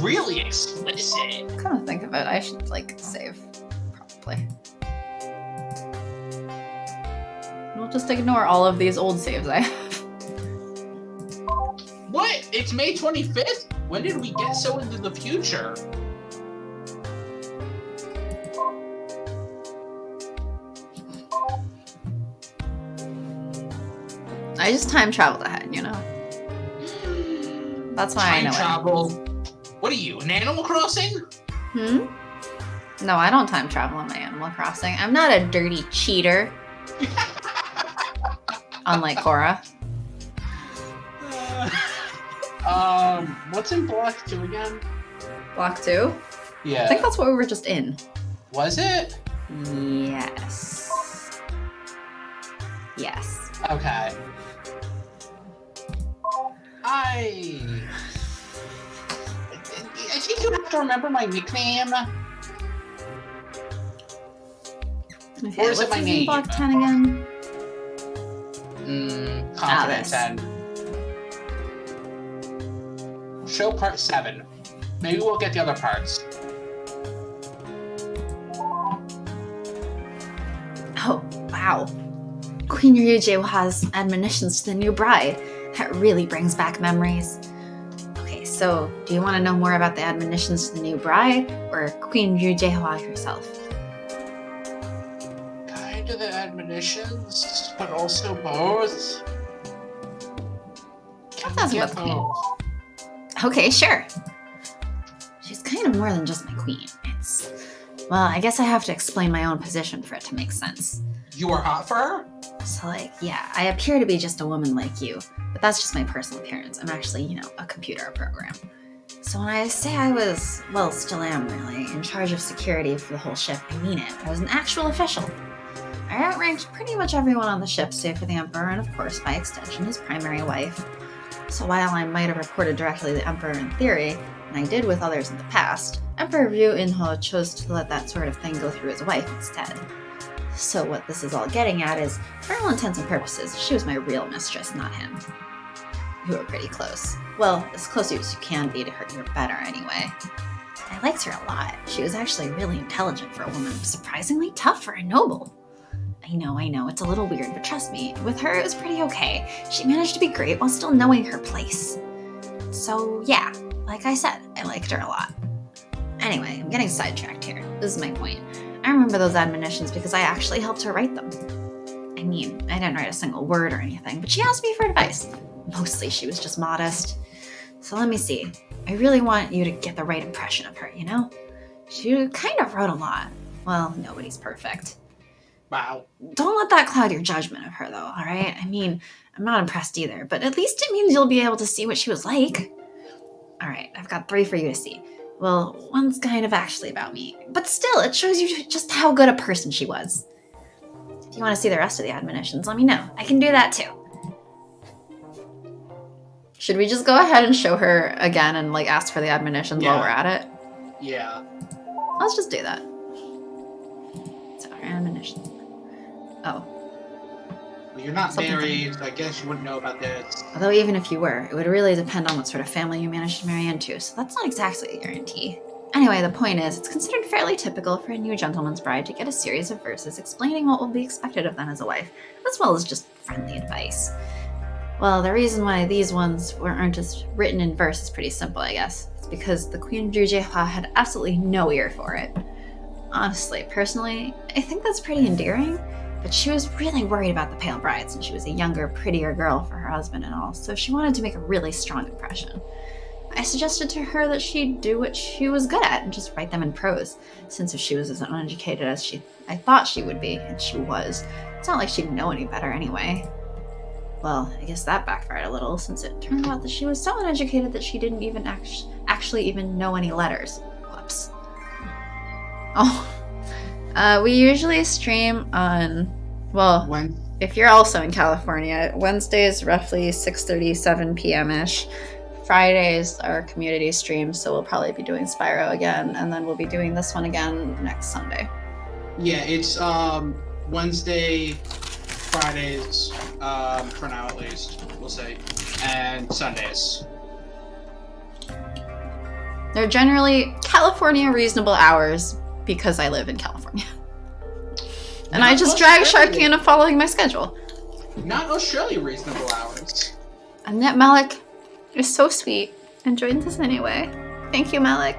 Really explicit. Come to think of it, I should, like, save, probably. We'll just ignore all of these old saves I have. What? It's May 25th? When did we get so into the future? I just time traveled ahead, you know? That's why I know Time travel. What are you, an Animal Crossing? it. No, I don't time travel in my Animal Crossing. I'm not a dirty cheater. Unlike Cora. What's in Block 2 again? Block 2? Yeah. I think that's what we were just in. Was it? Yes. Yes. Okay. I think you have to remember my nickname. Okay, Or is it what's my in name? Block 10 again? Confidence Alice. and show part 7. Maybe we'll get the other parts. Oh, wow. Queen Ryujewa's admonitions to the new bride. That really brings back memories. Okay, so do you want to know more about the admonitions to the new bride or Queen Ryujewa herself? Kind of the admonitions, but also both. Can we Sounds get about the queen. both? Okay, sure. She's kind of more than just my queen. Well, I guess I have to explain my own position for it to make sense. You are hot for her? So, like, yeah, I appear to be just a woman like you, but that's just my personal appearance. I'm actually, a computer program. So when I say I was, well, still am really, in charge of security for the whole ship, I mean it. I was an actual official. I outranked pretty much everyone on the ship, save for the Emperor, and of course, by extension, his primary wife. So while I might have reported directly to the Emperor in theory, and I did with others in the past, Emperor Ryu Inho chose to let that sort of thing go through his wife instead. So what this is all getting at is, for all intents and purposes, she was my real mistress, not him. We were pretty close. Well, as close as you can be to her, you're better anyway. I liked her a lot. She was actually really intelligent for a woman, surprisingly tough for a noble. I know, it's a little weird, but trust me, with her it was pretty okay. She managed to be great while still knowing her place. So yeah, like I said, I liked her a lot. Anyway, I'm getting sidetracked here. This is my point. I remember those admonitions because I actually helped her write them. I mean, I didn't write a single word or anything, but she asked me for advice. Mostly she was just modest. So let me see. I really want you to get the right impression of her, you know? She kind of wrote a lot. Well, nobody's perfect. Wow. Don't let that cloud your judgment of her, though, all right? I mean, I'm not impressed either, but at least it means you'll be able to see what she was like. All right, I've got 3 for you to see. Well, one's kind of actually about me, but still, it shows you just how good a person she was. If you want to see the rest of the admonitions, let me know. I can do that too. Should we just go ahead and show her again and like ask for the admonitions while we're at it? Yeah. Let's just do that. So, admonitions. Oh. Well, you're not Something married, so I guess you wouldn't know about this. Although even if you were, it would really depend on what sort of family you managed to marry into, so that's not exactly a guarantee. Anyway, the point is, it's considered fairly typical for a new gentleman's bride to get a series of verses explaining what will be expected of them as a wife, as well as just friendly advice. Well, the reason why these ones aren't just written in verse is pretty simple, I guess. It's because the Queen Jujehua had absolutely no ear for it. Honestly, personally, I think that's pretty endearing, but she was really worried about the pale bride since she was a younger, prettier girl for her husband and all, so she wanted to make a really strong impression. I suggested to her that she do what she was good at and just write them in prose, since if she was as uneducated as I thought she would be, and she was, it's not like she'd know any better anyway. Well, I guess that backfired a little, since it turned out that she was so uneducated that she didn't even actually even know any letters. Whoops. Oh. We usually stream on, well, When? if you're also in California, Wednesdays roughly 6:30, 7 p.m.-ish. Fridays are community streams, so we'll probably be doing Spyro again, and then we'll be doing this one again next Sunday. Yeah, it's Wednesday, Fridays, for now at least, we'll say, and Sundays. They're generally California reasonable hours because I live in California. And I just drag Sharky into following my schedule. Not Australia reasonable hours. And yet Malik is so sweet and joins us anyway. Thank you, Malik.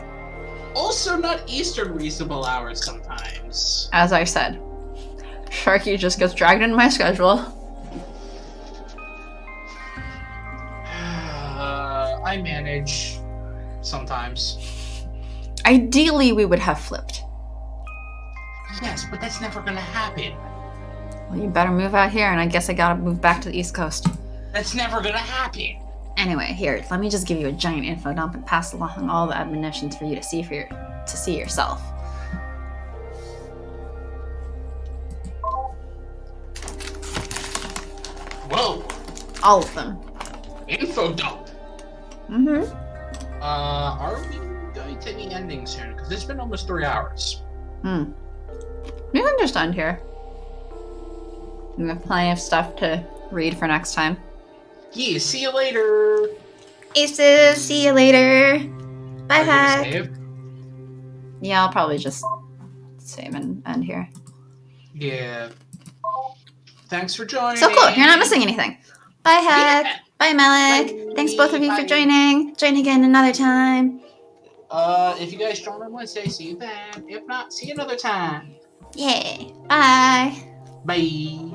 Also not Eastern reasonable hours sometimes. As I said, Sharky just gets dragged into my schedule. I manage sometimes. Ideally, we would have flipped. Yes, but that's never gonna happen. Well, you better move out here, and I guess I gotta move back to the East Coast. That's never gonna happen. Anyway, here, let me just give you a giant info dump and pass along all the admonitions for you to see yourself. Whoa! All of them. Info dump! Mm-hmm. Are we going to be ending soon? Because it's been almost 3 hours. We can just end here. We have plenty of stuff to read for next time. Yeah, see you later! Aces, see you later. Bye Are you gonna bye. save? Yeah, I'll probably just save and end here. Yeah. Thanks for joining. So cool, you're not missing anything. Bye, Hack. Yeah. Bye, Malik. Bye. Thanks both of you Bye. for joining. Join again another time. If you guys join on Wednesday, see you then. If not, see you another time. Yay. Bye. Bye.